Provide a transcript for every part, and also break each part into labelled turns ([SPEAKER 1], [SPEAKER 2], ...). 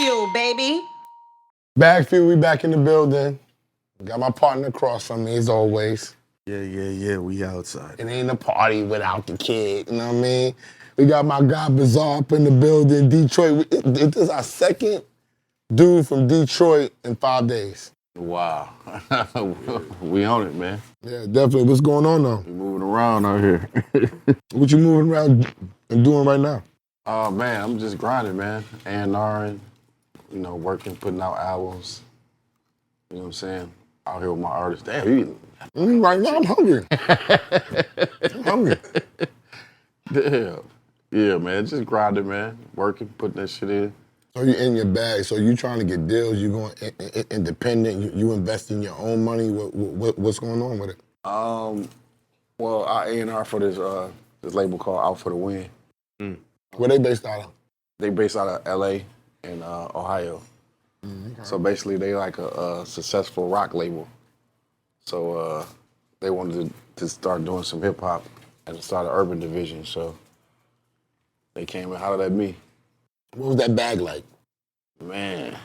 [SPEAKER 1] BagFuel, baby.
[SPEAKER 2] BagFuel, we back in the building. Got my partner across from me as always.
[SPEAKER 3] Yeah, we outside.
[SPEAKER 2] It ain't a party without the kid, you know what I mean? We got my guy Bizarre up in the building, Detroit. This is our second dude from Detroit in 5 days.
[SPEAKER 3] Wow. We on it, man.
[SPEAKER 2] Yeah, definitely. What's going on though?
[SPEAKER 3] We moving around out here.
[SPEAKER 2] What you moving around and doing right now?
[SPEAKER 3] Oh, man, I'm just grinding, man. A&R, working, putting out albums. You know what I'm saying? Out here with my artists. Damn, you eating.
[SPEAKER 2] Right now, I'm hungry. I'm hungry.
[SPEAKER 3] Damn. Yeah, man, just grinding, man. Working, putting that shit in.
[SPEAKER 2] So you in your bag. So you trying to get deals. You going independent. You invest in your own money. What's going on with it?
[SPEAKER 3] Well, our A&R for this label called Out for the Win.
[SPEAKER 2] Where they based out of?
[SPEAKER 3] They based out of LA and Ohio. Okay. So basically, they like a successful rock label. So they wanted to start doing some hip hop and start an urban division. So they came and hollered at me.
[SPEAKER 2] What was that bag like?
[SPEAKER 3] Man.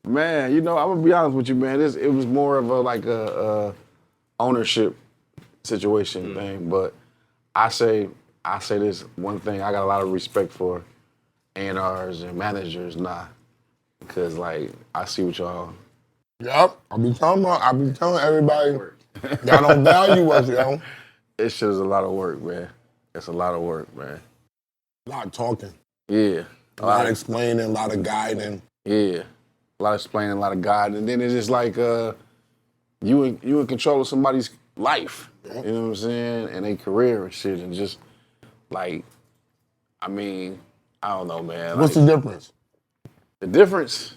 [SPEAKER 3] Man, I'm gonna be honest with you, man. It was more of a ownership situation thing. But I say this one thing, I got a lot of respect for A&Rs and managers now. Because I see what y'all.
[SPEAKER 2] Yep. I be telling everybody, y'all don't value us, yo.
[SPEAKER 3] It shit is a lot of work, man. It's a lot of work, man.
[SPEAKER 2] A lot of talking.
[SPEAKER 3] Yeah.
[SPEAKER 2] A lot of explaining, a lot of guiding.
[SPEAKER 3] Yeah. A lot of explaining, a lot of guiding. And then it's just like you in control of somebody's life. Yep. You know what I'm saying? And their career and shit. And just I don't know, man.
[SPEAKER 2] What's the difference?
[SPEAKER 3] The difference?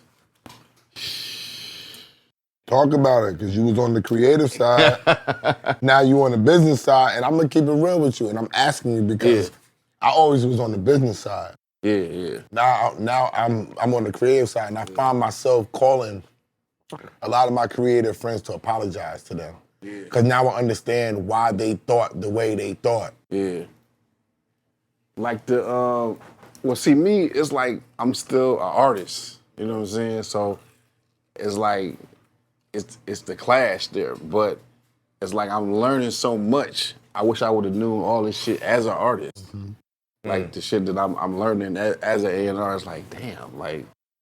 [SPEAKER 2] Talk about it, because you was on the creative side. Now you on the business side, and I'm going to keep it real with you. And I'm asking you because I always was on the business side.
[SPEAKER 3] Yeah.
[SPEAKER 2] Now I'm on the creative side, and I find myself calling a lot of my creative friends to apologize to them. Because now I understand why they thought the way they thought.
[SPEAKER 3] Yeah. Well, see, me, it's like I'm still an artist. You know what I'm saying? So it's like, it's the clash there, but it's like I'm learning so much. I wish I would have known all this shit as an artist. Mm-hmm. The shit that I'm learning as an A&R is like, damn,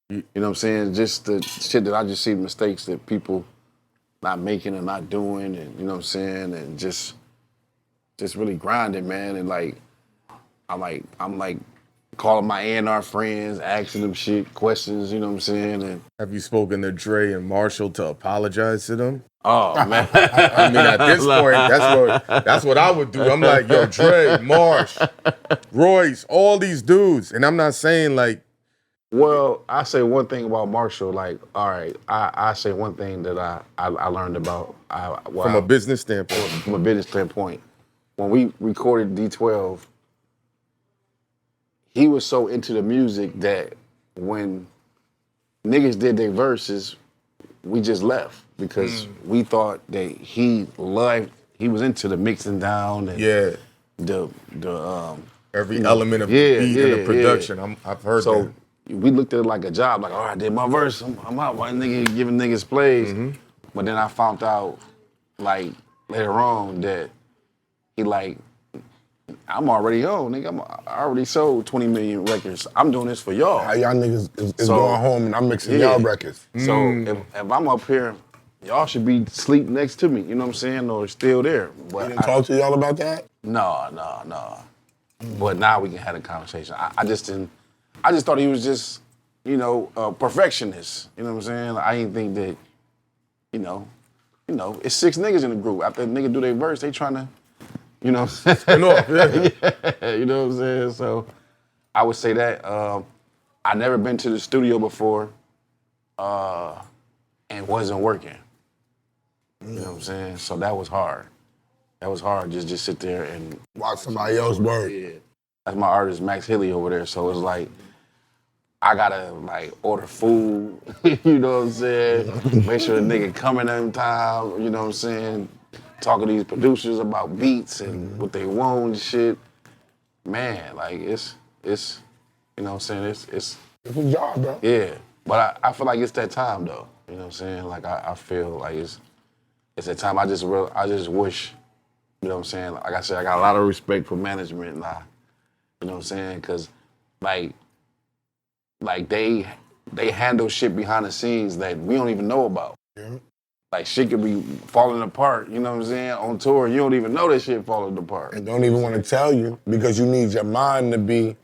[SPEAKER 3] you know what I'm saying? Just the shit that I just see mistakes that people not making and not doing, and you know what I'm saying, and just really grinding, man. And I'm calling my A&R friends, asking them questions, you know what I'm saying? And
[SPEAKER 4] have you spoken to Dre and Marshall to apologize to them?
[SPEAKER 3] Oh, man.
[SPEAKER 4] I mean, at this point, that's what I would do. I'm like, yo, Dre, Marsh, Royce, all these dudes. And I'm not saying
[SPEAKER 3] Well, I say one thing about Marshall, all right, I say one thing that I learned about.
[SPEAKER 4] From a business standpoint.
[SPEAKER 3] From a business standpoint. When we recorded D12, he was so into the music that when niggas did their verses, we just left because we thought that he was into the mixing down and the
[SPEAKER 4] every element of the beat and the production.
[SPEAKER 3] Yeah.
[SPEAKER 4] I've heard that.
[SPEAKER 3] So we looked at it like a job, all right, I did my verse, I'm out, why nigga giving niggas plays? Mm-hmm. But then I found out later on that he I'm already on, nigga. I already sold 20 million records. I'm doing this for y'all.
[SPEAKER 2] How y'all niggas is going home and I'm mixing y'all records.
[SPEAKER 3] So if I'm up here, y'all should be asleep next to me, you know what I'm saying, or still there. But
[SPEAKER 2] you didn't talk to y'all about that?
[SPEAKER 3] No. But now we can have a conversation. I just thought he was just, a perfectionist. You know what I'm saying? I didn't think that, it's 6 niggas in the group. After a nigga do their verse, they trying to, you know what I'm saying? You know what I'm saying? So I would say that I never been to the studio before and wasn't working. You know what I'm saying? So that was hard. That was hard, just sit there and
[SPEAKER 2] watch somebody else work.
[SPEAKER 3] Yeah. That's my artist, Max Hilly over there. So it's I gotta order food, you know what I'm saying? Make sure the nigga coming every time, you know what I'm saying? Talking to these producers about beats and what they want and shit. Man, it's You know what I'm saying? It's
[SPEAKER 2] a job, bro.
[SPEAKER 3] yeah. But I feel like it's that time though. You know what I'm saying? Like I feel like it's that time. I just wish, you know what I'm saying? Like I said, I got a lot of respect for management now. You know what I'm saying? Cause like they handle shit behind the scenes that we don't even know about.
[SPEAKER 2] Yeah.
[SPEAKER 3] Like shit could be falling apart, you know what I'm saying? On tour, you don't even know that shit falling apart.
[SPEAKER 2] And don't even want to tell you because you need your mind to be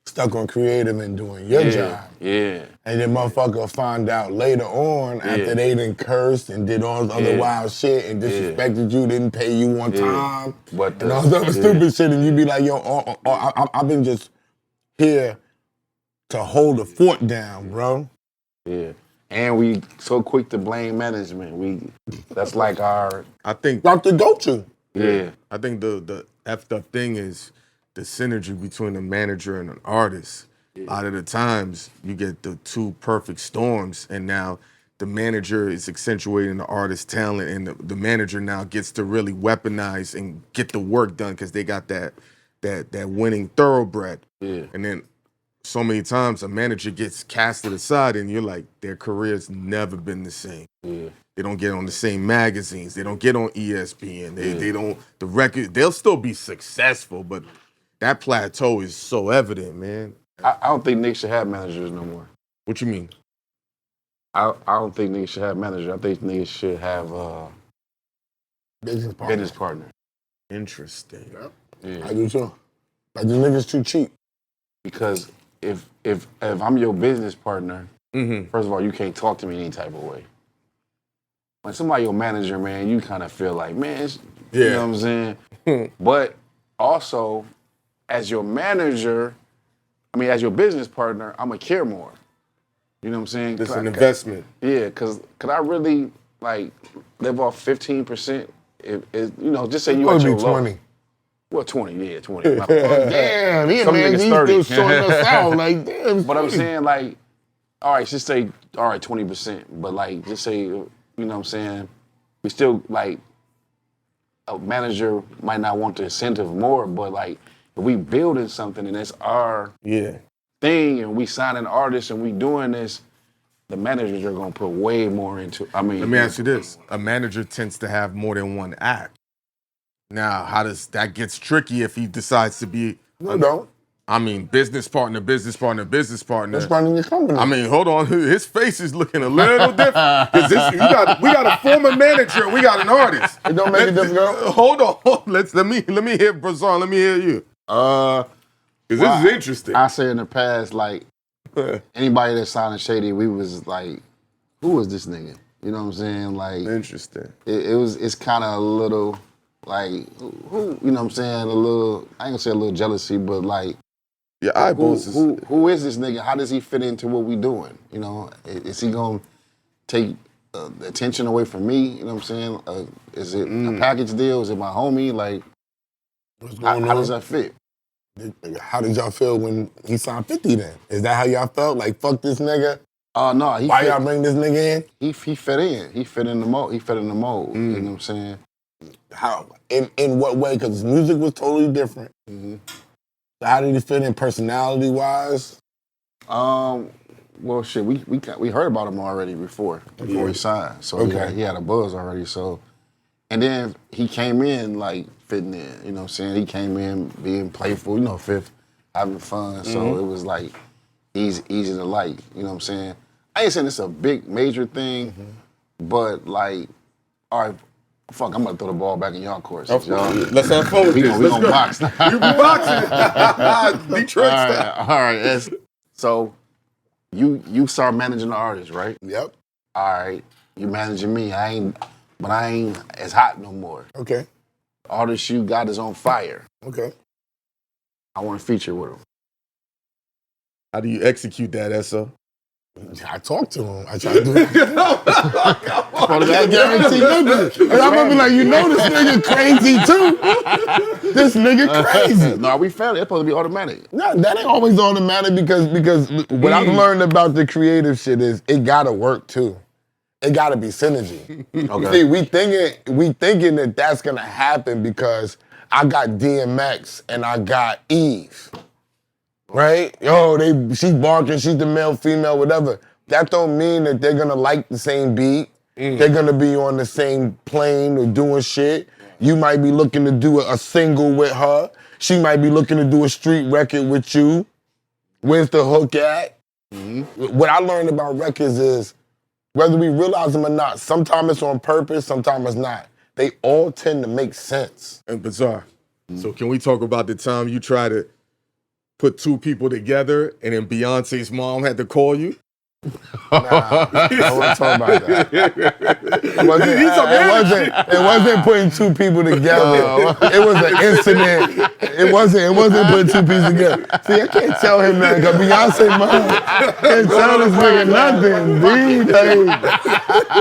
[SPEAKER 2] stuck on creative and doing your job.
[SPEAKER 3] Yeah.
[SPEAKER 2] And then motherfucker will find out later on after they done cursed and did all this other wild shit and disrespected you, didn't pay you on time,
[SPEAKER 3] But
[SPEAKER 2] and all this other stupid shit, and you be like, yo, I've been just here to hold the fort down, bro.
[SPEAKER 3] Yeah. And we so quick to blame management. That's like our
[SPEAKER 4] I think
[SPEAKER 2] That's the go-to.
[SPEAKER 3] yeah.
[SPEAKER 4] I think the effed up thing is the synergy between a manager and an artist. A lot of the times you get the two perfect storms, and now the manager is accentuating the artist's talent, and the manager now gets to really weaponize and get the work done because they got that winning thoroughbred.
[SPEAKER 3] Yeah.
[SPEAKER 4] And then so many times a manager gets casted aside, and you're like, their career's never been the same.
[SPEAKER 3] Yeah.
[SPEAKER 4] They don't get on the same magazines. They don't get on ESPN. They don't, the record, they'll still be successful, but that plateau is so evident, man.
[SPEAKER 3] I don't think niggas should have managers no more.
[SPEAKER 4] What you mean?
[SPEAKER 3] I don't think niggas should have managers. I think niggas should have business partner.
[SPEAKER 4] Interesting.
[SPEAKER 3] Yeah.
[SPEAKER 2] I do too. Like the niggas too cheap.
[SPEAKER 3] Because if I'm your business partner, first of all, you can't talk to me any type of way. When somebody your manager, man, you kind of feel like, man, you know what I'm saying? But also, as your manager, as your business partner, I'm going to care more. You know what I'm saying?
[SPEAKER 4] It's an investment.
[SPEAKER 3] Yeah, because could I really, live off 15%? Just say you at your low.
[SPEAKER 2] 20.
[SPEAKER 3] Well, 20, yeah, 20.
[SPEAKER 2] Damn, he
[SPEAKER 3] Some
[SPEAKER 2] man,
[SPEAKER 3] niggas
[SPEAKER 2] he's
[SPEAKER 3] 30.
[SPEAKER 2] still sorting us out. Like, damn.
[SPEAKER 3] But I'm saying, all right, just say, 20%. But, just say, you know what I'm saying? We still, a manager might not want the incentive more, but, if we building something and it's our thing and we signing artists and we doing this, the managers are going to put way more into it.
[SPEAKER 4] Let me ask you this. A manager tends to have more than one act. Now, how does that gets tricky if he decides to be business partner.
[SPEAKER 2] That's running your company.
[SPEAKER 4] Hold on. His face is looking a little different. Because we got a former manager and we got an artist.
[SPEAKER 2] It don't make a difference.
[SPEAKER 4] Hold on. Let me hear Brazon. Let me hear you. Because this is interesting.
[SPEAKER 3] I say in the past, anybody that signed Shady, we was like, who is this nigga? You know what I'm saying?
[SPEAKER 4] Interesting.
[SPEAKER 3] It's kind of a little, who, you know what I'm saying? I ain't gonna say a little jealousy, but
[SPEAKER 4] your eyeballs
[SPEAKER 3] who is this nigga? How does he fit into what we doing? You know, is he gonna take the attention away from me? You know what I'm saying? Is it a package deal? Is it my homie?
[SPEAKER 2] What's going on?
[SPEAKER 3] How does that fit?
[SPEAKER 2] How did y'all feel when he signed 50 then? Is that how y'all felt? Like, fuck this nigga?
[SPEAKER 3] No.
[SPEAKER 2] Why y'all bring this nigga in?
[SPEAKER 3] He fit in. He fit in the mold. You know what I'm saying?
[SPEAKER 2] How? In what way? Because his music was totally different. So how did he fit in personality-wise?
[SPEAKER 3] Well, shit, we heard about him already before he signed. So he had a buzz already. So, and then he came in fitting in. You know what I'm saying? He came in being playful. Fifth, having fun. So it was easy to like. You know what I'm saying? I ain't saying it's a big major thing, but all right. Fuck, I'm gonna throw the ball back in y'all court. Y'all,
[SPEAKER 4] let's have fun with this.
[SPEAKER 3] We gonna box now.
[SPEAKER 4] You be boxing. Detroit style.
[SPEAKER 3] All right. So you start managing the artist, right?
[SPEAKER 2] Yep.
[SPEAKER 3] All right. You managing me. I ain't as hot no more.
[SPEAKER 2] Okay.
[SPEAKER 3] The artist you got is on fire.
[SPEAKER 2] Okay.
[SPEAKER 3] I want to feature with him.
[SPEAKER 4] How do you execute that, Esso?
[SPEAKER 2] I talked to him. I tried to do it. I guarantee niggas. And I'm gonna be like, this nigga crazy too. This nigga crazy.
[SPEAKER 3] No, we found it. It's supposed to be automatic.
[SPEAKER 2] No, that ain't always automatic because what I've learned about the creative shit is it gotta work too. It gotta be synergy.
[SPEAKER 3] Okay.
[SPEAKER 2] See, we thinking that that's gonna happen because I got DMX and I got Eve. right? Yo, she's barking, she's the male, female, whatever. That don't mean that they're gonna like the same beat. They're gonna be on the same plane or doing shit. You might be looking to do a single with her. She might be looking to do a street record with you. Where's the hook at? What I learned about records is, whether we realize them or not, sometimes it's on purpose, sometimes it's not. They all tend to make sense.
[SPEAKER 4] And bizarre. So can we talk about the time you try to put two people together and then Beyonce's mom had to call you?
[SPEAKER 2] Nah, I won't talk about that. It wasn't putting two people together. It was an incident. It wasn't putting two people together. See, I can't tell him nothing because Beyonce mom can't tell this nigga nothing, dude.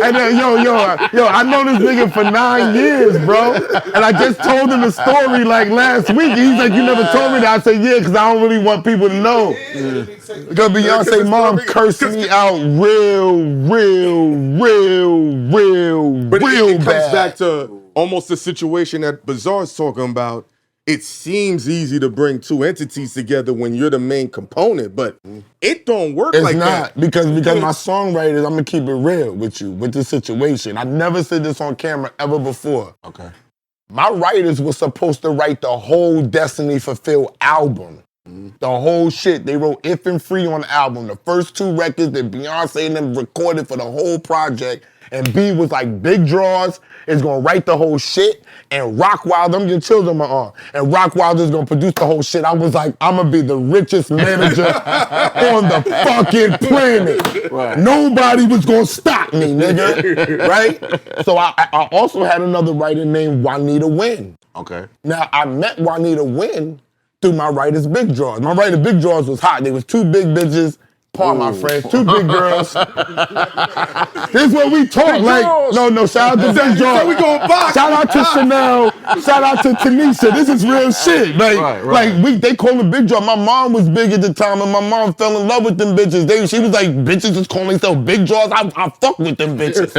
[SPEAKER 2] And then, yo, I know this nigga for 9 years, bro. And I just told him the story like last week. He's like, you never told me that. I said, yeah, because I don't really want people to know. Because Beyonce mom cursed me out real
[SPEAKER 4] But it comes
[SPEAKER 2] bad.
[SPEAKER 4] back to almost the situation that Bizarre's talking about. It seems easy to bring two entities together when you're the main component, but it don't work
[SPEAKER 2] It's
[SPEAKER 4] like
[SPEAKER 2] not,
[SPEAKER 4] that.
[SPEAKER 2] because my songwriters, I'm gonna keep it real with you, with this situation. I never said this on camera ever before.
[SPEAKER 3] Okay.
[SPEAKER 2] My writers were supposed to write the whole Destiny Fulfilled album. The whole shit. They wrote If and Free on the album. The first two records that Beyonce and them recorded for the whole project. And B was like, Big Draws is gonna write the whole shit, and Rock Wilder, I'm getting chills on my arm, and Rock Wilder is gonna produce the whole shit. I was like, I'm gonna be the richest manager on the fucking planet.
[SPEAKER 3] Right.
[SPEAKER 2] Nobody was gonna stop me, nigga. Right? So I also had another writer named Juanita Wynn.
[SPEAKER 3] Okay.
[SPEAKER 2] Now, I met Juanita Wynn through my writer's Big Draws. My writer Big Draws was hot. There was two big bitches, my friends, two big girls. This is what we talk. Like, no, shout out to Big Draws.
[SPEAKER 4] We going box.
[SPEAKER 2] Shout out to Chanel. Shout out to Tanisha. This is real shit. Like, they call it Big Draw. My mom was big at the time, and my mom fell in love with them bitches. She was like, bitches just calling themselves Big Draws. I fuck with them bitches.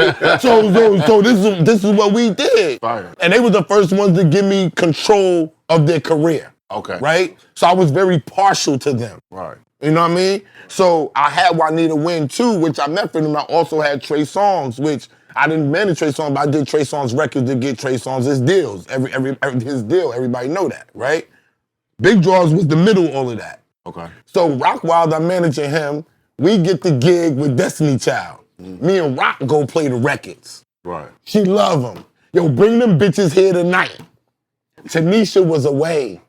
[SPEAKER 2] So this is what we did.
[SPEAKER 3] Fire.
[SPEAKER 2] And they were the first ones to give me control of their career.
[SPEAKER 3] Okay.
[SPEAKER 2] Right? So I was very partial to them.
[SPEAKER 3] Right.
[SPEAKER 2] You know what I mean? So I had Juanita Wynn too, which I met for them. I also had Trey Songz, which I didn't manage Trey Songz, but I did Trey Songz records to get Trey Songz his deals. His deal, everybody know that, right? Big Draws was the middle of all of that.
[SPEAKER 3] Okay.
[SPEAKER 2] So Rockwild, I'm managing him. We get the gig with Destiny Child. Me and Rock go play the records.
[SPEAKER 3] Right.
[SPEAKER 2] She love them. Yo, bring them bitches here tonight. Tanisha was away.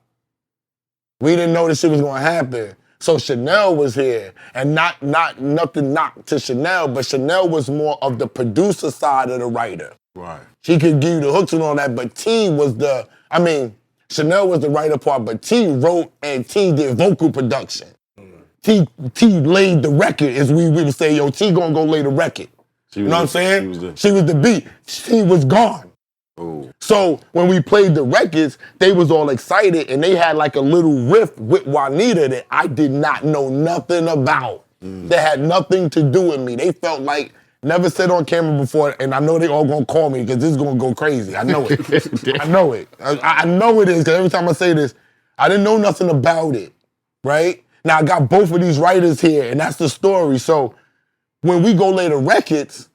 [SPEAKER 2] We didn't know this shit was gonna happen. So Chanel was here, and not nothing knock to Chanel, but Chanel was more of the producer side of the writer.
[SPEAKER 3] Right.
[SPEAKER 2] She could give you the hooks and all that, but Chanel was the writer part, but T wrote and T did vocal production. T laid the record, as we would say, yo, T gonna go lay the record. You know what I'm saying? She was the beat. She was gone.
[SPEAKER 3] Ooh.
[SPEAKER 2] So when we played the records, they was all excited, and they had like a little riff with Juanita that I did not know nothing about. That had nothing to do with me. They felt like, never said on camera before, and I know they all gonna call me because this is gonna go crazy. I know it. I know it. I know it is, because every time I say this, I didn't know nothing about it, right? Now I got both of these writers here, and that's the story. So when we go lay the records,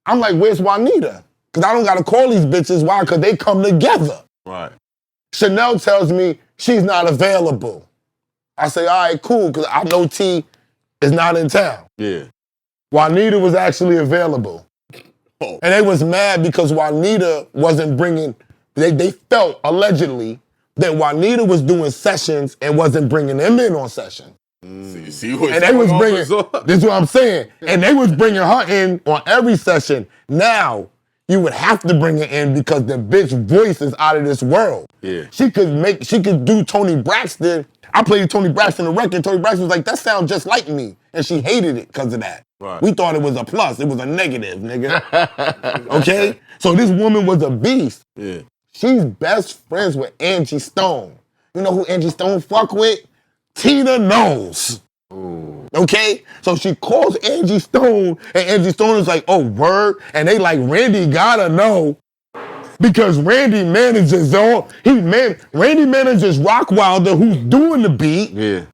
[SPEAKER 2] I'm like, where's Juanita? Because I don't got to call these bitches. Why? Because they come together.
[SPEAKER 3] Right.
[SPEAKER 2] Chanel tells me she's not available. I say, all right, cool, because I know T is not in town.
[SPEAKER 3] Yeah.
[SPEAKER 2] Juanita was actually available.
[SPEAKER 3] Oh.
[SPEAKER 2] And they was mad because Juanita wasn't bringing, they felt, allegedly, that Juanita was doing sessions and wasn't bringing them in on session.
[SPEAKER 4] See what's
[SPEAKER 2] And they was
[SPEAKER 4] going on,
[SPEAKER 2] bringing,
[SPEAKER 4] Bizarre?
[SPEAKER 2] this is what I'm saying, and they was bringing her in on every session. Now, you would have to bring her in because the bitch voice is out of this world.
[SPEAKER 3] Yeah.
[SPEAKER 2] She could do Tony Braxton. I played Tony Braxton the record. Tony Braxton was like, that sounds just like me. And she hated it because of that.
[SPEAKER 3] Right.
[SPEAKER 2] We thought it was a plus. It was a negative, nigga. Okay? So this woman was a beast.
[SPEAKER 3] Yeah.
[SPEAKER 2] She's best friends with Angie Stone. You know who Angie Stone fuck with? Tina Knowles.
[SPEAKER 3] Ooh.
[SPEAKER 2] Okay? So she calls Angie Stone, and Angie Stone is like, oh, word? And they like, Randy gotta know. Because Randy manages Randy manages Rock Wilder, who's doing the beat.
[SPEAKER 3] Yeah.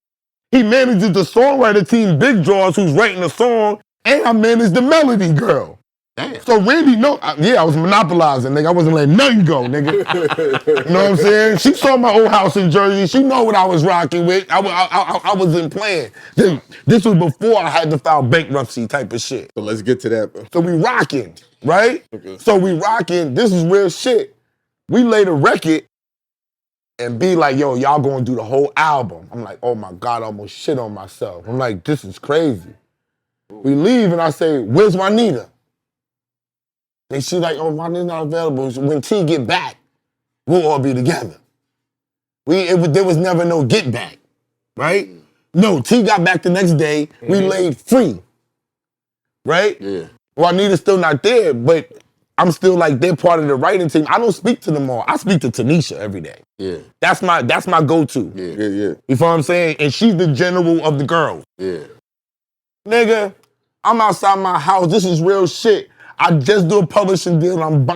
[SPEAKER 2] He manages the songwriter team, Big Draws, who's writing the song, and I managed the melody girl.
[SPEAKER 3] Damn.
[SPEAKER 2] So Randy, I was monopolizing, nigga. I wasn't letting nothing go, nigga. You know what I'm saying? She saw my old house in Jersey. She know what I was rocking with. I wasn't playing. This was before I had to file bankruptcy type of shit.
[SPEAKER 4] So let's get to that, bro.
[SPEAKER 2] So we rocking, right?
[SPEAKER 4] Okay.
[SPEAKER 2] So we rocking. This is real shit. We laid a record and be like, yo, y'all gonna do the whole album. I'm like, oh my God, I almost shit on myself. I'm like, this is crazy. We leave and I say, where's Juanita? And she's like, oh, Juanita's not available. When T get back, we'll all be together. There was never no get back, right? No, T got back the next day. We laid free, right?
[SPEAKER 3] Yeah.
[SPEAKER 2] Juanita's still not there, but I'm still like, they're part of the writing team. I don't speak to them all. I speak to Tanisha every day.
[SPEAKER 3] Yeah.
[SPEAKER 2] That's my go-to.
[SPEAKER 3] Yeah.
[SPEAKER 2] You feel what I'm saying? And she's the general of the girls.
[SPEAKER 3] Yeah.
[SPEAKER 2] Nigga, I'm outside my house. This is real shit. I just do a publishing deal. I'm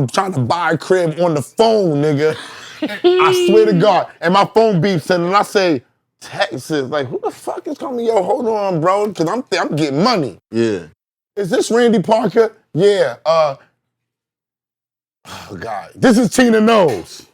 [SPEAKER 2] trying to buy a crib on the phone, nigga. I swear to God. And my phone beeps and I say, Texas, like, who the fuck is calling me? Yo, hold on, bro, because I'm getting money.
[SPEAKER 3] Yeah.
[SPEAKER 2] Is this Randy Parker? Yeah. Oh, God. This is Tina Knows.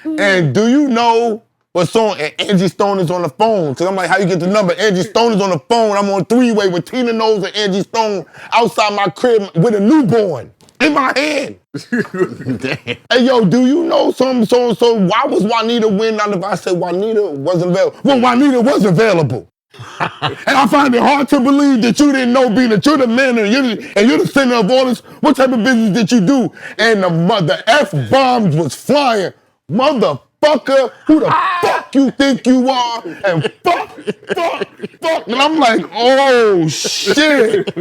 [SPEAKER 2] And do you know what song? And Angie Stone is on the phone. Because I'm like, how you get the number? Angie Stone is on the phone. I'm on three-way with Tina Knows and Angie Stone outside my crib with a newborn in my hand.
[SPEAKER 3] Damn.
[SPEAKER 2] Hey, yo, do you know something so why was Juanita winning out if I said Juanita wasn't available? Well, Juanita was available. And I find it hard to believe that you didn't know, being that you're the man and you're the center of all this. What type of business did you do? And the F-bombs was flying. Motherfucker, who the fuck you think you are? And fuck. And I'm like, oh, shit.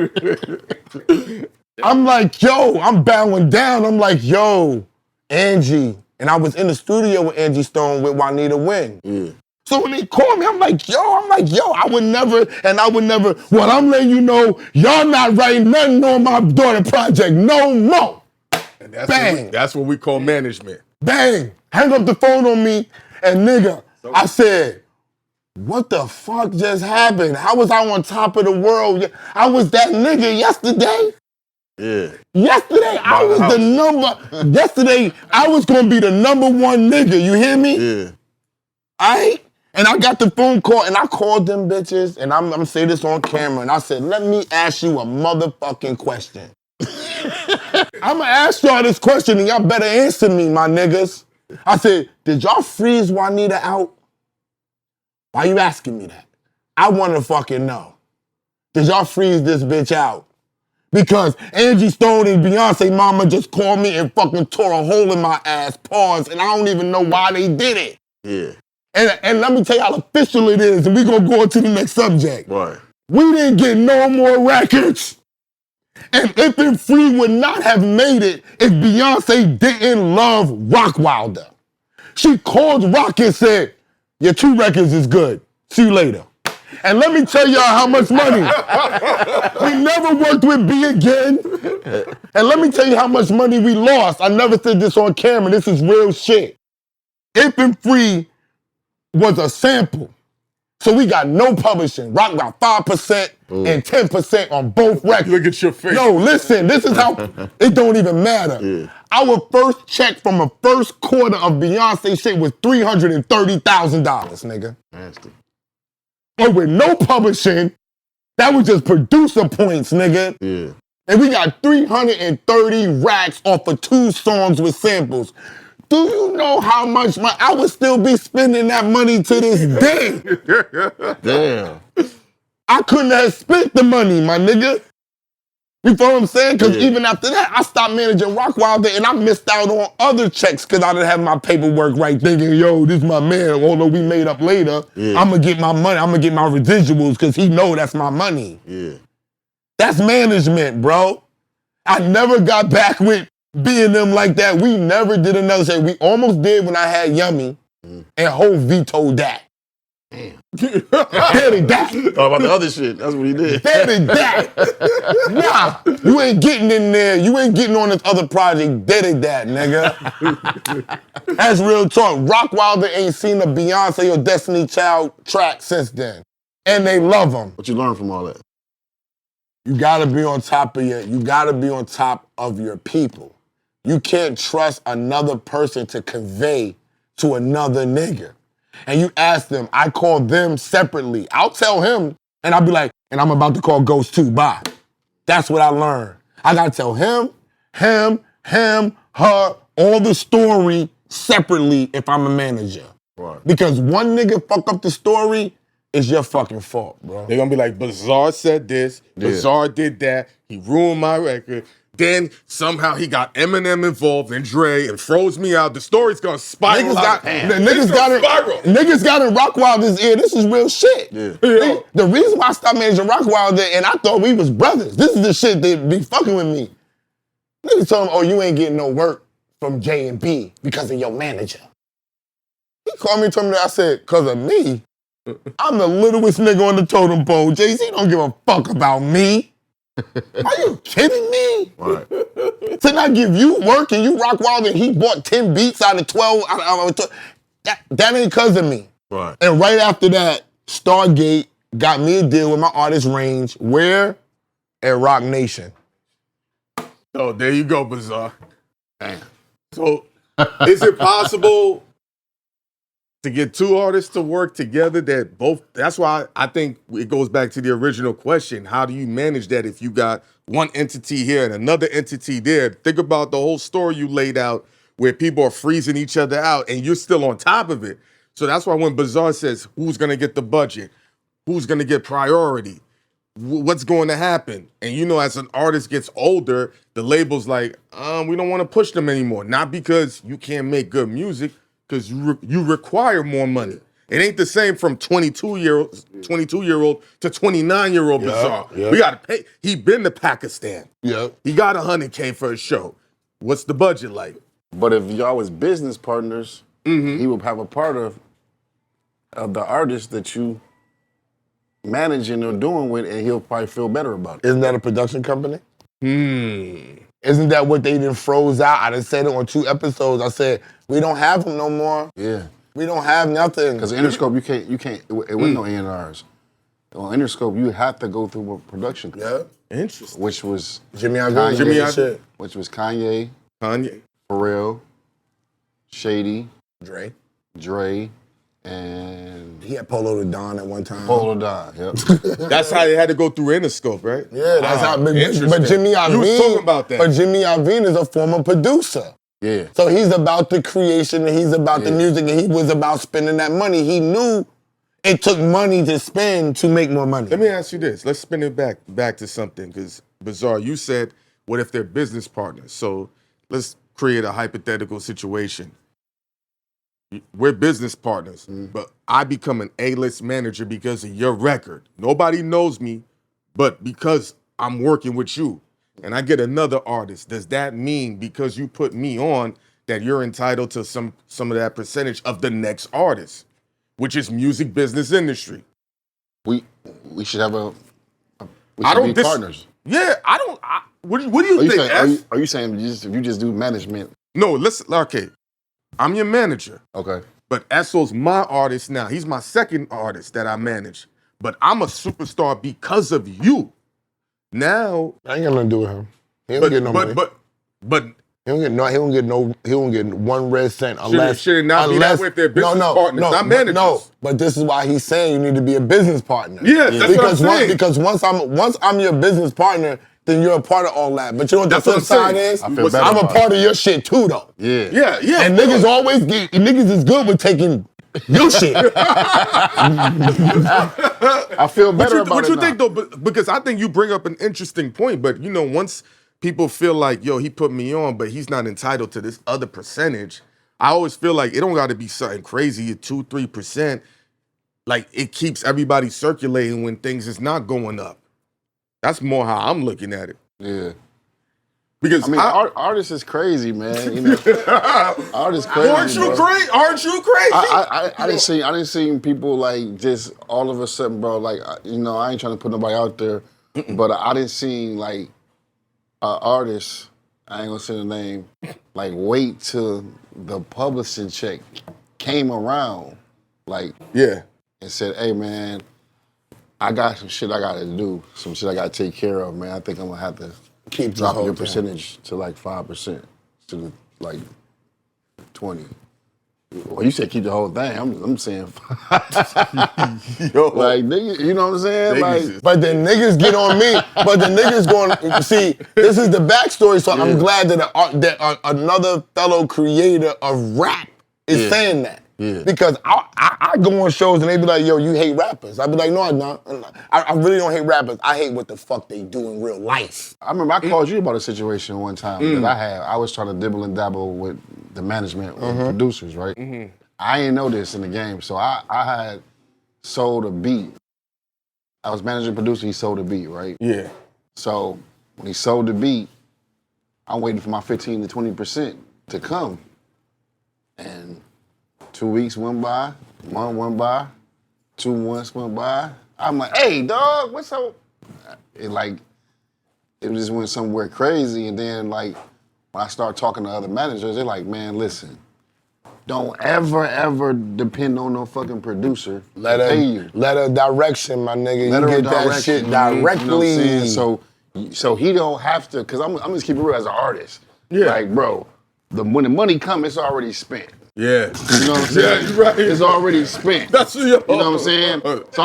[SPEAKER 2] I'm like, yo, I'm bowing down. I'm like, yo, Angie. And I was in the studio with Angie Stone with Juanita Wynn.
[SPEAKER 3] Yeah.
[SPEAKER 2] So when they called me, I'm like, yo, I would never, well, I'm letting you know, y'all not writing nothing on my daughter project no more.
[SPEAKER 4] And that's
[SPEAKER 2] Bang.
[SPEAKER 4] That's what we call management.
[SPEAKER 2] Bang, hang up the phone on me, and nigga, I said, what the fuck just happened? How was I on top of the world? I was that nigga yesterday.
[SPEAKER 3] Yeah.
[SPEAKER 2] Yesterday, I was gonna be the number one nigga, you hear me?
[SPEAKER 3] Yeah.
[SPEAKER 2] Aight? And I got the phone call, and I called them bitches, and I'm gonna say this on camera, and I said, let me ask you a motherfucking question. I'm gonna ask y'all this question, and y'all better answer me, my niggas. I said, did y'all freeze Juanita out? Why you asking me that? I wanna fucking know. Did y'all freeze this bitch out? Because Angie Stone and Beyonce mama just called me and fucking tore a hole in my ass, pause, and I don't even know why they did it.
[SPEAKER 3] Yeah.
[SPEAKER 2] And let me tell you how official it is, and we're gonna go on to the next subject.
[SPEAKER 3] Right.
[SPEAKER 2] We didn't get no more records. And If and Free would not have made it if Beyonce didn't love Rockwilder. She called Rock and said, your 2 records is good. See you later. And let me tell y'all how much money. We never worked with B again. And let me tell you how much money we lost. I never said this on camera. This is real shit. If and Free was a sample. So we got no publishing. Rock got 5% and 10% on both records.
[SPEAKER 4] Look at your face.
[SPEAKER 2] No, listen, this is how, it don't even matter.
[SPEAKER 3] Yeah.
[SPEAKER 2] Our first check from a first quarter of Beyonce shit was $330,000, nigga.
[SPEAKER 3] Nasty.
[SPEAKER 2] But with no publishing, that was just producer points, nigga.
[SPEAKER 3] Yeah.
[SPEAKER 2] And we got 330 racks off of 2 songs with samples. Do you know how much money? I would still be spending that money to this day.
[SPEAKER 3] Damn.
[SPEAKER 2] I couldn't have spent the money, my nigga. You feel what I'm saying? Because even after that, I stopped managing Rockwilder and I missed out on other checks because I didn't have my paperwork right, thinking, yo, this is my man. Although we made up later, I'm going to get my money. I'm going to get my residuals because he know that's my money.
[SPEAKER 3] Yeah.
[SPEAKER 2] That's management, bro. I never got back with being them like that. We never did another shit. We almost did when I had Yummy, and Ho vetoed that.
[SPEAKER 3] Damn.
[SPEAKER 2] Dead and that.
[SPEAKER 3] Oh, about the other shit. That's what he did.
[SPEAKER 2] Dead and that. Nah, you ain't getting in there. You ain't getting on this other project. Dead and that, nigga. That's real talk. Rockwilder ain't seen a Beyonce or Destiny Child track since then. And they love him.
[SPEAKER 3] What you learn from all that?
[SPEAKER 2] You gotta be on top of your people. You can't trust another person to convey to another nigga. And you ask them, I call them separately. I'll tell him, and I'll be like, and I'm about to call Ghost too, bye. That's what I learned. I gotta tell him, her, all the story separately if I'm a manager.
[SPEAKER 3] Right.
[SPEAKER 2] Because one nigga fuck up the story, it's your fucking fault, bro.
[SPEAKER 4] They're gonna be like, Bizarre said this, Bizarre did that, he ruined my record. Then somehow he got Eminem involved and Dre and froze me out. The story's gonna spiral out.
[SPEAKER 2] Niggas got in Rockwilder's ear. This is real shit.
[SPEAKER 3] Yeah.
[SPEAKER 2] The reason why I stopped managing Rockwilder, and I thought we was brothers. This is the shit that be fucking with me. Niggas told him, oh, you ain't getting no work from J&B because of your manager. He called me and told me that. I said, because of me? I'm the littlest nigga on the totem pole. Jay-Z don't give a fuck about me. Are you kidding me?
[SPEAKER 3] Right.
[SPEAKER 2] To not give you work and you Rockwilder and he bought 10 beats out of 12. That ain't because of me.
[SPEAKER 3] Right.
[SPEAKER 2] And right after that, Stargate got me a deal with my artist range. Where? At Rock Nation.
[SPEAKER 4] Oh, there you go, Bizarre.
[SPEAKER 3] Damn.
[SPEAKER 4] So, is it possible to get two artists to work together that both, that's why I think it goes back to the original question. How do you manage that if you got one entity here and another entity there? Think about the whole story you laid out where people are freezing each other out and you're still on top of it. So that's why when Bizarre says, who's gonna get the budget? Who's gonna get priority? What's going to happen? And you know, as an artist gets older, the label's like, we don't want to push them anymore. Not because you can't make good music, because you require more money. It ain't the same from 22-year-old to 29-year-old Bizarre. We gotta pay. He been to Pakistan. He got $100K for a show. What's the budget like?
[SPEAKER 3] But if y'all was business partners, he would have a part of the artist that you managing or doing with, and he'll probably feel better about it.
[SPEAKER 2] Isn't that a production company? Isn't that what they done froze out? I done said it on 2 episodes. I said, we don't have them no more.
[SPEAKER 3] Yeah.
[SPEAKER 2] We don't have nothing.
[SPEAKER 3] Because Interscope, you can't, it wasn't no A&Rs. On Interscope, you have to go through a production company.
[SPEAKER 2] Yeah.
[SPEAKER 4] Interesting.
[SPEAKER 3] Which was
[SPEAKER 2] Jimmy Iovine.
[SPEAKER 3] Which was Kanye,
[SPEAKER 4] Kanye,
[SPEAKER 3] Pharrell, Shady,
[SPEAKER 2] Dre,
[SPEAKER 3] and
[SPEAKER 2] he had Polo the Don at one time.
[SPEAKER 3] Polo Don, yep.
[SPEAKER 4] That's how they had to go through Interscope, right?
[SPEAKER 2] Yeah, that's how. But Jimmy Iovine,
[SPEAKER 4] you was talking about that.
[SPEAKER 2] But Jimmy Iovine is a former producer.
[SPEAKER 3] Yeah.
[SPEAKER 2] So he's about the creation and he's about the music and he was about spending that money. He knew it took money to spend to make more money.
[SPEAKER 4] Let me ask you this. Let's spin it back to something, because Bizarre, you said, what if they're business partners? So let's create a hypothetical situation. We're business partners, but I become an A-list manager because of your record. Nobody knows me, but because I'm working with you, and I get another artist, does that mean because you put me on that you're entitled to some of that percentage of the next artist, which is music business industry?
[SPEAKER 3] We should have we should be partners.
[SPEAKER 4] Yeah, I don't. What do you think?
[SPEAKER 3] Are you saying if you just do management?
[SPEAKER 4] No, listen. Okay, I'm your manager.
[SPEAKER 3] Okay.
[SPEAKER 4] But Esso's my artist now. He's my second artist that I manage. But I'm a superstar because of you. Now
[SPEAKER 2] I ain't got nothing to do with him. He don't get no money.
[SPEAKER 4] But
[SPEAKER 2] he don't get 1 red cent unless
[SPEAKER 4] should it not be that way if they're business partners, not managers?
[SPEAKER 2] No, but this is why he's saying you need to be a business partner.
[SPEAKER 4] Yeah, that's what I'm saying.
[SPEAKER 2] Because once I'm your business partner, then you're a part of all that. But you know what the flip side is? I'm a part of your shit too, though.
[SPEAKER 3] Yeah.
[SPEAKER 2] And niggas always niggas is good with taking your shit.
[SPEAKER 3] I feel better about it.
[SPEAKER 4] What you think though? Because I think you bring up an interesting point. But you know, once people feel like, yo, he put me on, but he's not entitled to this other percentage, I always feel like it don't got to be something crazy, 2-3%. Like it keeps everybody circulating when things is not going up. That's more how I'm looking at it.
[SPEAKER 3] Yeah.
[SPEAKER 4] Because
[SPEAKER 3] I mean, artists is crazy, man. You know, artists crazy.
[SPEAKER 4] Aren't you crazy? Aren't you crazy?
[SPEAKER 3] I didn't see people like just all of a sudden, bro. Like, you know, I ain't trying to put nobody out there, but I didn't see like artists. I ain't gonna say the name. Like, wait till the publishing check came around, like,
[SPEAKER 4] yeah,
[SPEAKER 3] and said, "Hey, man, I got some shit I gotta do, some shit I gotta take care of, man. I think I'm gonna have to keep dropping your percentage to like 5%, to like 20." Well, you said keep the whole thing. I'm saying,
[SPEAKER 4] yo,
[SPEAKER 3] like, nigga, you know what I'm saying? Like,
[SPEAKER 2] but the niggas get on me. But the niggas going, see, this is the backstory, so I'm glad that another fellow creator of rap is saying that.
[SPEAKER 3] Yeah.
[SPEAKER 2] Because I go on shows and they be like, yo, you hate rappers. I be like, no, I don't. I really don't hate rappers. I hate what the fuck they do in real life.
[SPEAKER 3] I remember I called you about a situation one time that I had. I was trying to dibble and dabble with the management and producers, right? I didn't know this in the game, so I had sold a beat. I was managing producer, he sold a beat, right?
[SPEAKER 4] yeah,
[SPEAKER 3] So when he sold the beat, I'm waiting for my 15 to 20% to come. And 2 weeks went by, a month went by, 2 months went by. I'm like, hey, dog, what's up? It just went somewhere crazy. And then, like, when I start talking to other managers, they're like, man, listen, don't ever depend on no fucking producer to pay you.
[SPEAKER 2] Let her direction, my nigga.
[SPEAKER 3] Let
[SPEAKER 2] you
[SPEAKER 3] her
[SPEAKER 2] get that shit directly.
[SPEAKER 3] You know what I'm saying? So he don't have to, because I'm just keep it real as an artist.
[SPEAKER 4] Yeah.
[SPEAKER 3] Like, bro, when the money comes, it's already spent.
[SPEAKER 4] yeah.
[SPEAKER 3] You know what I'm saying?
[SPEAKER 4] Yeah, you're right.
[SPEAKER 3] It's already spent.
[SPEAKER 4] That's
[SPEAKER 3] You know what I'm saying? So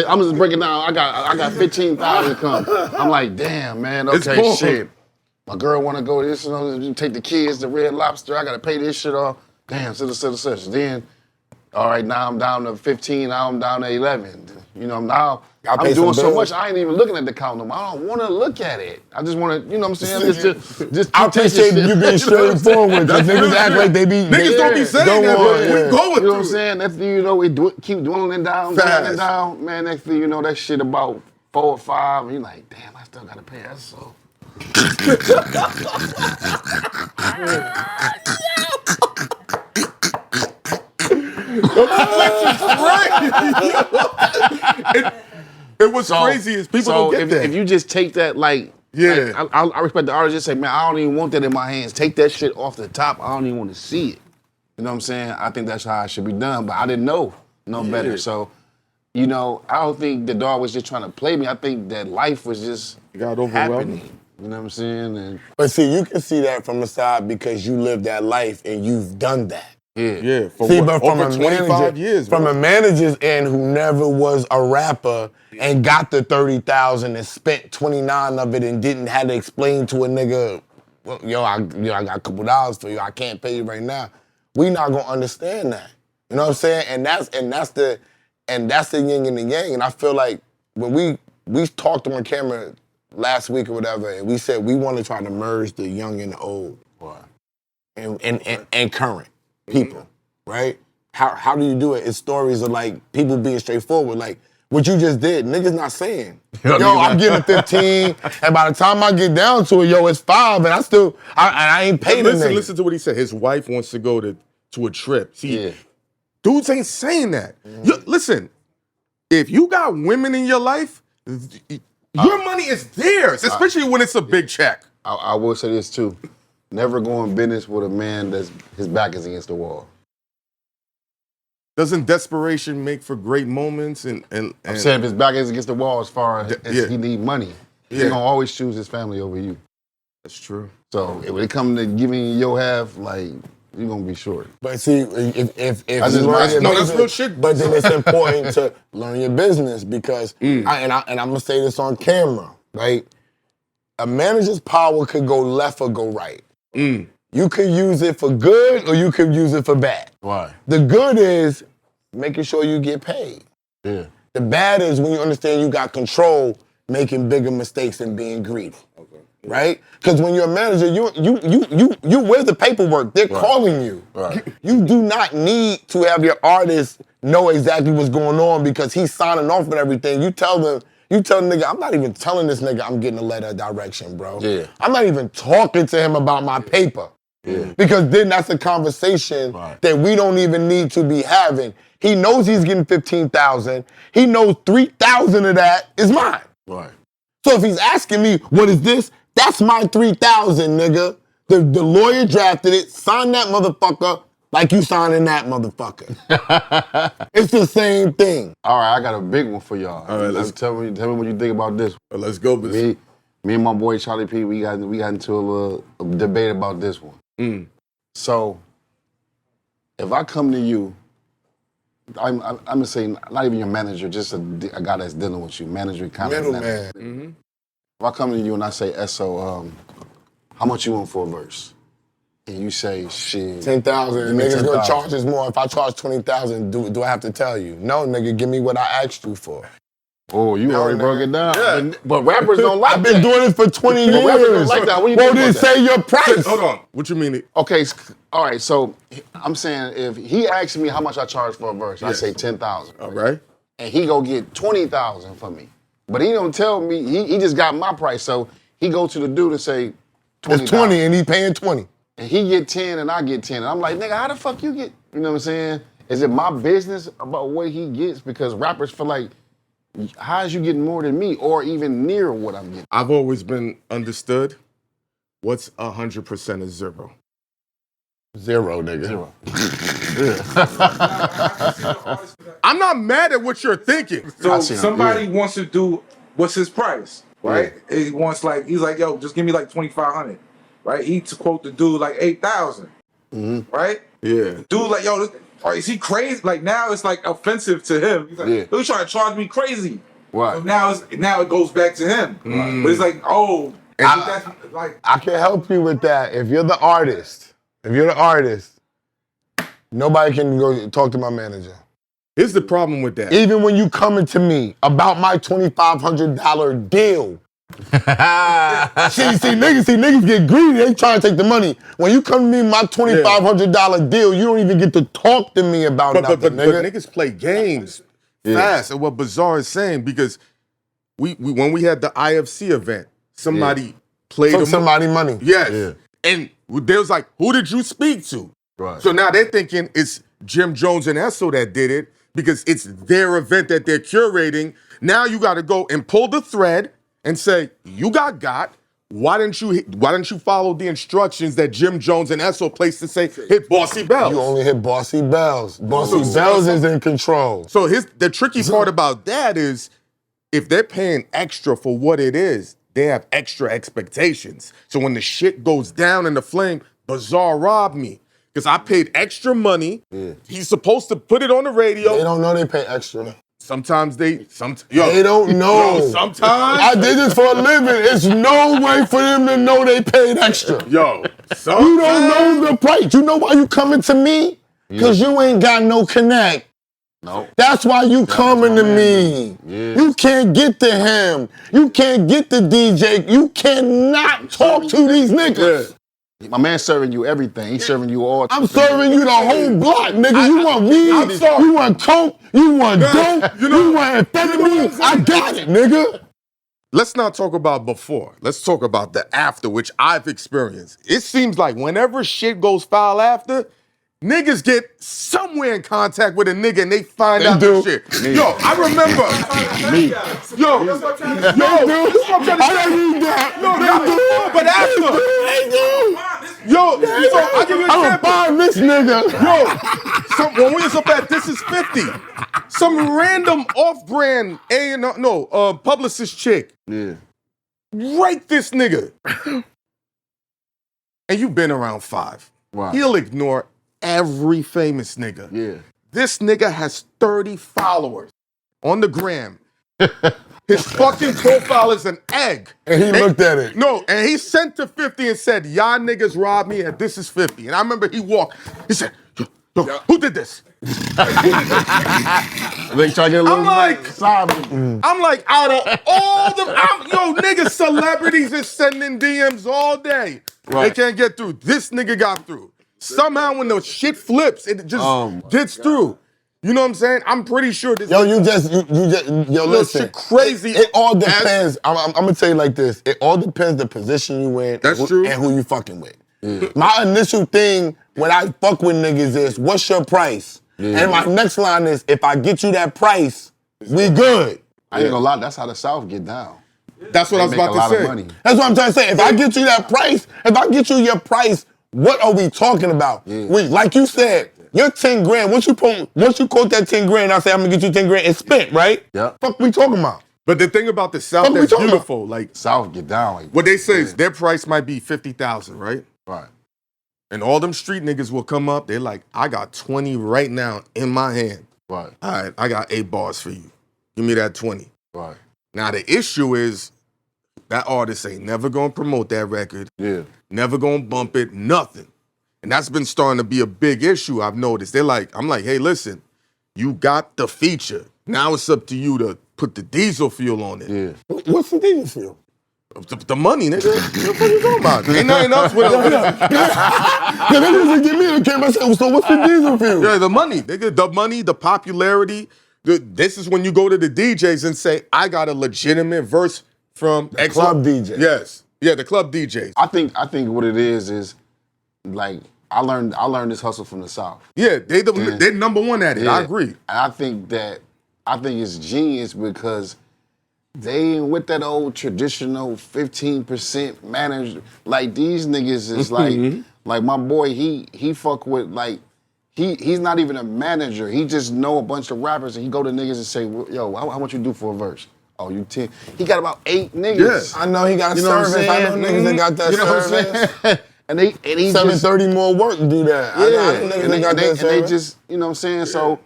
[SPEAKER 3] I'm just breaking down. I got 15,000 come. I'm like, damn, man. Okay, shit. My girl want to go to this, take the kids to Red Lobster. I got to pay this shit off. Damn, such. Then, all right, now I'm down to 15. Now I'm down to 11. You know, now I'm doing so much. I ain't even looking at the count no more. I don't want to look at it. I just want to, you know what I'm saying? Just
[SPEAKER 2] I appreciate you being straightforward. Because niggas act like they be.
[SPEAKER 4] Niggas don't be saying that, but we going through.
[SPEAKER 3] You know what I'm saying? That's, you know, it keep dwindling down. Man, next thing you know, that shit about 4 or 5, and you're like, damn, I still got to pay that, so.
[SPEAKER 4] And what's crazy is people don't get that.
[SPEAKER 3] If you just take that, like, I respect the artist. Just say, man, I don't even want that in my hands. Take that shit off the top. I don't even want to see it. You know what I'm saying? I think that's how it should be done. But I didn't know no better. So, you know, I don't think the dog was just trying to play me. I think that life was just happening. You know what I'm saying?
[SPEAKER 2] But see, you can see that from the side because you lived that life and you've done that.
[SPEAKER 3] Yeah.
[SPEAKER 4] For
[SPEAKER 2] See,
[SPEAKER 4] what,
[SPEAKER 2] but from
[SPEAKER 4] over
[SPEAKER 2] a
[SPEAKER 4] 25
[SPEAKER 2] manager,
[SPEAKER 4] years,
[SPEAKER 2] from
[SPEAKER 4] bro.
[SPEAKER 2] a manager's end who never was a rapper and got the 30,000 and spent 29 of it and didn't have to explain to a nigga, well, I got a couple dollars for you. I can't pay you right now. We not gonna understand that. You know what I'm saying? And that's the yin and the yang. And I feel like when we talked on camera last week or whatever, and we said we want to try to merge the young and the old, and current people, right? How do you do it? It's stories of like people being straightforward, like what you just did. Niggas not saying, yo, I'm getting a 15, and by the time I get down to it, yo, it's 5, and I ain't paid the nigga.
[SPEAKER 4] Listen to what he said. His wife wants to go to a trip. See, dudes ain't saying that. Listen, if you got women in your life, your money is theirs, especially when it's a big check.
[SPEAKER 3] I will say this too. Never go in business with a man that's his back is against the wall.
[SPEAKER 4] Doesn't desperation make for great moments? And
[SPEAKER 3] I'm saying if his back is against the wall as far as he need money, he's gonna always choose his family over you.
[SPEAKER 4] That's true.
[SPEAKER 3] So when it comes to giving your half, like, you're gonna be short.
[SPEAKER 2] But see, if
[SPEAKER 3] that's
[SPEAKER 4] real shit.
[SPEAKER 2] But then it's important to learn your business because, and I'm gonna say this on camera, right? A manager's power could go left or go right. You could use it for good or you could use it for bad.
[SPEAKER 3] Why?
[SPEAKER 2] The good is making sure you get paid.
[SPEAKER 3] Yeah.
[SPEAKER 2] The bad is when you understand you got control, making bigger mistakes and being greedy. Okay. Right? Because when you're a manager, you with the paperwork. They're calling you.
[SPEAKER 3] Right.
[SPEAKER 2] You do not need to have your artist know exactly what's going on because he's signing off and everything. You tell them, You tell the nigga, I'm not even telling this nigga I'm getting a letter of direction, bro.
[SPEAKER 3] Yeah.
[SPEAKER 2] I'm not even talking to him about my paper.
[SPEAKER 3] Yeah.
[SPEAKER 2] Because then that's a conversation that we don't even need to be having. He knows he's getting 15,000. He knows 3,000 of that is mine.
[SPEAKER 3] Right.
[SPEAKER 2] So if he's asking me, what is this? That's my 3,000, nigga. The lawyer drafted it, signed that motherfucker like you signing that motherfucker. It's the same thing.
[SPEAKER 3] All right, I got a big one for y'all.
[SPEAKER 4] All right,
[SPEAKER 3] tell me what you think about this.
[SPEAKER 4] Let's go.
[SPEAKER 3] Me and my boy Charlie P, we got into a little debate about this one. So, if I come to you, I'm gonna say not even your manager, just a guy that's dealing with you, manager kind of
[SPEAKER 2] Middleman.
[SPEAKER 3] If I come to you and I say, "So, how much you want for a verse?" And you say, "Shit,
[SPEAKER 2] 10,000.
[SPEAKER 3] Give me
[SPEAKER 2] Niggas gonna
[SPEAKER 3] 10,000.
[SPEAKER 2] charge us more. If I charge 20,000, do I have to tell you? No, nigga, give me what I asked you for.
[SPEAKER 3] Oh, you already
[SPEAKER 2] nigga.
[SPEAKER 3] broke it down."
[SPEAKER 2] Yeah.
[SPEAKER 3] But rappers don't like
[SPEAKER 2] I've been doing this for 20 years.
[SPEAKER 3] rappers don't like that. What do you
[SPEAKER 2] Well,
[SPEAKER 3] think
[SPEAKER 2] then
[SPEAKER 3] about that?
[SPEAKER 2] say your price.
[SPEAKER 4] Hold on. What you mean?
[SPEAKER 3] Okay, all right. So I'm saying if he asks me how much I charge for a verse, I say 10,000.
[SPEAKER 4] All right.
[SPEAKER 3] And he go get 20,000 for me, but he don't tell me. He just got my price, so he go to the dude and say 20.
[SPEAKER 2] It's 20 and he paying 20.
[SPEAKER 3] And he get 10 and I get 10. And I'm like, nigga, how the fuck you get? You know what I'm saying? Is it my business about what he gets? Because rappers feel like, how is you getting more than me, or even near what I'm getting?
[SPEAKER 4] I've always been understood. What's 100% is zero?
[SPEAKER 2] Zero, nigga.
[SPEAKER 3] Zero.
[SPEAKER 4] I'm not mad at what you're thinking.
[SPEAKER 1] So
[SPEAKER 3] see him,
[SPEAKER 1] somebody wants to do, what's his price, right? He wants he's like, yo, just give me like 2,500, right? He to quote the dude like 8,000, right?
[SPEAKER 4] Yeah.
[SPEAKER 1] Dude like, yo, is he crazy? Like now it's like offensive to him. He's like, he's trying to charge me crazy.
[SPEAKER 3] Right.
[SPEAKER 1] So now it goes back to him. But it's like, oh, that's like,
[SPEAKER 2] I can help you with that. If you're the artist, nobody can go talk to my manager.
[SPEAKER 4] Here's the problem with that.
[SPEAKER 2] Even when you coming to me about my $2,500 deal. see, niggas get greedy. They trying to take the money. When you come to me my $2,500 deal, you don't even get to talk to me about nothing,
[SPEAKER 4] But
[SPEAKER 2] nigga.
[SPEAKER 4] niggas play games fast. And what Bizarre is saying, because we when we had the IFC event, somebody played
[SPEAKER 2] Took somebody money.
[SPEAKER 4] Yes.
[SPEAKER 3] Yeah.
[SPEAKER 4] And they was like, who did you speak to?
[SPEAKER 3] Right.
[SPEAKER 4] So now they're thinking it's Jim Jones and Esso that did it because it's their event that they're curating. Now you got to go and pull the thread and say, you got. Why didn't you follow the instructions that Jim Jones and Esso placed to say hit Bossy Bells?
[SPEAKER 2] You only hit Bossy Bells. Bossy Bells is in control.
[SPEAKER 4] So the tricky part about that is if they're paying extra for what it is, they have extra expectations. So when the shit goes down in the flame, Bizarre robbed me. Because I paid extra money. He's supposed to put it on the radio.
[SPEAKER 2] They don't know they pay extra.
[SPEAKER 4] Sometimes they
[SPEAKER 2] don't know.
[SPEAKER 4] Yo, sometimes
[SPEAKER 2] I did this for a living. It's no way for them to know they paid extra.
[SPEAKER 4] Yo,
[SPEAKER 2] You don't know the price. You know why you coming to me? Because you ain't got no connect.
[SPEAKER 3] No.
[SPEAKER 2] That's why you coming to me.
[SPEAKER 3] Yeah.
[SPEAKER 2] You can't get to him. You can't get the DJ. You cannot talk to these niggas.
[SPEAKER 3] My man serving you everything. He's serving you all.
[SPEAKER 2] I'm serving you the whole block, nigga. You want weed? You want coke? You want dope? You want amphetamine? I got it, nigga.
[SPEAKER 4] Let's not talk about before. Let's talk about the after, which I've experienced. It seems like whenever shit goes foul after, niggas get somewhere in contact with a nigga and they find out the shit. Yo, I remember. Yo, this is what I'm trying to say.
[SPEAKER 2] I don't need that.
[SPEAKER 4] But after. Yo, so I'll give you an
[SPEAKER 2] I'm
[SPEAKER 4] example.
[SPEAKER 2] gonna find this nigga.
[SPEAKER 4] When we was up at This Is 50, some random off-brand A&R, publicist chick.
[SPEAKER 3] Yeah.
[SPEAKER 4] Write this nigga. And you've been around 5.
[SPEAKER 3] Wow.
[SPEAKER 4] He'll ignore every famous nigga.
[SPEAKER 3] Yeah.
[SPEAKER 4] This nigga has 30 followers on the gram. His fucking profile is an egg.
[SPEAKER 2] And he looked at it.
[SPEAKER 4] No, and he sent to 50 and said, y'all niggas robbed me and this is 50. And I remember he walked, he said, yo, who did this?
[SPEAKER 3] They try to get a little
[SPEAKER 4] I'm like, out of all the, niggas, celebrities is sending DMs all day.
[SPEAKER 3] Right.
[SPEAKER 4] They can't get through. This nigga got through. Somehow when the shit flips, it just gets through. You know what I'm saying? I'm pretty sure this.
[SPEAKER 2] Yo, you just listen.
[SPEAKER 4] Shit crazy.
[SPEAKER 2] It all depends. I'm gonna tell you like this. It all depends the position you in.
[SPEAKER 4] That's true.
[SPEAKER 2] And who you fucking with. Yeah. My initial thing when I fuck with niggas is, what's your price? Yeah. And my next line is, if I get you that price, we good.
[SPEAKER 3] I ain't gonna lie, that's how the South get down.
[SPEAKER 4] That's what I was about to say.
[SPEAKER 3] Money.
[SPEAKER 2] That's what I'm trying to say. If I get you that price, if I get you your price, what are we talking about? Yeah. Like you said, your 10 grand, once you quote that 10 grand, I say, I'm gonna get you 10 grand, it's spent, right?
[SPEAKER 3] Yeah.
[SPEAKER 2] Fuck we talking about?
[SPEAKER 4] But the thing about the South that's beautiful, like
[SPEAKER 3] South get down. Like
[SPEAKER 4] what they say is their price might be 50,000, right?
[SPEAKER 3] Right.
[SPEAKER 4] And all them street niggas will come up. They're like, I got 20 right now in my hand.
[SPEAKER 3] Right.
[SPEAKER 4] All right, I got 8 bars for you. Give me that 20.
[SPEAKER 3] Right.
[SPEAKER 4] Now the issue is that artist ain't never gonna promote that record.
[SPEAKER 3] Yeah.
[SPEAKER 4] Never gonna bump it, nothing. And that's been starting to be a big issue, I've noticed. I'm like, hey, listen, you got the feature. Now it's up to you to put the diesel fuel on it.
[SPEAKER 3] Yeah.
[SPEAKER 2] What's the diesel fuel?
[SPEAKER 4] The money, nigga. What the fuck you talking about? Ain't nothing else with it.
[SPEAKER 2] Yeah, they didn't get me and came and said, so what's the diesel fuel?
[SPEAKER 4] Yeah, the money, nigga. The money, the popularity. This is when you go to the DJs and say, I got a legitimate verse from
[SPEAKER 2] the club DJ.
[SPEAKER 4] Yes. Yeah, the club DJs.
[SPEAKER 3] I think what it is like I learned this hustle from the South.
[SPEAKER 4] Yeah, they're number one at it.
[SPEAKER 3] Yeah.
[SPEAKER 4] I agree.
[SPEAKER 3] And I think it's genius because they ain't with that old traditional 15% manager. Like these niggas is like my boy, he fuck with like he's not even a manager. He just know a bunch of rappers and he go to niggas and say, yo, how much you do for a verse? Oh, you 10. He got about 8 niggas.
[SPEAKER 2] Yes. I know he got service. I know niggas that got that service.
[SPEAKER 3] And he
[SPEAKER 2] 730 more work to do that.
[SPEAKER 3] Yeah, and they just, you know what I'm saying? So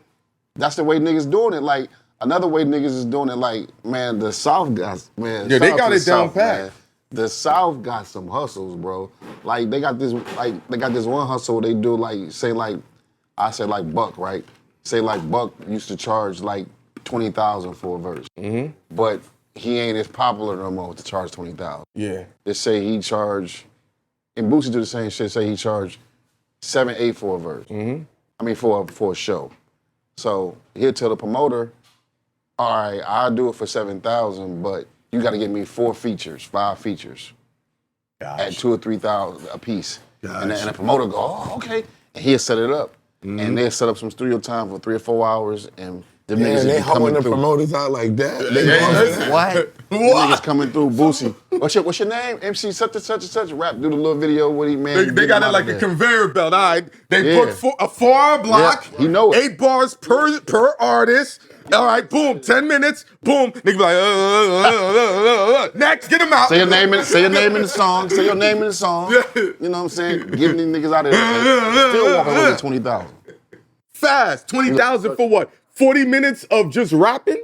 [SPEAKER 3] that's the way niggas doing it. Like, another way niggas is doing it, like, man, the South guys, man.
[SPEAKER 4] Yeah, they got it down pat.
[SPEAKER 3] The South got some hustles, bro. Like, they got this one hustle they do, like, say, like, I say, like, Buck, right? Say, like, Buck used to charge, like, 20,000 for a verse. Mm-hmm. But he ain't as popular no more to charge 20,000.
[SPEAKER 4] Yeah.
[SPEAKER 3] They say he charge, and Boosie do the same shit, say he charged 7, 8 for a verse. Mm-hmm. I mean, for a show. So he'll tell the promoter, all right, I'll do it for 7,000, but you got to give me 4 features, 5 features at 2,000 or 3,000 a piece. And the promoter go, oh, okay. And he'll set it up. Mm-hmm. And they'll set up some studio time for 3 or 4 hours. And the niggas
[SPEAKER 2] they
[SPEAKER 3] coming
[SPEAKER 2] the
[SPEAKER 3] through.
[SPEAKER 2] Promoters out like that.
[SPEAKER 3] What? Niggas coming through, Boosie. What's your name? MC such and such and such. Rap, do the little video with him, man.
[SPEAKER 4] They got it like a conveyor belt. All right. They put a 4-hour block.
[SPEAKER 3] Yeah, he know it.
[SPEAKER 4] 8 bars per artist. All right, boom, 10 minutes, boom. Nigga be like, next, get him out.
[SPEAKER 3] Say your name in the song. Say your name in the song.
[SPEAKER 4] Yeah.
[SPEAKER 3] You know what I'm saying? Giving these niggas out of there. Still walking away with 20,000.
[SPEAKER 4] Fast. 20,000 for what? 40 minutes of just rapping?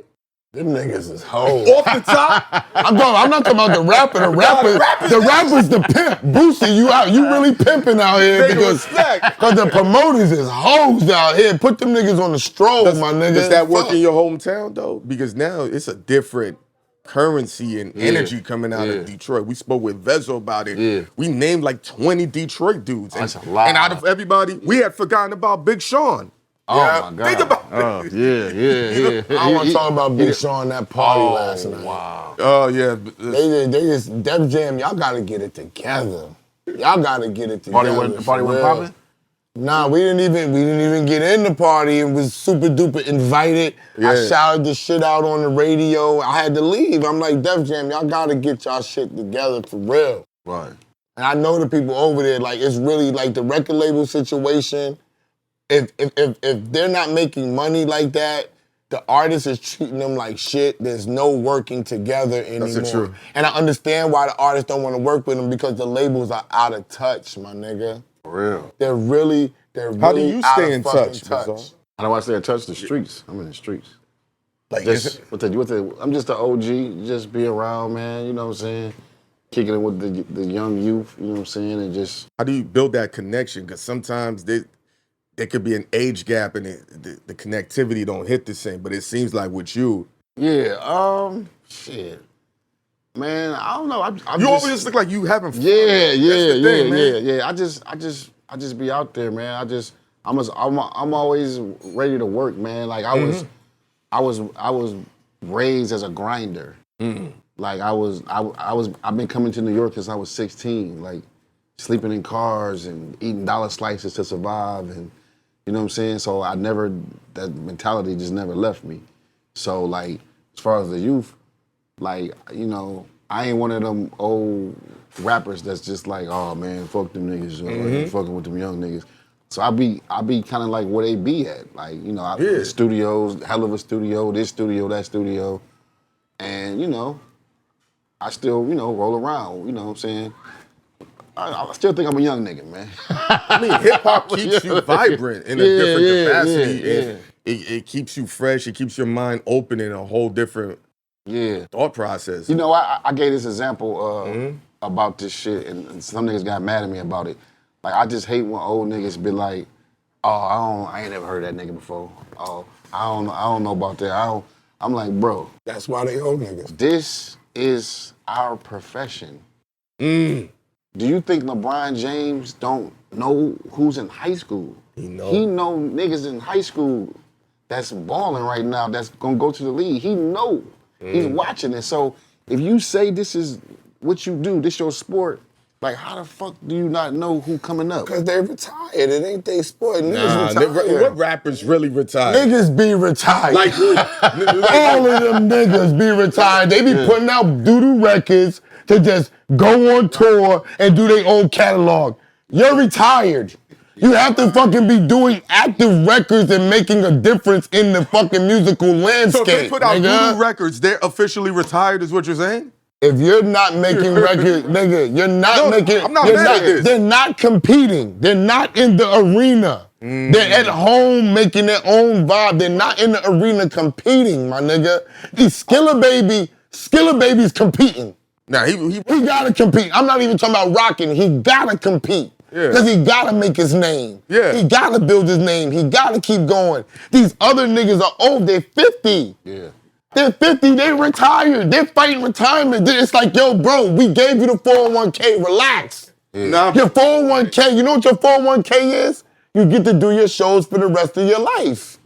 [SPEAKER 2] Them niggas is hoes.
[SPEAKER 4] Off the top?
[SPEAKER 2] I'm not talking about the rapper. The rapper's the pimp. Boosie, you really pimping out here because the promoters is hoes out here. Put them niggas on the stroll, my nigga.
[SPEAKER 4] Does that work in your hometown though? Because now it's a different currency and energy coming out of Detroit. We spoke with Vezo about it. Yeah. We named like 20 Detroit dudes.
[SPEAKER 3] That's a lot.
[SPEAKER 4] And out of everybody, we had forgotten about Big Sean.
[SPEAKER 3] Oh my God.
[SPEAKER 4] Think about it.
[SPEAKER 3] Yeah.
[SPEAKER 2] I want to talk about Big Sean that party last night.
[SPEAKER 3] Wow.
[SPEAKER 4] Oh yeah.
[SPEAKER 2] They just Def Jam, y'all gotta get it together. Y'all gotta get it together.
[SPEAKER 3] The party wasn't popping?
[SPEAKER 2] Nah, we didn't even get in the party. It was super duper invited. Yeah. I shouted the shit out on the radio. I had to leave. I'm like, Def Jam, y'all gotta get y'all shit together for real.
[SPEAKER 3] Right.
[SPEAKER 2] And I know the people over there, like it's really like the record label situation. If they're not making money like that, the artist is treating them like shit. There's no working together anymore.
[SPEAKER 4] That's true.
[SPEAKER 2] And I understand why the artists don't want to work with them because the labels are out of touch, my nigga.
[SPEAKER 3] For real.
[SPEAKER 2] They're really
[SPEAKER 4] How do you stay in touch?
[SPEAKER 3] How do I stay in touch? The streets. I'm in the streets.
[SPEAKER 4] Like
[SPEAKER 3] I'm just an OG. Just be around, man. You know what I'm saying? Kicking it with the young youth. You know what I'm saying? And just.
[SPEAKER 4] How do you build that connection? Because sometimes there could be an age gap and the connectivity don't hit the same. But it seems like with you.
[SPEAKER 3] Yeah. Shit. Man, I don't know.
[SPEAKER 4] You always just look like you having fun.
[SPEAKER 3] Yeah.
[SPEAKER 4] Man.
[SPEAKER 3] I just be out there, man. I'm always ready to work, man. Like I was raised as a grinder. Like I've been coming to New York since I was 16. Like sleeping in cars and eating dollar slices to survive, and you know what I'm saying. So that mentality just never left me. So like as far as the youth, like you know, I ain't one of them old rappers that's just like, oh man, fuck them niggas, or ain't fucking with them young niggas. So I be kind of like where they be at, like you know, the studios, hell of a studio, this studio, that studio, and you know, I still you know roll around, you know what I'm saying. I still think I'm a young nigga, man.
[SPEAKER 4] I mean, hip hop keeps you vibrant in a different capacity. It keeps you fresh. It keeps your mind open in a whole different thought process.
[SPEAKER 3] You know, I gave this example about this shit, and some niggas got mad at me about it. Like, I just hate when old niggas be like, "Oh, I ain't never heard that nigga before. Oh, I don't know about that. I'm like, bro.
[SPEAKER 2] That's why they old niggas.
[SPEAKER 3] This is our profession. Do you think LeBron James don't know who's in high school? He know niggas in high school that's balling right now that's gonna go to the league. He know. He's watching it. So if you say this is what you do, this your sport, like how the fuck do you not know who coming up?
[SPEAKER 2] Because they retired. It ain't they sport. Niggas retired.
[SPEAKER 4] What rappers really retired?
[SPEAKER 2] Niggas be retired.
[SPEAKER 4] Like
[SPEAKER 2] all of them niggas be retired. They be putting out doo-doo records to just go on tour and do their own catalog. You're retired. You have to fucking be doing active records and making a difference in the fucking musical landscape.
[SPEAKER 4] So if they put out doo-doo records, they're officially retired is what you're saying?
[SPEAKER 2] If you're not making records, nigga, you're not making.
[SPEAKER 4] I'm not mad at this.
[SPEAKER 2] They're not competing. They're not in the arena. They're at home making their own vibe. They're not in the arena competing, my nigga. Skilla Baby's competing.
[SPEAKER 4] Nah, he
[SPEAKER 2] gotta compete. I'm not even talking about rocking. He gotta compete. Because he gotta make his name. He gotta build his name. He gotta keep going. These other niggas are old. They're 50. They're 50, they retired. They're fighting retirement. It's like, yo, bro, we gave you the 401k, relax. Your 401k, you know what your 401k is? You get to do your shows for the rest of your life.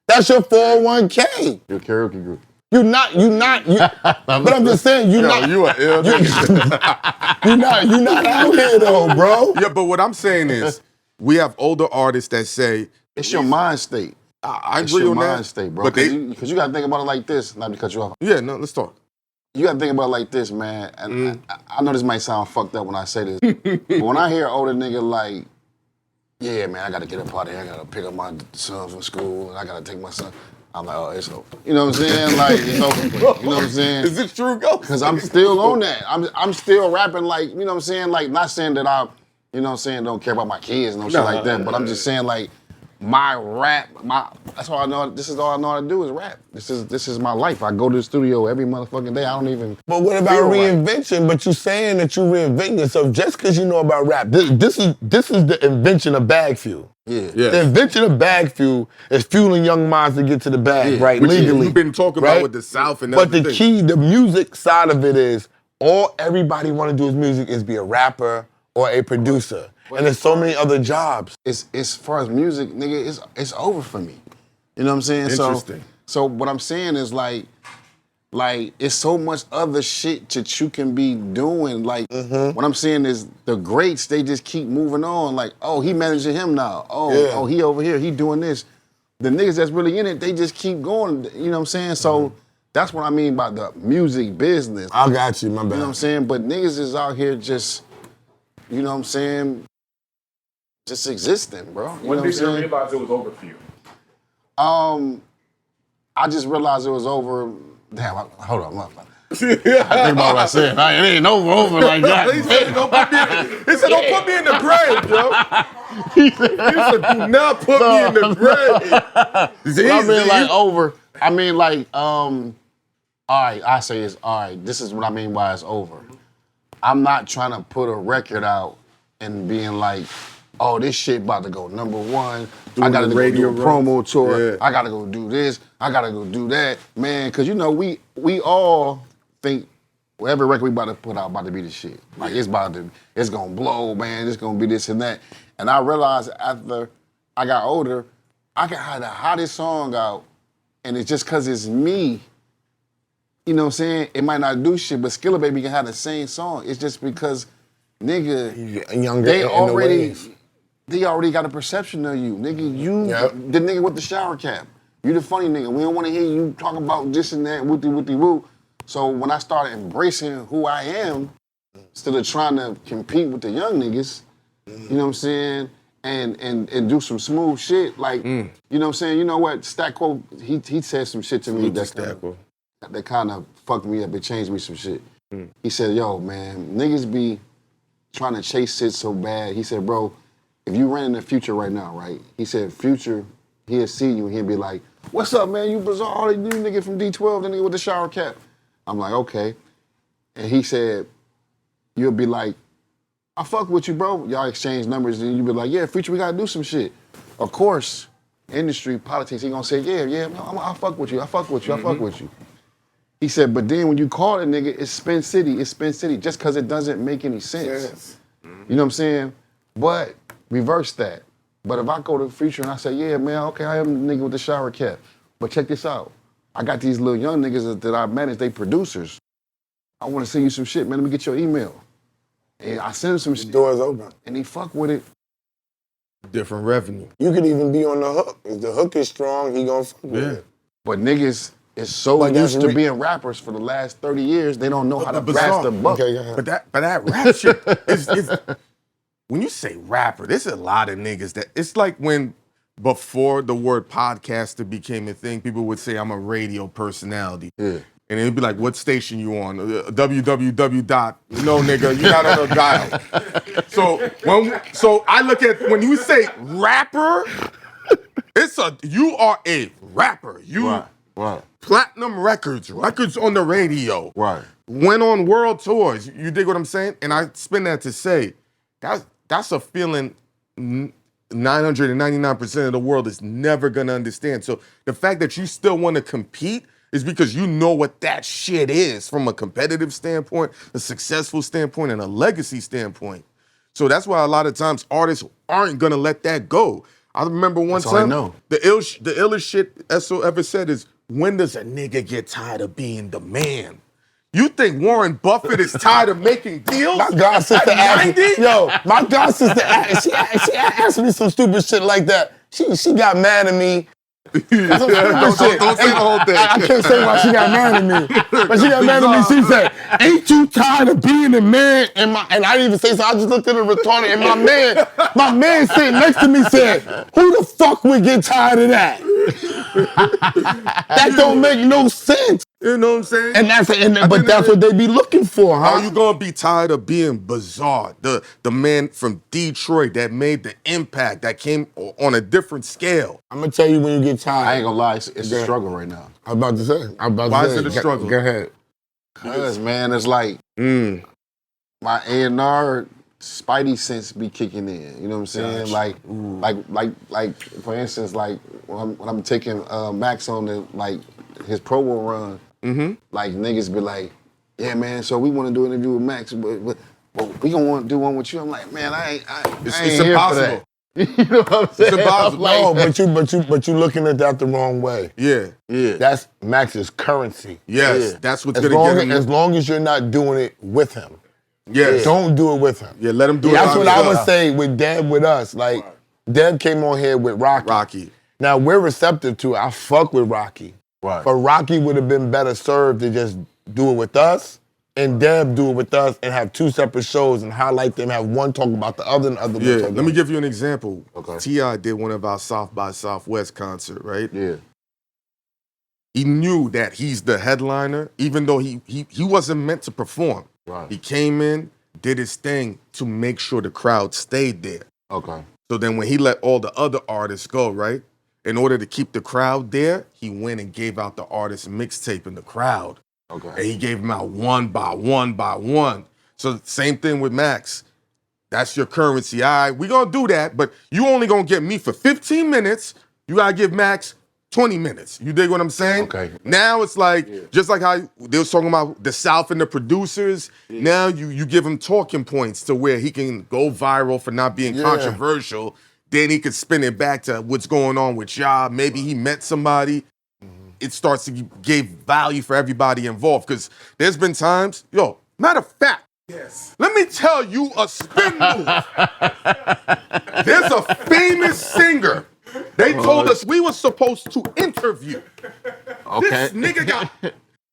[SPEAKER 2] That's your 401k.
[SPEAKER 3] Your karaoke group.
[SPEAKER 2] You're not, but I'm just saying, you're not out here though, bro.
[SPEAKER 4] Yeah, but what I'm saying is, we have older artists that say,
[SPEAKER 3] it's your mind state.
[SPEAKER 4] I agree on that.
[SPEAKER 3] Mind state, bro. Because you got to think about it like this. Not to cut you off.
[SPEAKER 4] Yeah, no, let's talk.
[SPEAKER 3] You got to think about it like this, man. And I know this might sound fucked up when I say this, but when I hear an older nigga like, yeah, man, I got to get up out of here. I got to pick up my son from school, and I got to take my son. I'm like, oh, it's over. You know what I'm saying? Like, it's over. You know what I'm saying?
[SPEAKER 4] Is this true, Ghost?
[SPEAKER 3] Because I'm still on that. I'm still rapping like, you know what I'm saying? Like, not saying that I, you know what I'm saying, don't care about my kids and shit like that, but I'm just saying like, my rap, that's all I know. This is all I know how to do is rap. This is my life. I go to the studio every motherfucking day. I don't even.
[SPEAKER 2] But what about reinvention? But you saying that you reinventing yourself just because you know about rap. This is the invention of BagFuel. The invention of BagFuel is fueling young minds to get to the bag, right?
[SPEAKER 4] Which
[SPEAKER 2] legally.
[SPEAKER 4] You've been talking about with the South and
[SPEAKER 2] but
[SPEAKER 4] everything.
[SPEAKER 2] the music side of it is all everybody want to do is music is be a rapper or a producer. And there's so many other jobs.
[SPEAKER 3] It's as far as music, nigga, it's over for me. You know what I'm saying?
[SPEAKER 4] Interesting.
[SPEAKER 3] So what I'm saying is like it's so much other shit that you can be doing. Like what I'm saying is the greats, they just keep moving on. Like, oh, he managing him now. Oh, he over here, he doing this. The niggas that's really in it, they just keep going. You know what I'm saying? So that's what I mean by the music business.
[SPEAKER 2] I got you, my bad.
[SPEAKER 3] You know what I'm saying? But niggas is out here just, you know what I'm saying? Just existing, bro.
[SPEAKER 1] When did you realize it was over for you?
[SPEAKER 3] I just realized it was over. Damn, hold on. I think about what I said. It ain't over like that.
[SPEAKER 4] He said, don't put me in the grave, yo. He said, do not put me in the grave.
[SPEAKER 3] I mean, like, over. I mean, like, all right, I say it's, all right, this is what I mean by it's over. I'm not trying to put a record out and being like, oh, this shit about to go #1. I gotta go do a promo tour. I gotta go do this. I gotta go do that. Man, cause you know, we all think every record we about to put out about to be the shit. Like it's gonna blow, man. It's gonna be this and that. And I realized after I got older, I can have the hottest song out, and it's just because it's me. You know what I'm saying? It might not do shit, but Skilla Baby can have the same song. It's just because, nigga,
[SPEAKER 2] Younger
[SPEAKER 3] they
[SPEAKER 2] in the
[SPEAKER 3] already
[SPEAKER 2] wave.
[SPEAKER 3] they already got a perception of you. Nigga, you the nigga with the shower cap. You the funny nigga. We don't want to hear you talking about this and that, woo. So when I started embracing who I am, instead of trying to compete with the young niggas, you know what I'm saying, and do some smooth shit, like, you know what I'm saying? You know what? Stacko, he said some shit to me that kind of fucked me up. It changed me some shit. He said, yo, man, niggas be trying to chase shit so bad. He said, bro, if you ran in the Future right now, right? He said, Future, he'll see you and he'll be like, what's up, man? You bizarre, you nigga from D12, the nigga with the shower cap. I'm like, okay. And he said, you'll be like, I fuck with you, bro. Y'all exchange numbers and you be like, yeah, Future, we gotta do some shit. Of course, industry, politics, he gonna say, yeah, no, I fuck with you, I fuck with you. He said, but then when you call it, nigga, it's Spin City, just because it doesn't make any sense. Yes. You know what I'm saying? But reverse that. But if I go to the Future and I say, yeah, man, okay, I am the nigga with the shower cap, but check this out. I got these little young niggas that I manage, they producers. I want to send you some shit, man, let me get your email. And I send him some shit.
[SPEAKER 2] Doors open.
[SPEAKER 3] And he fuck with it.
[SPEAKER 4] Different revenue.
[SPEAKER 2] You could even be on the hook. If the hook is strong, he gonna fuck with it.
[SPEAKER 3] But niggas is so used to being rappers for the last 30 years, they don't know how to grasp the buck.
[SPEAKER 2] Okay,
[SPEAKER 4] but that rap shit is when you say rapper, there's a lot of niggas that it's like when before the word podcaster became a thing, people would say I'm a radio personality. Yeah. And it'd be like, what station you on? www. No, nigga, you're not on a dial. So I look at when you say rapper, you are a rapper. You
[SPEAKER 3] right.
[SPEAKER 4] Platinum records on the radio.
[SPEAKER 3] Right.
[SPEAKER 4] Went on world tours. You dig what I'm saying? And I spin that to say, that's a feeling 999% of the world is never gonna understand. So the fact that you still want to compete is because you know what that shit is from a competitive standpoint, a successful standpoint, and a legacy standpoint. So that's why a lot of times artists aren't gonna let that go. I remember one time, the illest shit Esso ever said is, when does a nigga get tired of being the man? You think Warren Buffett is tired of making deals?
[SPEAKER 2] My god sister asked me, she asked me some stupid shit like that. She got mad at me. Don't say the whole thing. I can't say why she got mad at me. But she got mad at me. She said, ain't you tired of being a man? And I didn't even say so. I just looked at her retarded. And my man sitting next to me said, who the fuck would get tired of that? That don't make no sense.
[SPEAKER 4] You know what I'm saying?
[SPEAKER 2] But that's what they be looking for, huh?
[SPEAKER 4] How you gonna be tired of being bizarre? The man from Detroit that made the impact, that came on a different scale.
[SPEAKER 2] I'm gonna tell you when you get tired.
[SPEAKER 3] I ain't gonna lie, it's a struggle right now.
[SPEAKER 2] I'm about to say.
[SPEAKER 4] Why is it a struggle?
[SPEAKER 2] Go ahead.
[SPEAKER 3] Because, man, it's like my A&R spidey sense be kicking in. You know what I'm saying? Like for instance, like when I'm taking Max on his promo run. Like niggas be like, yeah, man, so we want to do an interview with Max, but we gonna want to do one with you. I'm like, man, I ain't
[SPEAKER 4] it's
[SPEAKER 3] here
[SPEAKER 4] impossible.
[SPEAKER 3] For that. You know what I'm saying?
[SPEAKER 4] It's impossible.
[SPEAKER 2] No, but you looking at that the wrong way.
[SPEAKER 4] Yeah.
[SPEAKER 2] That's Max's currency.
[SPEAKER 4] Yes, that's what's gonna get him.
[SPEAKER 2] As long as you're not doing it with him.
[SPEAKER 4] Yes.
[SPEAKER 2] Don't do it with him.
[SPEAKER 4] Yeah, let him do it.
[SPEAKER 2] That's what I would say with Deb with us. Like, Deb came on here with Rocky. Now, we're receptive to it. I fuck with Rocky.
[SPEAKER 3] Right.
[SPEAKER 2] But Rocky would have been better served to just do it with us and Deb do it with us and have two separate shows and highlight them, have one talk about the other and the other.
[SPEAKER 4] Yeah, let me give you an example.
[SPEAKER 3] Okay.
[SPEAKER 4] T.I. did one of our South by Southwest concert, right?
[SPEAKER 3] Yeah.
[SPEAKER 4] He knew that he's the headliner, even though he wasn't meant to perform.
[SPEAKER 3] Right.
[SPEAKER 4] He came in, did his thing to make sure the crowd stayed there.
[SPEAKER 3] Okay.
[SPEAKER 4] So then when he let all the other artists go, right? In order to keep the crowd there, he went and gave out the artist a mixtape in the crowd.
[SPEAKER 3] Okay.
[SPEAKER 4] And he gave them out one by one. So same thing with Max. That's your currency. All right, we gonna do that, but you only gonna get me for 15 minutes. You gotta give Max 20 minutes. You dig what I'm saying?
[SPEAKER 3] Okay.
[SPEAKER 4] Now it's like, just like how they was talking about the South and the producers, now you give him talking points to where he can go viral for not being controversial. then he could spin it back to what's going on with y'all. Maybe he met somebody. It starts to give value for everybody involved. Because there's been times, matter of fact, let me tell you a spin move. There's a famous singer. They told us we were supposed to interview.
[SPEAKER 3] Okay.
[SPEAKER 4] This nigga got,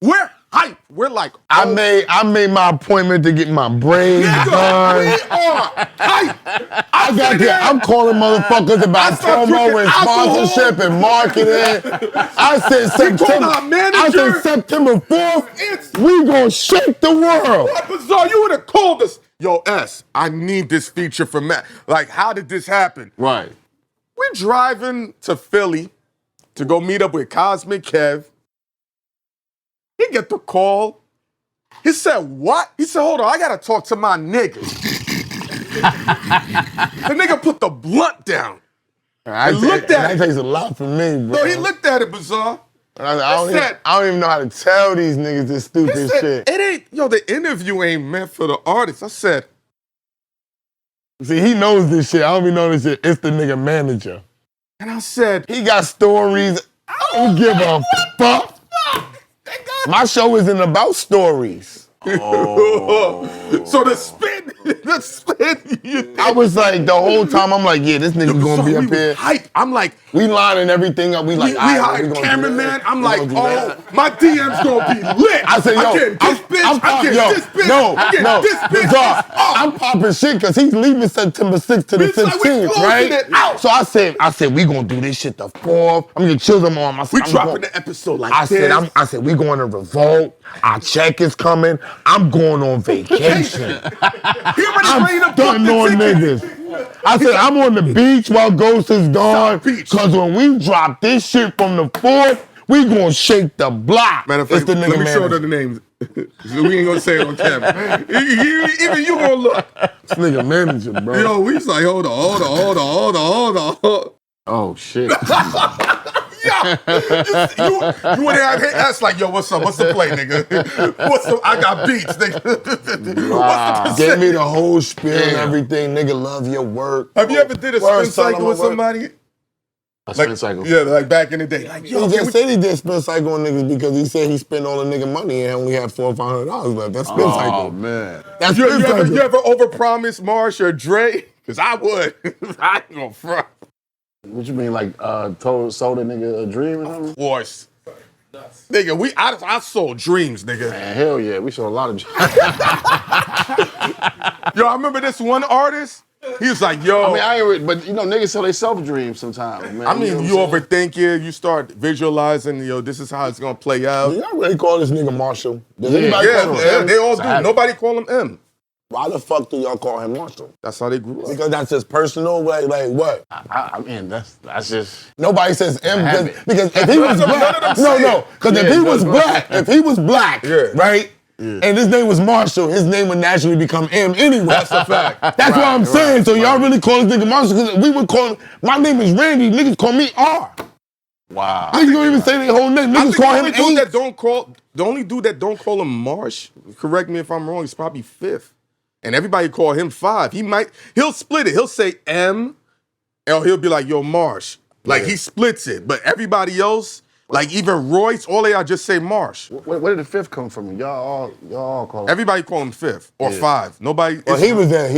[SPEAKER 4] we're hype. We're like,
[SPEAKER 2] I made my appointment to get my braids done.
[SPEAKER 4] we are hype.
[SPEAKER 2] I got there. I'm calling motherfuckers about promo and sponsorship and marketing. I said September 4th, we gonna shake the world.
[SPEAKER 4] What bizarre? You would have called us. Yo, S, I need this feature from Matt. Like, how did this happen?
[SPEAKER 3] Right.
[SPEAKER 4] We're driving to Philly to go meet up with Cosmic Kev. He get the call. He said, what? He said, hold on, I gotta talk to my nigga. The nigga put the blunt down. And looked at it.
[SPEAKER 2] That takes a lot from me, bro.
[SPEAKER 4] No, he looked at it, bizarre.
[SPEAKER 2] I don't even know how to tell these niggas this stupid shit.
[SPEAKER 4] It ain't, the interview ain't meant for the artist. I said,
[SPEAKER 2] see, he knows this shit. I don't even know this shit. It's the nigga manager.
[SPEAKER 4] and I said,
[SPEAKER 2] He got stories. I don't give a fuck. My show isn't about stories.
[SPEAKER 4] so the spin.
[SPEAKER 2] I was like, the whole time, I'm like, yeah, this nigga gonna be up here.
[SPEAKER 4] Hype. I'm like,
[SPEAKER 2] We lining everything up. We like,
[SPEAKER 4] we
[SPEAKER 2] all right,
[SPEAKER 4] hired
[SPEAKER 2] gonna do
[SPEAKER 4] cameraman.
[SPEAKER 2] that.
[SPEAKER 4] I'm
[SPEAKER 2] We
[SPEAKER 4] like,
[SPEAKER 2] gonna do that.
[SPEAKER 4] my DM's gonna be lit.
[SPEAKER 2] I said, yo,
[SPEAKER 4] I'm getting this bitch. I'm getting this bitch.
[SPEAKER 2] No,
[SPEAKER 4] I'm getting this bitch.
[SPEAKER 2] bizarre. I'm popping shit because he's leaving September 6th to the
[SPEAKER 4] It's like we
[SPEAKER 2] 15th,
[SPEAKER 4] closing
[SPEAKER 2] right?
[SPEAKER 4] it out.
[SPEAKER 2] So I said, we gonna do this shit the 4th. I'm gonna chill them on.
[SPEAKER 4] We dropping the episode like
[SPEAKER 2] I
[SPEAKER 4] this.
[SPEAKER 2] said, we going to Revolt. Our check is coming. I'm going on vacation.
[SPEAKER 4] He already ready to book
[SPEAKER 2] Done
[SPEAKER 4] the
[SPEAKER 2] on
[SPEAKER 4] ticket.
[SPEAKER 2] niggas. I said, I'm on the beach while Ghost is gone.
[SPEAKER 4] Beach.
[SPEAKER 2] Cause when we drop this shit from the 4th, we gonna shake the block.
[SPEAKER 4] Matter of
[SPEAKER 2] It's
[SPEAKER 4] fact,
[SPEAKER 2] the
[SPEAKER 4] let
[SPEAKER 2] nigga
[SPEAKER 4] me show
[SPEAKER 2] manager.
[SPEAKER 4] her the names. So we ain't gonna say it on camera. Even you gonna look.
[SPEAKER 2] This nigga manager, bro.
[SPEAKER 4] Yo, we was like, hold on.
[SPEAKER 3] Oh shit.
[SPEAKER 4] Yeah, you would have asked like, yo, what's up? What's the play, nigga? I got beats, nigga. What's the
[SPEAKER 2] Gave me
[SPEAKER 4] percent?
[SPEAKER 2] the whole spiel and everything. Nigga, love your work.
[SPEAKER 4] Have you ever did a
[SPEAKER 2] Word,
[SPEAKER 4] spin
[SPEAKER 2] son,
[SPEAKER 4] cycle
[SPEAKER 2] I'm
[SPEAKER 4] with
[SPEAKER 2] a word.
[SPEAKER 4] somebody?
[SPEAKER 3] A spin cycle.
[SPEAKER 4] Yeah, like back in the day. Like,
[SPEAKER 2] He
[SPEAKER 4] yo,
[SPEAKER 2] just said he did spin cycle on niggas because he said he spent all the nigga money and only had $400 or $500 left. That's spin
[SPEAKER 3] Oh
[SPEAKER 2] cycle.
[SPEAKER 3] man.
[SPEAKER 2] That's
[SPEAKER 4] you
[SPEAKER 2] spin cycle.
[SPEAKER 4] ever overpromise Marsh or Dre? Because I would. I ain't gonna front.
[SPEAKER 3] What you mean, like sold a nigga a dream or something?
[SPEAKER 4] Of course. Nigga, I sold dreams, nigga.
[SPEAKER 3] Man, hell yeah, we sold a lot of dreams.
[SPEAKER 4] Yo, I remember this one artist. He was like, yo.
[SPEAKER 3] But niggas sell they self dreams sometimes, man.
[SPEAKER 4] I mean,
[SPEAKER 3] know
[SPEAKER 4] you
[SPEAKER 3] what I'm saying?
[SPEAKER 4] overthink it. You start visualizing, this is how it's gonna play out.
[SPEAKER 2] Do y'all really call this nigga Marshall? Does
[SPEAKER 3] Yeah.
[SPEAKER 2] anybody call him
[SPEAKER 4] Yeah,
[SPEAKER 2] M?
[SPEAKER 4] they all do. Nobody call him M.
[SPEAKER 2] Why the fuck do y'all call him Marshall?
[SPEAKER 4] That's how they grew up.
[SPEAKER 2] Because that's just personal, like what?
[SPEAKER 3] I mean, that's just.
[SPEAKER 2] Nobody says M
[SPEAKER 3] habit.
[SPEAKER 2] because if he was
[SPEAKER 4] None of
[SPEAKER 2] black,
[SPEAKER 4] them say it.
[SPEAKER 2] because if he was black,
[SPEAKER 4] Yeah.
[SPEAKER 2] right? And his name was Marshall, his name would naturally become M anyway.
[SPEAKER 4] That's a fact.
[SPEAKER 2] That's what I'm saying. So y'all really call this nigga Marshall because we would call him, my name is Randy, niggas call me R.
[SPEAKER 3] Wow.
[SPEAKER 2] Niggas don't even say their whole name.
[SPEAKER 4] I
[SPEAKER 2] Niggas
[SPEAKER 4] think
[SPEAKER 2] call
[SPEAKER 4] the
[SPEAKER 2] him
[SPEAKER 4] only dude
[SPEAKER 2] H.
[SPEAKER 4] that don't call him Marsh, correct me if I'm wrong, he's probably Fifth. And everybody call him Five. He'll split it. He'll say M, or he'll be like, yo, Marsh. Like, he splits it. But everybody else, like even Royce, all they are just say Marsh.
[SPEAKER 3] Where did the fifth come from? Y'all all call it.
[SPEAKER 4] Everybody call him Fifth or Five. Nobody.
[SPEAKER 2] Well, he was there.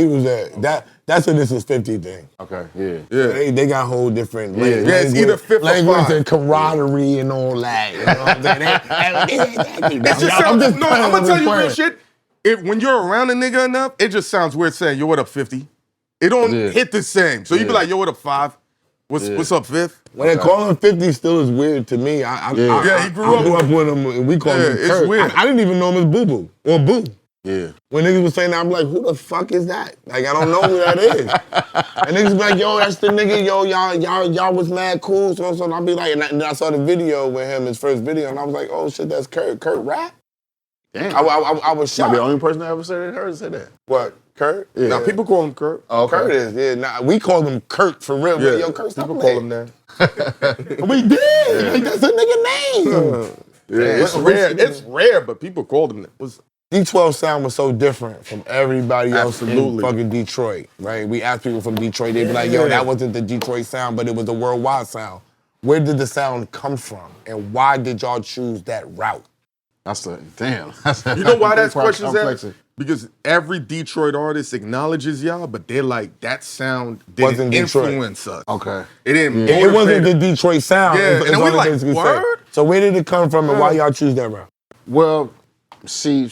[SPEAKER 2] That's a This Is 50 thing.
[SPEAKER 3] Okay, yeah.
[SPEAKER 4] Yeah.
[SPEAKER 2] They got whole different
[SPEAKER 4] it's either fifth or
[SPEAKER 2] language
[SPEAKER 4] five.
[SPEAKER 2] and camaraderie and all that. You know what I'm saying?
[SPEAKER 4] It just sounds, I'm gonna tell you real
[SPEAKER 2] playing.
[SPEAKER 4] shit. When you're around a nigga enough, it just sounds weird saying, yo, what up, 50? It don't hit the same. So you be like, yo, what up, 5? What's up, Fifth?
[SPEAKER 2] When they call him 50 still is weird to me. I
[SPEAKER 4] he grew up
[SPEAKER 2] with him and we call him
[SPEAKER 4] it's
[SPEAKER 2] Kurt.
[SPEAKER 4] weird.
[SPEAKER 2] I didn't even know him as Boo Boo or Boo.
[SPEAKER 3] Yeah.
[SPEAKER 2] When niggas was saying that, I'm like, who the fuck is that? Like, I don't know who that is. And niggas be like, yo, that's the nigga, yo, y'all was mad cool. So I'll be like, and I saw the video with him, his first video, and I was like, oh shit, that's Kurt. Kurt rap?
[SPEAKER 3] Damn.
[SPEAKER 2] I was
[SPEAKER 3] Might
[SPEAKER 2] shocked.
[SPEAKER 3] be the only person that ever said that.
[SPEAKER 2] What, Kurt?
[SPEAKER 3] Yeah.
[SPEAKER 4] Now, people call him Kurt.
[SPEAKER 3] Oh, okay.
[SPEAKER 2] Kurt is, yeah. Nah, we called him Kurt for real.
[SPEAKER 4] Yeah,
[SPEAKER 2] Yo, Kurt, stop
[SPEAKER 4] people
[SPEAKER 2] playing.
[SPEAKER 4] call him that.
[SPEAKER 2] We did. Like, that's a nigga name.
[SPEAKER 4] Yeah, it's rare. It's rare, but people called him that.
[SPEAKER 2] D12 sound was so different from everybody else in
[SPEAKER 4] Absolutely.
[SPEAKER 2] fucking Detroit, right? We asked people from Detroit, they'd be like, yo, that wasn't the Detroit sound, but it was the worldwide sound. Where did the sound come from? And why did y'all choose that route?
[SPEAKER 3] That's a damn.
[SPEAKER 4] You know why that question's
[SPEAKER 3] complex.
[SPEAKER 4] at? Because every Detroit artist acknowledges y'all, but they're like, that sound
[SPEAKER 2] Wasn't
[SPEAKER 4] didn't
[SPEAKER 2] Detroit.
[SPEAKER 4] influence us.
[SPEAKER 3] Okay.
[SPEAKER 4] It didn't
[SPEAKER 2] It wasn't the
[SPEAKER 4] motivate us.
[SPEAKER 2] Detroit sound.
[SPEAKER 4] Yeah,
[SPEAKER 2] is
[SPEAKER 4] and
[SPEAKER 2] all
[SPEAKER 4] we
[SPEAKER 2] they
[SPEAKER 4] like,
[SPEAKER 2] basically say.
[SPEAKER 4] word?
[SPEAKER 2] So where did it come from and why y'all choose that route?
[SPEAKER 3] Well, see,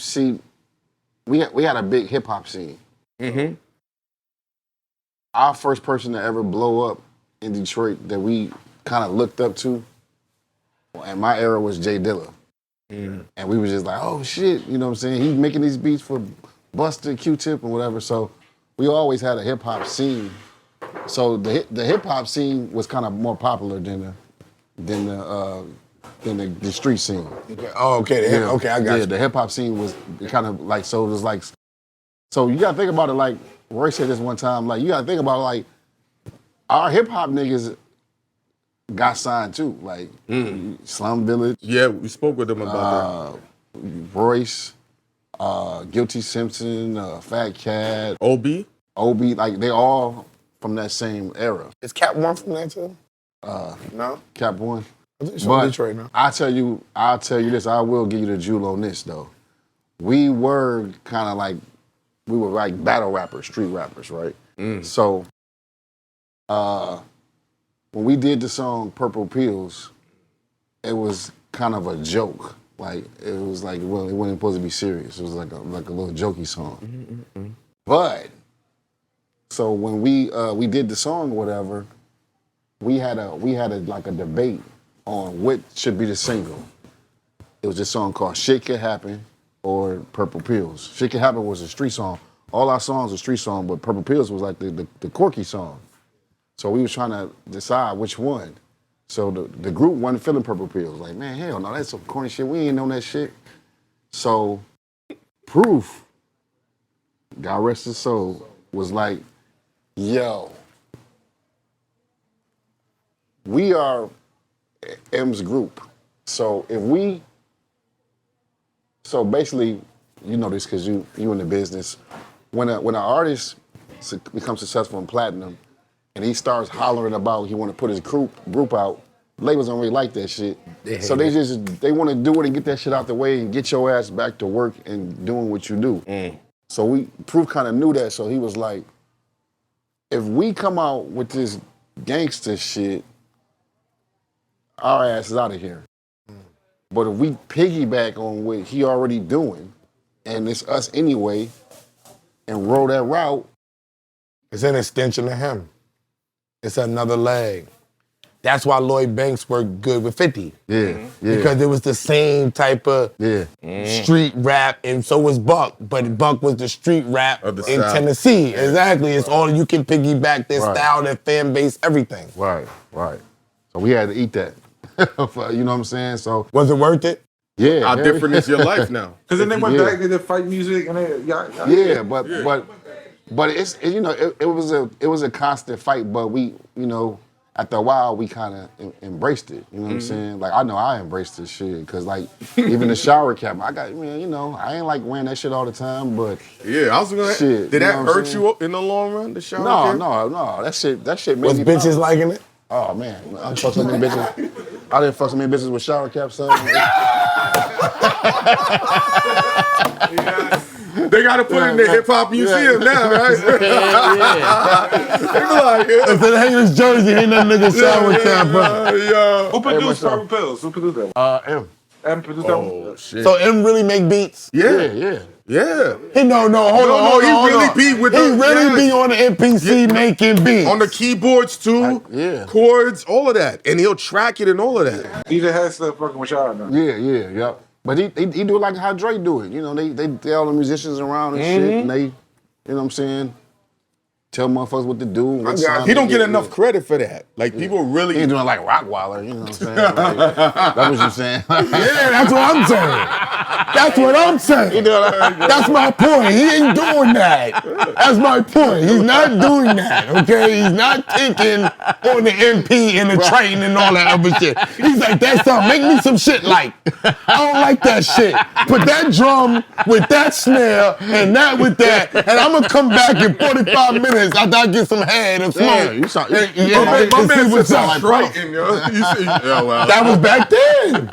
[SPEAKER 3] we had a big hip hop scene.
[SPEAKER 4] Mm-hmm.
[SPEAKER 3] Our first person to ever blow up in Detroit that we kind of looked up to, in my era, was Jay Dilla. And we was just like, oh shit, you know what I'm saying? He's making these beats for Busta, Q-Tip, and whatever. So we always had a hip hop scene. So the hip hop scene was kind of more popular than the street scene.
[SPEAKER 2] Okay. Oh, okay.
[SPEAKER 3] Yeah.
[SPEAKER 2] Okay, I got you.
[SPEAKER 3] The hip hop scene was kind of like, so it was like, so you gotta think about it like, Roy said this one time, like, you gotta think about it like, our hip hop niggas got signed too, like Slum Village,
[SPEAKER 4] Yeah, we spoke with them about
[SPEAKER 3] Royce, Guilty Simpson, Fat Cat,
[SPEAKER 4] that. OB?
[SPEAKER 3] OB, like they all from that same era.
[SPEAKER 2] Is Cap One from that too? No?
[SPEAKER 3] Cap One.
[SPEAKER 2] It's from Detroit now.
[SPEAKER 3] I'll tell you this, I will give you the jewel on this though. We were kind of like, we were like battle rappers, street rappers, right? So, when we did the song Purple Pills, it was kind of a joke. Like, it was like, well, it wasn't supposed to be serious. It was like a little jokey song. But, so when we did the song or whatever, we had like a debate on what should be the single. It was this song called Shit Could Happen or Purple Pills. Shit Could Happen was a street song. All our songs were street song, but Purple Pills was like the quirky song. So we was trying to decide which one. So the group wasn't feeling Purple Pills. Like, man, hell no, that's some corny shit. We ain't on that shit. So Proof, God rest his soul, was like, yo, we are M's group. So so basically, you know this because you in the business. When an artist becomes successful in platinum and he starts hollering about he want to put his group out, labels don't really like that shit. So they want to do it and get that shit out the way and get your ass back to work and doing what you do. So Proof kind of knew that, so he was like, if we come out with this gangster shit, our ass is out of here. But if we piggyback on what he already doing, and it's us anyway, and roll that route.
[SPEAKER 2] It's an extension of him. It's another leg. That's why Lloyd Banks worked good with 50.
[SPEAKER 3] Yeah.
[SPEAKER 2] Because it was the same type of street rap, and so was Buck. But Buck was the street rap
[SPEAKER 4] Of the
[SPEAKER 2] in
[SPEAKER 4] South.
[SPEAKER 2] Tennessee. Exactly. It's all you can piggyback their style, their fan base, everything.
[SPEAKER 3] Right. So we had to eat that. You know what I'm saying? So
[SPEAKER 2] Was it worth it?
[SPEAKER 3] yeah.
[SPEAKER 4] How different is your life now?
[SPEAKER 1] Because then they went back to the fight music and they,
[SPEAKER 3] but it was a constant fight, but we, after a while we kind of embraced it. You know what I'm saying? Like I know I embraced this shit because like even the shower cap, I ain't like wearing that shit all the time, but
[SPEAKER 4] Yeah, I was gonna.
[SPEAKER 3] Shit,
[SPEAKER 4] Did
[SPEAKER 3] you
[SPEAKER 4] that
[SPEAKER 3] know what I'm
[SPEAKER 4] hurt
[SPEAKER 3] saying?
[SPEAKER 4] you in the long run? The shower? cap?
[SPEAKER 3] no, that shit made
[SPEAKER 2] Was
[SPEAKER 3] me
[SPEAKER 2] bitches
[SPEAKER 3] proud.
[SPEAKER 2] liking it?
[SPEAKER 3] Oh man, I didn't fuck so many bitches. I didn't fuck so many bitches with shower caps, son.
[SPEAKER 4] They got to put it in the hip hop museum now, right? They be like,
[SPEAKER 2] If it ain't his jersey, ain't that nigga shower cap, bro.
[SPEAKER 4] yeah.
[SPEAKER 1] Who produced
[SPEAKER 3] myself.
[SPEAKER 1] Purple Pills? Who produced that?
[SPEAKER 3] M.
[SPEAKER 1] M produced that one?
[SPEAKER 4] Oh shit.
[SPEAKER 2] So M really make beats?
[SPEAKER 3] Yeah.
[SPEAKER 4] Yeah.
[SPEAKER 2] He hold on, hold
[SPEAKER 4] he
[SPEAKER 2] on.
[SPEAKER 4] really be with
[SPEAKER 2] He
[SPEAKER 4] the-
[SPEAKER 2] really
[SPEAKER 4] yes.
[SPEAKER 2] be on the NPC making beats.
[SPEAKER 4] On the keyboards too,
[SPEAKER 3] Yeah.
[SPEAKER 4] chords, all of that, and he'll track it and all of that.
[SPEAKER 1] DJ has stuff fucking with y'all now.
[SPEAKER 3] Yeah. But he do it like how Drake do it. You know, they all the musicians around and shit, and they, you know what I'm saying, tell motherfuckers what to do.
[SPEAKER 4] He don't get enough credit for that. Like people really.
[SPEAKER 3] He ain't doing like Rottweiler, you know what I'm saying? Like, that's what you're saying.
[SPEAKER 2] Yeah, that's what I'm saying. That's what I'm saying. That's my point. He ain't doing that. That's my point. He's not doing that, okay? He's not taking on the MP and the train and all that other shit. He's like, that's something. Make me some shit like. I don't like that shit. Put that drum with that snare and that with that, and I'm gonna come back in 45 minutes after I get some head and smoke.
[SPEAKER 3] Yeah, you sound.
[SPEAKER 2] My man
[SPEAKER 4] what's
[SPEAKER 2] said
[SPEAKER 4] up, right?
[SPEAKER 2] That was back then.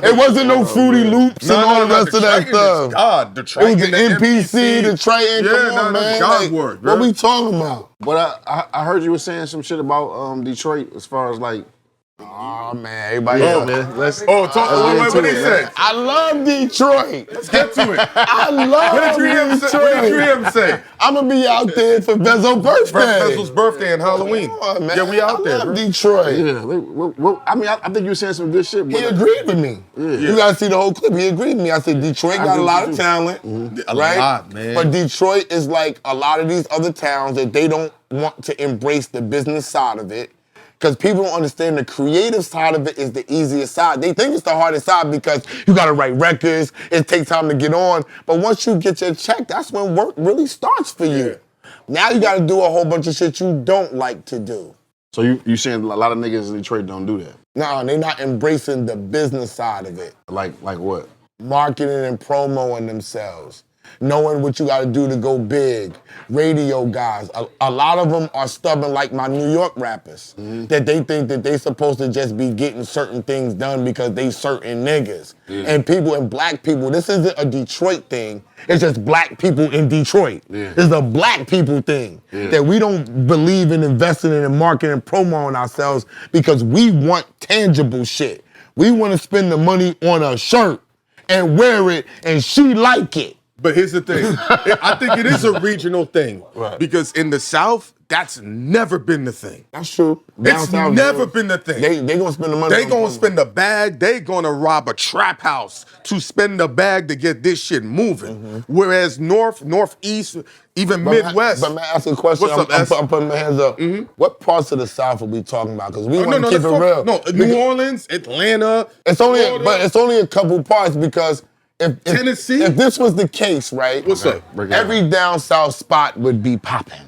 [SPEAKER 2] It wasn't no Fruity Loops and all the rest of that stuff.
[SPEAKER 4] God, the
[SPEAKER 2] It was the MPC, the Triton. Come on, man.
[SPEAKER 4] God work,
[SPEAKER 2] what we talking about?
[SPEAKER 3] But I heard you were saying some shit about Detroit as far as like.
[SPEAKER 2] Oh man, everybody else.
[SPEAKER 3] Man. Let's
[SPEAKER 4] what did he say?
[SPEAKER 2] I love Detroit.
[SPEAKER 4] Let's get to it.
[SPEAKER 2] I love
[SPEAKER 4] What did you hear him say?
[SPEAKER 2] I'm gonna be out there for Bezo's birthday.
[SPEAKER 4] Bezo's birthday and Halloween.
[SPEAKER 2] Oh, man.
[SPEAKER 4] Yeah, we out there,
[SPEAKER 2] I love
[SPEAKER 4] bro.
[SPEAKER 2] Detroit.
[SPEAKER 3] Yeah, I mean, I think you were saying some good shit. But
[SPEAKER 2] He agreed with me.
[SPEAKER 3] Yeah.
[SPEAKER 2] You gotta see the whole clip. He agreed with me. I said Detroit got a lot of talent,
[SPEAKER 4] A
[SPEAKER 2] right?
[SPEAKER 4] lot, man.
[SPEAKER 2] But Detroit is like a lot of these other towns that they don't want to embrace the business side of it. Because people don't understand the creative side of it is the easiest side. They think it's the hardest side because you gotta write records, it takes time to get on. But once you get your check, that's when work really starts for you. Now you gotta do a whole bunch of shit you don't like to do.
[SPEAKER 3] So you saying a lot of niggas in Detroit don't do that?
[SPEAKER 2] No, they're not embracing the business side of it.
[SPEAKER 3] Like what?
[SPEAKER 2] Marketing and promoting themselves. Knowing what you gotta do to go big. Radio guys. A lot of them are stubborn like my New York rappers. That they think that they supposed to just be getting certain things done because they certain niggas. And people and black people, this isn't a Detroit thing. It's just black people in Detroit. It's a black people thing. That we don't believe in investing in marketing and promoting ourselves because we want tangible shit. We want to spend the money on a shirt and wear it and she like it.
[SPEAKER 4] But here's the thing. I think it is a regional thing.
[SPEAKER 2] Right.
[SPEAKER 4] Because in the South, that's never been the thing.
[SPEAKER 2] That's true.
[SPEAKER 4] It's never been the thing.
[SPEAKER 2] They gonna spend the money.
[SPEAKER 4] They gonna spend a bag. They gonna rob a trap house to spend the bag to get this shit moving. Whereas Northeast, even Midwest.
[SPEAKER 2] But may I ask a question?
[SPEAKER 4] What's up, S?
[SPEAKER 2] I'm putting my hands up. What parts of the South are we talking about? Because we want to keep it
[SPEAKER 4] no,
[SPEAKER 2] real.
[SPEAKER 4] No, New Orleans, Atlanta.
[SPEAKER 2] It's only a couple parts because if
[SPEAKER 4] Tennessee.
[SPEAKER 2] If this was the case, right?
[SPEAKER 4] What's up?
[SPEAKER 2] Every down south spot would be popping.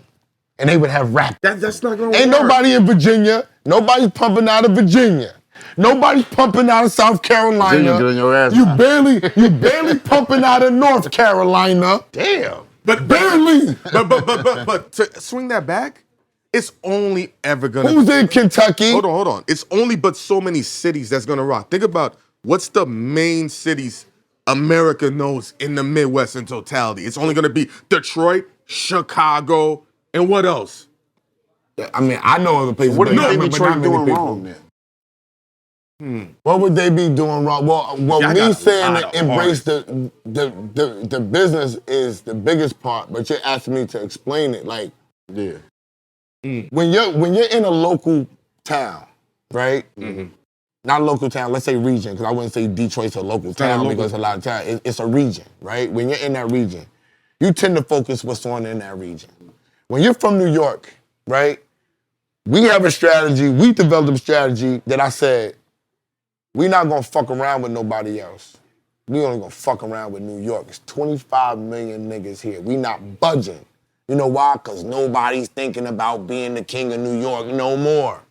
[SPEAKER 2] And they would have rap.
[SPEAKER 4] That's not gonna work.
[SPEAKER 2] Ain't nobody in Virginia. Nobody's pumping out of Virginia. Nobody's pumping out of South Carolina.
[SPEAKER 3] Virginia, get on your ass
[SPEAKER 2] you
[SPEAKER 3] now.
[SPEAKER 2] barely pumping out of North Carolina.
[SPEAKER 3] Damn.
[SPEAKER 2] But barely.
[SPEAKER 4] But to swing that back, it's only ever gonna.
[SPEAKER 2] Who's in Kentucky?
[SPEAKER 4] Hold on. It's only but so many cities that's gonna rock. Think about what's the main cities America knows in the Midwest in totality. It's only gonna be Detroit, Chicago, and what else?
[SPEAKER 2] I mean, I know other places.
[SPEAKER 3] What do you
[SPEAKER 2] but
[SPEAKER 3] think
[SPEAKER 2] not
[SPEAKER 3] Detroit
[SPEAKER 2] many
[SPEAKER 3] doing
[SPEAKER 2] people.
[SPEAKER 3] wrong then?
[SPEAKER 2] What would they be doing wrong? Well,
[SPEAKER 4] Y'all
[SPEAKER 2] me
[SPEAKER 4] got a
[SPEAKER 2] saying
[SPEAKER 4] lot
[SPEAKER 2] to
[SPEAKER 4] of
[SPEAKER 2] embrace the business is the biggest part, but you're asking me to explain it. Like,
[SPEAKER 3] Yeah.
[SPEAKER 2] when you're in a local town, right? Not a local town, let's say region, because I wouldn't say Detroit's a local town
[SPEAKER 4] local.
[SPEAKER 2] because it's a lot of town. It's a region, right? When you're in that region, you tend to focus what's on in that region. When you're from New York, right? We have a strategy, we developed a strategy that I said, we're not gonna fuck around with nobody else. We only gonna fuck around with New York. It's 25 million niggas here. We not budging. You know why? Because nobody's thinking about being the king of New York no more.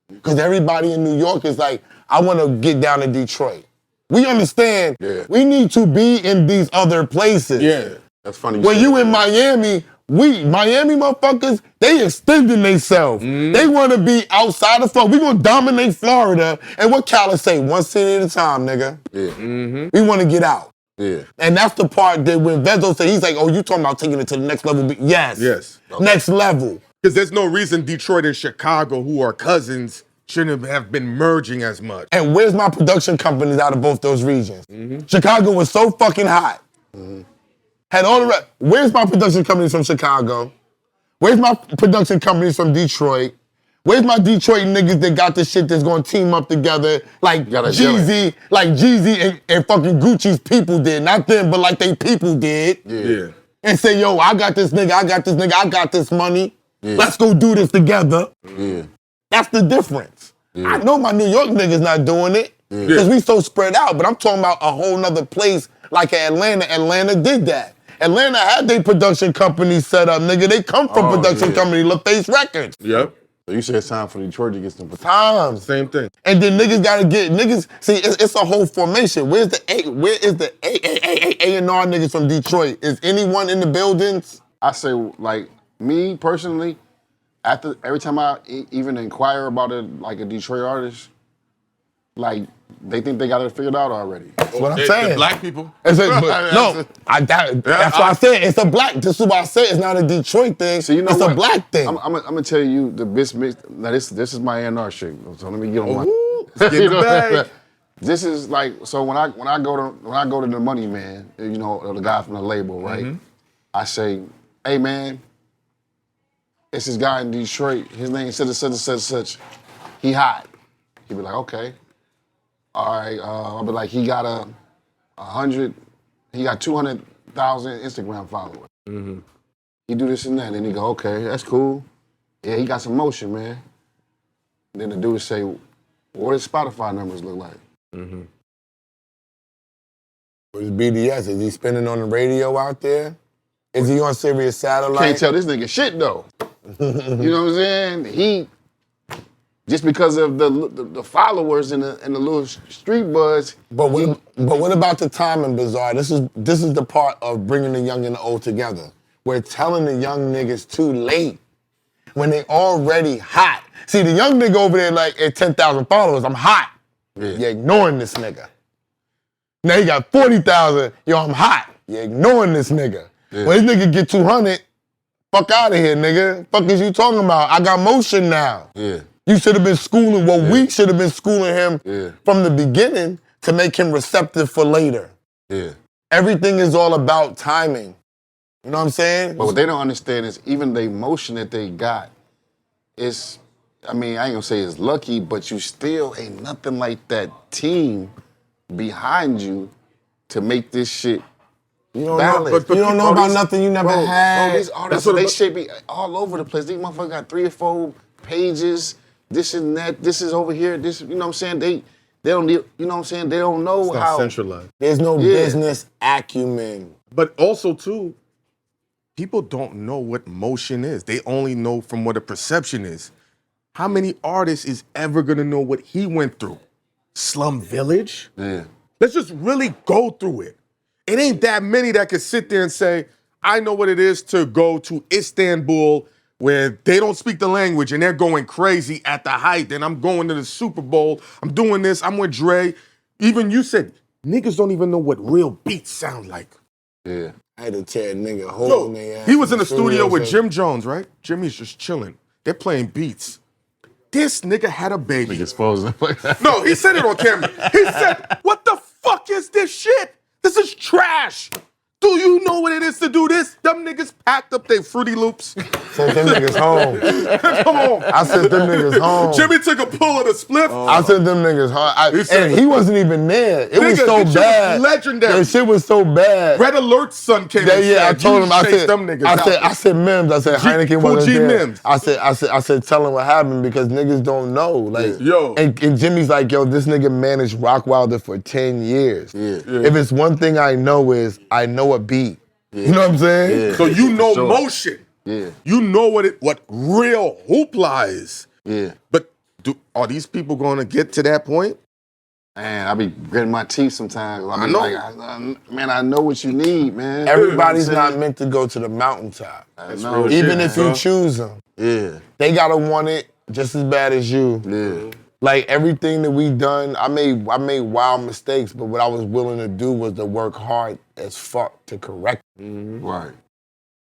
[SPEAKER 2] Because everybody in New York is like, I want to get down to Detroit. We understand we need to be in these other places.
[SPEAKER 3] Yeah. That's funny.
[SPEAKER 2] When you in Miami, Miami motherfuckers, they extending themselves. They want to be outside of Florida. We gonna dominate Florida. And what Cali say? One city at a time, nigga.
[SPEAKER 3] Yeah.
[SPEAKER 2] We want to get out.
[SPEAKER 3] Yeah.
[SPEAKER 2] And that's the part that when Bezo said, he's like, oh, you talking about taking it to the next level? Yes. Next level.
[SPEAKER 4] Because there's no reason Detroit and Chicago, who are cousins, shouldn't have been merging as much.
[SPEAKER 2] And where's my production companies out of both those regions? Chicago was so fucking hot. Had all the rest. Where's my production companies from Chicago? Where's my production companies from Detroit? Where's my Detroit niggas that got the shit that's gonna team up together like Jeezy and fucking Gucci's people did? Not them, but like they people did.
[SPEAKER 3] Yeah.
[SPEAKER 2] and say, yo, I got this nigga, I got this money. Yeah. Let's go do this together. Yeah. That's the difference. Yeah. I know my New York niggas not doing it because we so spread out, but I'm talking about a whole nother place like Atlanta. Atlanta did that. Atlanta had their production company set up, nigga. They come from production company, LaFace Records.
[SPEAKER 4] Yep.
[SPEAKER 3] So you said it's time for Detroit to get some
[SPEAKER 2] time.
[SPEAKER 4] Same thing.
[SPEAKER 2] And then niggas gotta get see, it's a whole formation. Where is the A&R niggas from Detroit? Is anyone in the buildings?
[SPEAKER 3] I say, like, me personally, every time I even inquire about a Detroit artist, like, they think they got it figured out already.
[SPEAKER 2] That's what I'm saying.
[SPEAKER 4] The black people.
[SPEAKER 2] That's why I said it's a black. This is why I said it's not a Detroit thing. So you know it's a black thing.
[SPEAKER 3] I'm gonna tell you the best mix. Now this is my A&R shit. So let me get on my.
[SPEAKER 4] Let's get the bag.
[SPEAKER 3] This is like, so when I go to the money man, you know, the guy from the label, right? Mm-hmm. I say, hey man, it's this guy in Detroit. His name such. He hot. He be like, okay. All right, I'll be like, he got 200,000 Instagram followers. Mm-hmm. He do this and that, and then he go, okay, that's cool. Yeah, he got some motion, man. And then the dude say, what does Spotify numbers look like? Mm-hmm.
[SPEAKER 2] What is BDS? Is he spinning on the radio out there? Is he on Sirius Satellite?
[SPEAKER 3] Can't tell this nigga shit though. You know what I'm saying? Just because of the followers and the little street buzz.
[SPEAKER 2] But what about the timing, Bizarre? This is the part of bringing the young and the old together. We're telling the young niggas too late when they already hot. See, the young nigga over there like at 10,000 followers, I'm hot. Yeah. You're ignoring this nigga. Now he got 40,000, yo, I'm hot. You're ignoring this nigga. Yeah. When this nigga get 200, fuck out of here, nigga. Fuck is you talking about? I got motion now. Yeah. You should have been schooling, we should have been schooling him from the beginning to make him receptive for later. Yeah. Everything is all about timing. You know what I'm saying?
[SPEAKER 3] But what they don't understand is even the emotion that they got is, I mean, I ain't gonna say it's lucky, but you still ain't nothing like that team behind you to make this shit valid.
[SPEAKER 2] You don't know about nothing you never had.
[SPEAKER 3] These artists, they should be all over the place. These motherfuckers got 3 or 4 pages. This and that, this is over here, this, you know what I'm saying? They don't need, you know what I'm saying? They don't know
[SPEAKER 4] it's
[SPEAKER 3] how.
[SPEAKER 4] Not centralized.
[SPEAKER 2] There's no business acumen.
[SPEAKER 4] But also, too, people don't know what motion is. They only know from what a perception is. How many artists is ever gonna know what he went through? Slum Village? Yeah. Let's just really go through it. It ain't that many that can sit there and say, I know what it is to go to Istanbul where they don't speak the language and they're going crazy at the height. And I'm going to the Super Bowl. I'm doing this. I'm with Dre. Even you said, niggas don't even know what real beats sound like.
[SPEAKER 2] Yeah. I had to tear a nigga hole in their ass.
[SPEAKER 4] He was in the studio with Jim Jones, right? Jimmy's just chilling. They're playing beats. This nigga had a baby.
[SPEAKER 3] Exposing like that.
[SPEAKER 4] No, he said it on camera. He said, what the fuck is this shit? This is trash. Do you know what it is to do this? Them niggas packed up their Fruity Loops.
[SPEAKER 2] Sent them niggas home.
[SPEAKER 4] Come on.
[SPEAKER 2] I sent them niggas home.
[SPEAKER 4] Jimmy took a pull of the spliff.
[SPEAKER 2] I sent them niggas home. And he wasn't even there. It was so bad.
[SPEAKER 4] Was legendary.
[SPEAKER 2] That shit was so bad.
[SPEAKER 4] Red Alert's son came in.
[SPEAKER 2] Yeah, I told him. I said,
[SPEAKER 4] them niggas
[SPEAKER 2] I said Mims. I said Hynaken wasn't there.
[SPEAKER 4] Mims.
[SPEAKER 2] I said, tell him what happened because niggas don't know. Like, and Jimmy's like, yo, this nigga managed Rockwilder for 10 years. Yeah. If it's one thing I know is I know a beat. You know what I'm saying?
[SPEAKER 4] Yeah. So you know motion. Yeah. You know what real hoopla is. Yeah. But are these people going to get to that point?
[SPEAKER 3] Man, I be gritting my teeth sometimes. I know. Like, man, I know what you need, man.
[SPEAKER 2] Everybody's not meant to go to the mountaintop.
[SPEAKER 3] I know.
[SPEAKER 2] Even if you choose them. Yeah. They got to want it just as bad as you. Yeah. Like everything that we done, I made wild mistakes, but what I was willing to do was to work hard as fuck to correct it.
[SPEAKER 3] Mm-hmm. Right.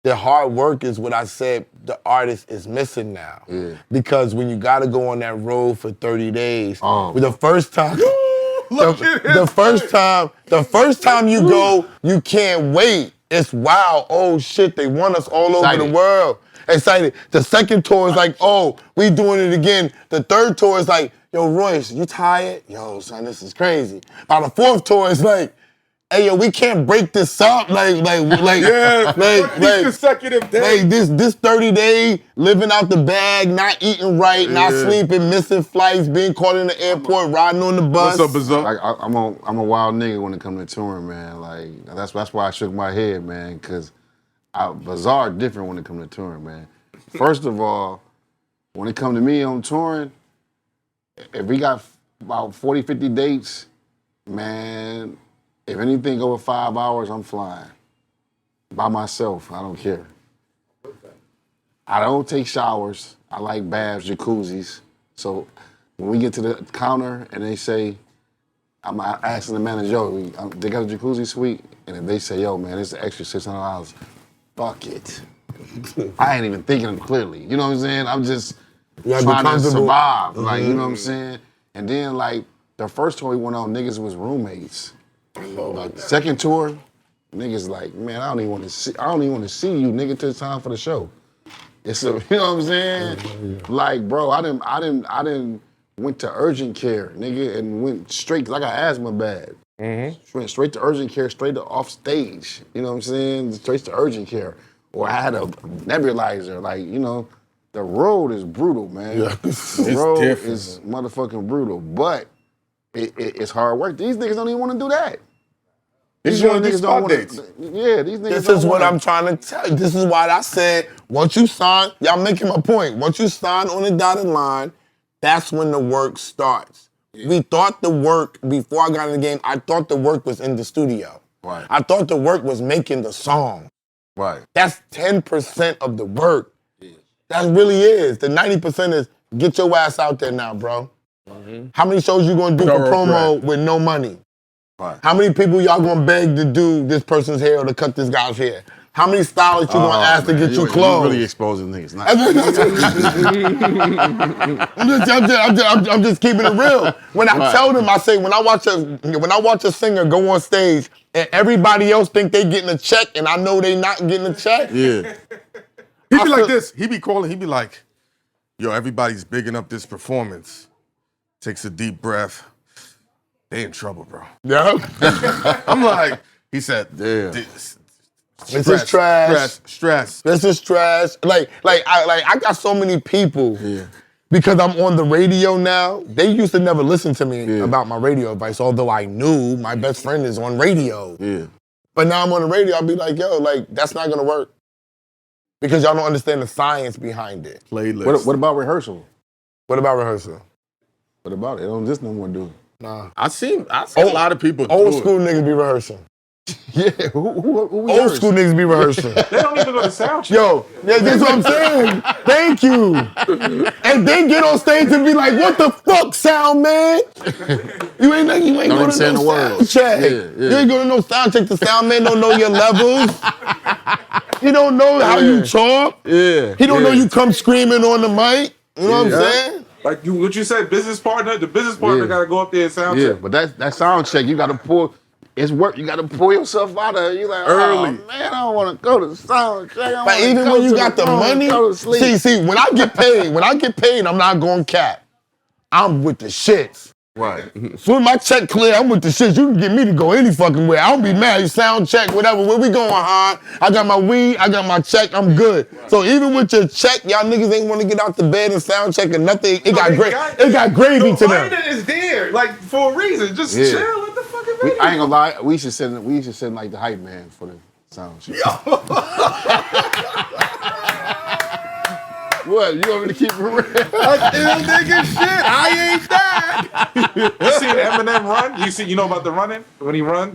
[SPEAKER 2] The hard work is what I said the artist is missing now. Yeah. Because when you gotta go on that road for 30 days, the first time the first time you go, you can't wait. It's wow, oh shit, they want us all over the world. Excited. The second tour is like, oh, we doing it again. The third tour is like, yo, Royce, you tired? Yo, son, this is crazy. By the fourth tour, it's like, hey yo, we can't break this up.
[SPEAKER 4] Yeah, these consecutive days.
[SPEAKER 2] Like this 30-day living out the bag, not eating right, not sleeping, missing flights, being caught in the airport, riding on the bus.
[SPEAKER 4] What's up, Bizarre?
[SPEAKER 3] Like I'm a wild nigga when it comes to touring, man. Like that's why I shook my head, man, because Bizarre different when it comes to touring, man. First of all, when it comes to me on touring, if we got about 40, 50 dates, man, if anything over 5 hours, I'm flying. By myself, I don't care. I don't take showers. I like baths, jacuzzis. So when we get to the counter and they say, I'm asking the manager, yo, they got a jacuzzi suite? And if they say, yo, man, it's an extra $600, fuck it. I ain't even thinking clearly. You know what I'm saying? I'm just trying to survive. Like, you know what I'm saying? And then, like, the first tour we went on, niggas was roommates. Like, second tour, niggas like, man, I don't even want to see you, nigga, till it's time for the show. It's a, you know what I'm saying? Like, bro, I didn't went to urgent care, nigga, and went straight, cause I got asthma bad. Went straight to urgent care, straight to off stage. You know what I'm saying? Straight to urgent care. Or I had a nebulizer. Like, you know, the road is brutal, man.
[SPEAKER 2] Yeah.
[SPEAKER 3] The road is motherfucking brutal. But it's hard work. These niggas don't even want to do that.
[SPEAKER 4] These niggas don't want to.
[SPEAKER 3] Yeah, these niggas
[SPEAKER 2] This is what I'm trying to tell you. This is why I said, once you sign, y'all making my point. Once you sign on the dotted line, that's when the work starts. Yeah. We thought the work, before I got in the game, I thought the work was in the studio.
[SPEAKER 3] Right.
[SPEAKER 2] I thought the work was making the song.
[SPEAKER 3] Right.
[SPEAKER 2] That's 10% of the work. Yeah. That really is. The 90% is get your ass out there now, bro. How many shows you gonna do for promo with no money?
[SPEAKER 3] Right.
[SPEAKER 2] How many people y'all gonna beg to do this person's hair or to cut this guy's hair? How many stylists you gonna ask to get you clothes?
[SPEAKER 3] You really exposing niggas.
[SPEAKER 2] I'm just keeping it real. When I tell them, I say when I watch a singer go on stage and everybody else think they getting a check and I know they not getting a check.
[SPEAKER 3] Yeah.
[SPEAKER 4] He be like this. He be calling. He be like, yo, everybody's bigging up this performance. Takes a deep breath. They in trouble, bro.
[SPEAKER 2] Yeah.
[SPEAKER 4] I'm like, he said,
[SPEAKER 2] This is trash.
[SPEAKER 4] Stress.
[SPEAKER 2] This is trash. I got so many people because I'm on the radio now. They used to never listen to me about my radio advice, although I knew my best friend is on radio.
[SPEAKER 3] Yeah.
[SPEAKER 2] But now I'm on the radio, I'll be like, yo, like, that's not gonna work. Because y'all don't understand the science behind it.
[SPEAKER 4] Playlist.
[SPEAKER 3] What about rehearsal?
[SPEAKER 2] What about rehearsal?
[SPEAKER 3] What about it? They don't just no more do.
[SPEAKER 2] Nah.
[SPEAKER 4] I seen a lot of people do
[SPEAKER 2] Old school niggas be rehearsing.
[SPEAKER 3] Yeah, who
[SPEAKER 2] Old school niggas be rehearsing.
[SPEAKER 1] They don't even go to sound check.
[SPEAKER 2] Yo, yeah, that's what I'm saying. Thank you. And they get on stage and be like, what the fuck, sound man? You ain't going to no sound check.
[SPEAKER 3] Yeah.
[SPEAKER 2] You ain't going to no sound check. The sound man don't know your levels. He don't know how you talk.
[SPEAKER 3] Yeah.
[SPEAKER 2] He don't know you come screaming on the mic. You know what I'm saying?
[SPEAKER 1] Like what you said, business partner. The business partner got to go up there and sound check.
[SPEAKER 3] Yeah, but that sound check, you got to pull. It's work. You got to pull yourself out of it. You like,
[SPEAKER 4] early.
[SPEAKER 3] Oh, man, I don't want to go to the sound check.
[SPEAKER 2] But even when you got the money, see, when I get paid, I'm not going cap. I'm with the shits.
[SPEAKER 3] Right.
[SPEAKER 2] So when my check clear, I'm with the shits. You can get me to go any fucking way. I don't be mad. You sound check, whatever. Where we going, hard? I got my weed. I got my check. I'm good. So even with your check, y'all niggas ain't want to get out the bed and sound check and nothing. It got gravy to them.
[SPEAKER 1] The is there, like for a reason. Just chill. Let the fucking video.
[SPEAKER 3] I ain't gonna lie. We should send like the hype man for the sound check. What? You want me to keep it real?
[SPEAKER 4] I still thinking shit. I ain't that.
[SPEAKER 1] You seen Eminem run? You know about the running when he run?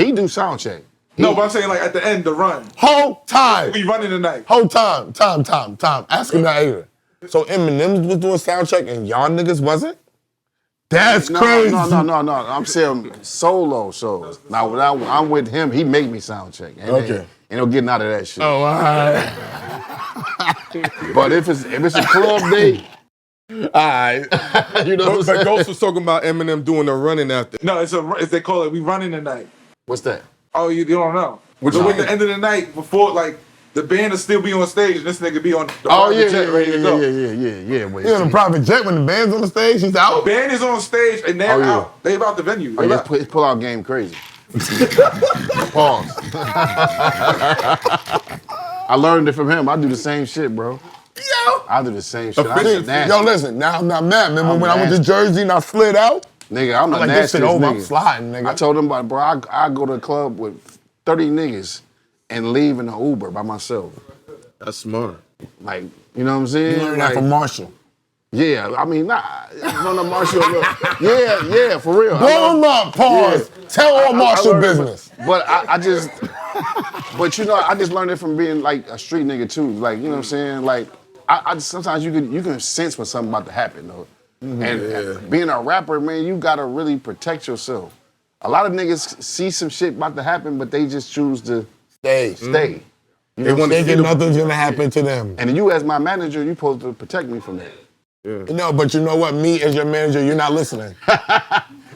[SPEAKER 3] He do sound check.
[SPEAKER 1] But I'm saying like at the end, the run.
[SPEAKER 2] Whole time.
[SPEAKER 1] We running tonight.
[SPEAKER 2] Whole time. Ask him that either. So Eminem was doing sound check and y'all niggas wasn't? That's crazy.
[SPEAKER 3] No. I'm saying solo shows. Now when I'm with him, he make me sound check. Ain't no getting out of that shit.
[SPEAKER 2] Oh, all right.
[SPEAKER 3] But if it's a club date,
[SPEAKER 4] all right.
[SPEAKER 3] You know what I'm saying?
[SPEAKER 4] But Ghost was talking about Eminem doing the running after.
[SPEAKER 1] No, it's they call it we running tonight.
[SPEAKER 3] What's that?
[SPEAKER 1] Oh, you don't know. So at the end of the night, before like the band will still be on stage and this nigga be on the private jet ready to go.
[SPEAKER 3] Yeah.
[SPEAKER 2] He on a private jet when the band's on the stage, he's out.
[SPEAKER 1] The band is on stage and they're out. They about the venue.
[SPEAKER 3] His pull-out game crazy. Pause. I learned it from him. I do the same shit, bro.
[SPEAKER 2] Yo.
[SPEAKER 3] I do the same shit.
[SPEAKER 2] Yo, listen, now I'm not mad. Remember when I went to Jersey and I slid out?
[SPEAKER 3] Nigga, I'm
[SPEAKER 2] like,
[SPEAKER 3] this shit
[SPEAKER 2] over,
[SPEAKER 3] nigga.
[SPEAKER 2] I'm sliding, nigga.
[SPEAKER 3] I told him, bro, I go to the club with 30 niggas and leave in an Uber by myself.
[SPEAKER 4] That's smart.
[SPEAKER 3] Like, you know what I'm saying?
[SPEAKER 2] You learned that from Marshall.
[SPEAKER 3] Yeah, I mean, no, Marshall. Yeah, for real.
[SPEAKER 2] Blow him up, pause. Yeah. Tell all Marshall business.
[SPEAKER 3] But I just, but you know, I just learned it from being like a street nigga too. Like, you know what I'm saying? Like, I sometimes you can sense when something about to happen though. Mm-hmm. And being a rapper, man, you gotta really protect yourself. A lot of niggas see some shit about to happen, but they just choose to stay.
[SPEAKER 2] Mm-hmm.
[SPEAKER 3] You
[SPEAKER 2] know, they think nothing's gonna happen to them.
[SPEAKER 3] And you, as my manager, you supposed to protect me from that.
[SPEAKER 2] Yeah. No, but you know what? Me as your manager, you're not listening.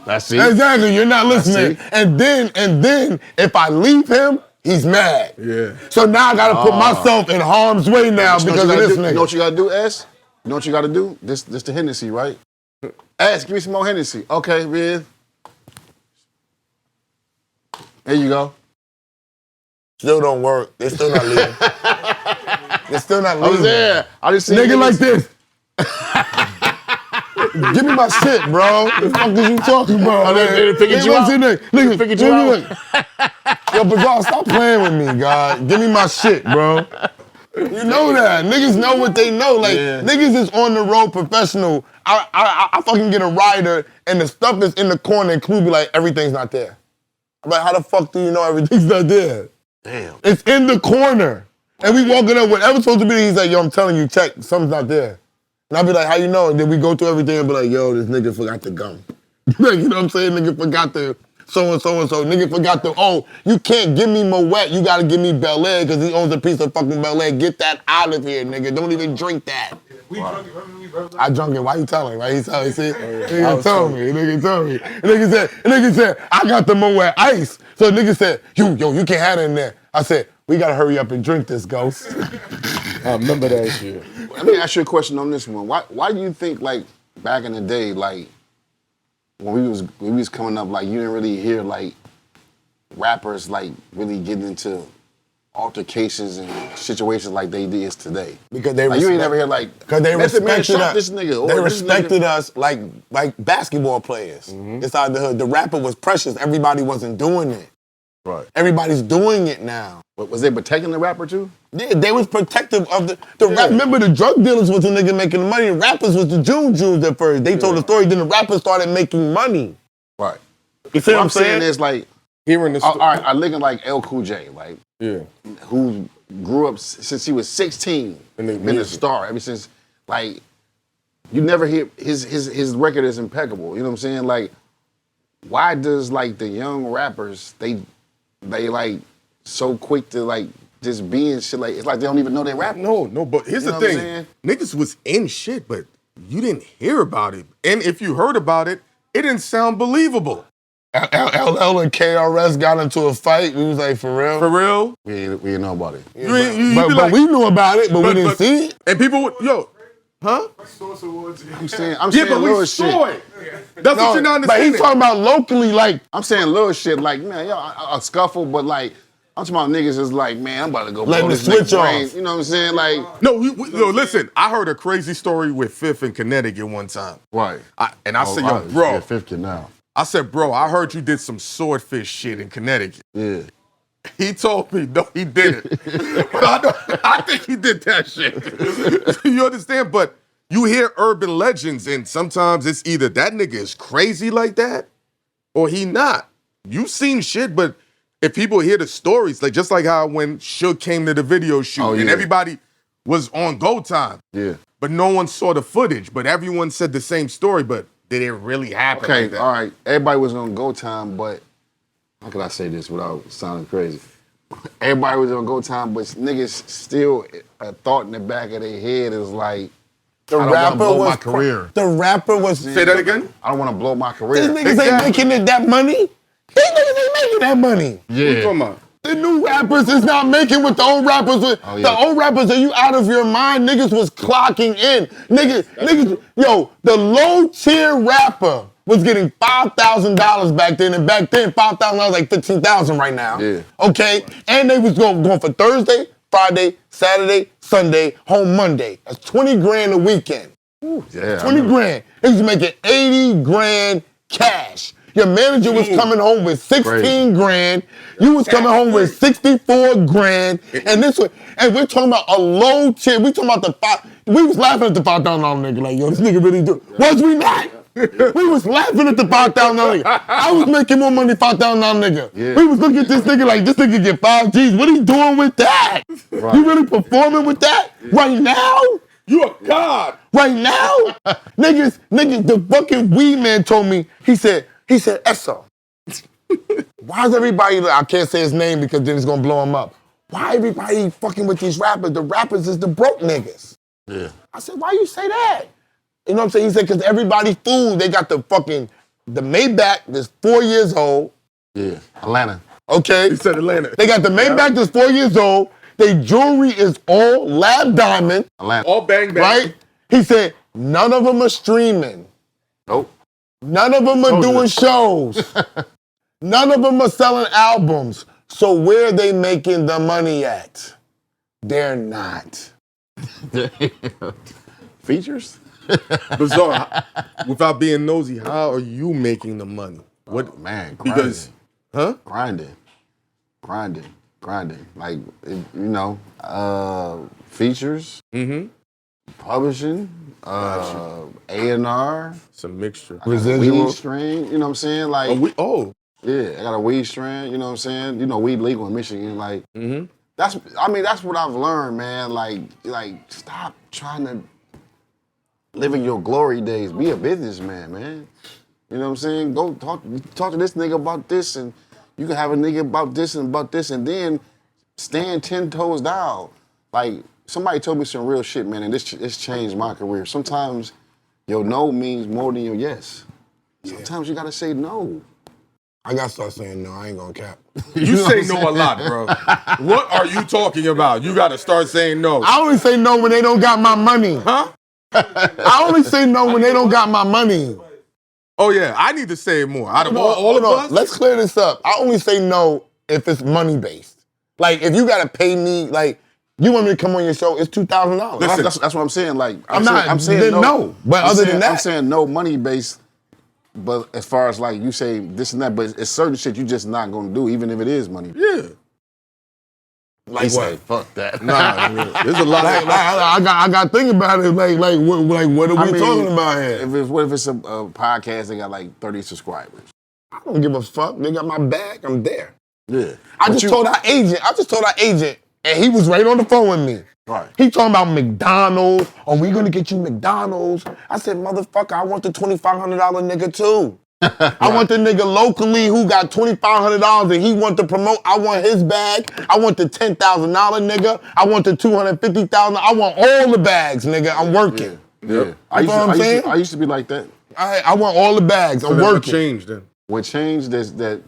[SPEAKER 3] That's it.
[SPEAKER 2] Exactly, you're not listening. And then, if I leave him, he's mad.
[SPEAKER 4] Yeah.
[SPEAKER 2] So now I gotta put myself in harm's way now because of this nigga.
[SPEAKER 3] You know what you gotta do, S? You know what you gotta do? This the Hennessy, right? S, give me some more Hennessy. Okay, Riz. There you go.
[SPEAKER 2] Still don't work. They still not leaving. They're still not leaving.
[SPEAKER 3] I was there. I just seen
[SPEAKER 2] nigga like this. Give me my shit, bro. What the fuck is you talking about?
[SPEAKER 3] They figured you out.
[SPEAKER 2] Nigga, figured you out. Yo, but y'all, stop playing with me, God. Give me my shit, bro. You know that. Niggas know what they know. Like, niggas is on the road professional. I fucking get a rider and the stuff is in the corner and Clue be like, everything's not there. I'm like, how the fuck do you know everything's not there?
[SPEAKER 3] Damn.
[SPEAKER 2] It's in the corner. And we walking up, whatever's supposed to be, he's like, yo, I'm telling you, check, something's not there. And I'll be like, how you know? And then we go through everything and be like, yo, this nigga forgot the gum. Like, you know what I'm saying? Nigga forgot the so-and-so. Nigga forgot the, you can't give me Moet. You gotta give me Bel Air because he owns a piece of fucking Bel Air. Get that out of here, nigga. Don't even drink that.
[SPEAKER 1] We drunk it.
[SPEAKER 2] I drunk it. Why you telling? Right? He telling me. Nigga told me. Nigga said, I got the Moet Ice. So nigga said, you can't have it in there. I said, we gotta hurry up and drink this, Ghost.
[SPEAKER 4] I remember that shit.
[SPEAKER 3] Let me ask you a question on this one. Why do you think, like, back in the day, like, when we was coming up, like, you didn't really hear, like, rappers, like, really getting into altercations and situations like they did today?
[SPEAKER 2] Because they
[SPEAKER 3] you ain't never hear, like,
[SPEAKER 2] because they respected us.
[SPEAKER 3] This nigga,
[SPEAKER 2] they respected us like basketball players inside the hood. The rapper was precious. Everybody wasn't doing it.
[SPEAKER 3] Right.
[SPEAKER 2] Everybody's doing it now.
[SPEAKER 3] But was they protecting the rapper too?
[SPEAKER 2] Yeah, they was protective of the rap. Remember, the drug dealers was the nigga making the money. The rappers was the Jews at first. They told the story. Then the rappers started making money.
[SPEAKER 3] Right.
[SPEAKER 2] You see what I'm
[SPEAKER 3] saying? Is like
[SPEAKER 4] hearing the
[SPEAKER 3] story. All right, I looking like L Cool J, like who grew up since he was 16, been a star ever since. Like, you never hear his record is impeccable. You know what I'm saying? Like, why does like the young rappers they like so quick to like just be in shit, like it's like they don't even know they rap.
[SPEAKER 4] No, but here's the thing. Niggas was in shit, but you didn't hear about it. And if you heard about it, it didn't sound believable.
[SPEAKER 2] LL and KRS got into a fight. We was like, for real?
[SPEAKER 4] For real?
[SPEAKER 3] We didn't know about it.
[SPEAKER 2] Yeah, but we knew about it, but we didn't see it.
[SPEAKER 4] And people would, huh?
[SPEAKER 3] I'm saying
[SPEAKER 4] but
[SPEAKER 3] little
[SPEAKER 4] we saw
[SPEAKER 3] shit.
[SPEAKER 4] it. That's what you're not understanding.
[SPEAKER 2] But he's talking about locally, like.
[SPEAKER 3] I'm saying little shit, like, man, a scuffle, but like, I'm talking about niggas is like, man, I'm about to go blow this
[SPEAKER 2] switch off.
[SPEAKER 3] brain. You know what I'm saying? Like,
[SPEAKER 4] no, listen. I heard a crazy story with Fifth in Connecticut one time.
[SPEAKER 3] Right.
[SPEAKER 4] I said, yo, bro.
[SPEAKER 3] Yeah, 50 now.
[SPEAKER 4] I said, bro, I heard you did some swordfish shit in Connecticut.
[SPEAKER 3] Yeah.
[SPEAKER 4] He told me, no, he didn't. But I think he did that shit. You understand? But you hear urban legends, and sometimes it's either that nigga is crazy like that, or he not. You seen shit, but if people hear the stories, like just like how when Suge came to the video shoot and everybody was on go time.
[SPEAKER 3] Yeah.
[SPEAKER 4] But no one saw the footage, but everyone said the same story, but did it really happen?
[SPEAKER 3] Okay,
[SPEAKER 4] like that?
[SPEAKER 3] all right. Everybody was on go time, but how can I say this without sounding crazy? Everybody was on go time, but niggas still a thought in the back of their head is like,
[SPEAKER 2] The
[SPEAKER 3] I don't
[SPEAKER 2] rapper
[SPEAKER 3] blow
[SPEAKER 2] was
[SPEAKER 3] my career.
[SPEAKER 2] The rapper was.
[SPEAKER 4] Say that again?
[SPEAKER 3] I don't want to blow my career.
[SPEAKER 2] These niggas ain't making it that money. These niggas ain't making that money.
[SPEAKER 4] What you talking about?
[SPEAKER 2] The new rappers is not making what the old rappers was. The old rappers, are you out of your mind? Niggas was clocking in. Niggas, yo, the low tier rapper was getting $5,000 back then, and back then $5,000 like $15,000 right now.
[SPEAKER 3] Yeah.
[SPEAKER 2] Okay, and they was going for Thursday, Friday, Saturday, Sunday, home Monday. That's 20 grand a weekend.
[SPEAKER 3] Yeah,
[SPEAKER 2] 20 grand. He was making 80 grand cash. Your manager was coming home with 16 grand. You was coming home with 64 grand. And we're talking about a low tier. We talking about we was laughing at the $5,000 nigga like, yo, this nigga really do. Was we not? We was laughing at the $5,000 nigga. I was making more money $5,000 nigga. Yeah. We was looking at this nigga like, this nigga get 5 G's. What he doing with that? Right. You really performing with that? Right now?
[SPEAKER 1] You a god.
[SPEAKER 2] Right now? niggas, the fucking weed man told me, he said, Esso, why is everybody, I can't say his name because then it's gonna blow him up. Why everybody fucking with these rappers? The rappers is the broke niggas.
[SPEAKER 3] Yeah.
[SPEAKER 2] I said, why you say that? You know what I'm saying? He said, because everybody fool, they got the Maybach that's 4 years old.
[SPEAKER 3] Yeah, Atlanta.
[SPEAKER 2] Okay?
[SPEAKER 4] He said Atlanta.
[SPEAKER 2] They got the Maybach that's 4 years old. Their jewelry is all lab diamond.
[SPEAKER 3] Atlanta.
[SPEAKER 4] All bang bang.
[SPEAKER 2] Right? He said, none of them are streaming.
[SPEAKER 3] Nope.
[SPEAKER 2] None of them are doing shows. None of them are selling albums. So where are they making the money at? They're not.
[SPEAKER 3] Features?
[SPEAKER 4] Bizarre. Without being nosy, how are you making the money? What?
[SPEAKER 3] Oh, man, grinding.
[SPEAKER 4] Because, huh?
[SPEAKER 3] Grinding. Like, features, publishing, A&R,
[SPEAKER 4] some mixture.
[SPEAKER 3] Weed strain, you know what I'm saying? Like, yeah, I got a weed strain, you know what I'm saying? You know, weed legal in Michigan, like, that's what I've learned, man. Like, stop trying to live in your glory days. Be a businessman, man. You know what I'm saying? Go talk to this nigga about this, and you can have a nigga about this, and then stand 10 toes down. Like, somebody told me some real shit, man, and this changed my career. Sometimes your no means more than your yes. Sometimes you gotta say no.
[SPEAKER 2] I gotta start saying no. I ain't gonna cap.
[SPEAKER 4] You say no a lot, bro. What are you talking about? You gotta start saying no.
[SPEAKER 2] I only say no when they don't got my money.
[SPEAKER 4] Huh?
[SPEAKER 2] I only say no when they don't got my money.
[SPEAKER 4] Oh yeah, I need to say it more. Out of all of us,
[SPEAKER 2] let's clear this up. I only say no if it's money based. Like if you gotta pay me, like you want me to come on your show, it's $2,000.
[SPEAKER 3] That's what I'm saying. Like
[SPEAKER 2] I'm saying no. But other than that,
[SPEAKER 3] I'm saying no money based. But as far as like you say this and that, but it's certain shit you just not gonna do, even if it is money.
[SPEAKER 4] Yeah.
[SPEAKER 3] Like what? Say, fuck that.
[SPEAKER 4] Nah, there's a lot.
[SPEAKER 2] I got to think about it. Like what are we talking about here?
[SPEAKER 3] What if it's a podcast? They got like 30 subscribers.
[SPEAKER 2] I don't give a fuck. They got my bag. I'm there.
[SPEAKER 3] Yeah.
[SPEAKER 2] I just told our agent, and he was right on the phone with me.
[SPEAKER 3] Right.
[SPEAKER 2] He talking about McDonald's. Are we gonna get you McDonald's? I said, motherfucker, I want the $2,500 nigga too. I want the nigga locally who got $2,500 and he want to promote. I want his bag. I want the $10,000 nigga. I want the $250,000. I want all the bags, nigga. I'm working.
[SPEAKER 3] Yeah. I used to be like that.
[SPEAKER 2] I want all the bags. I'm working.
[SPEAKER 4] What changed then?
[SPEAKER 3] What changed is that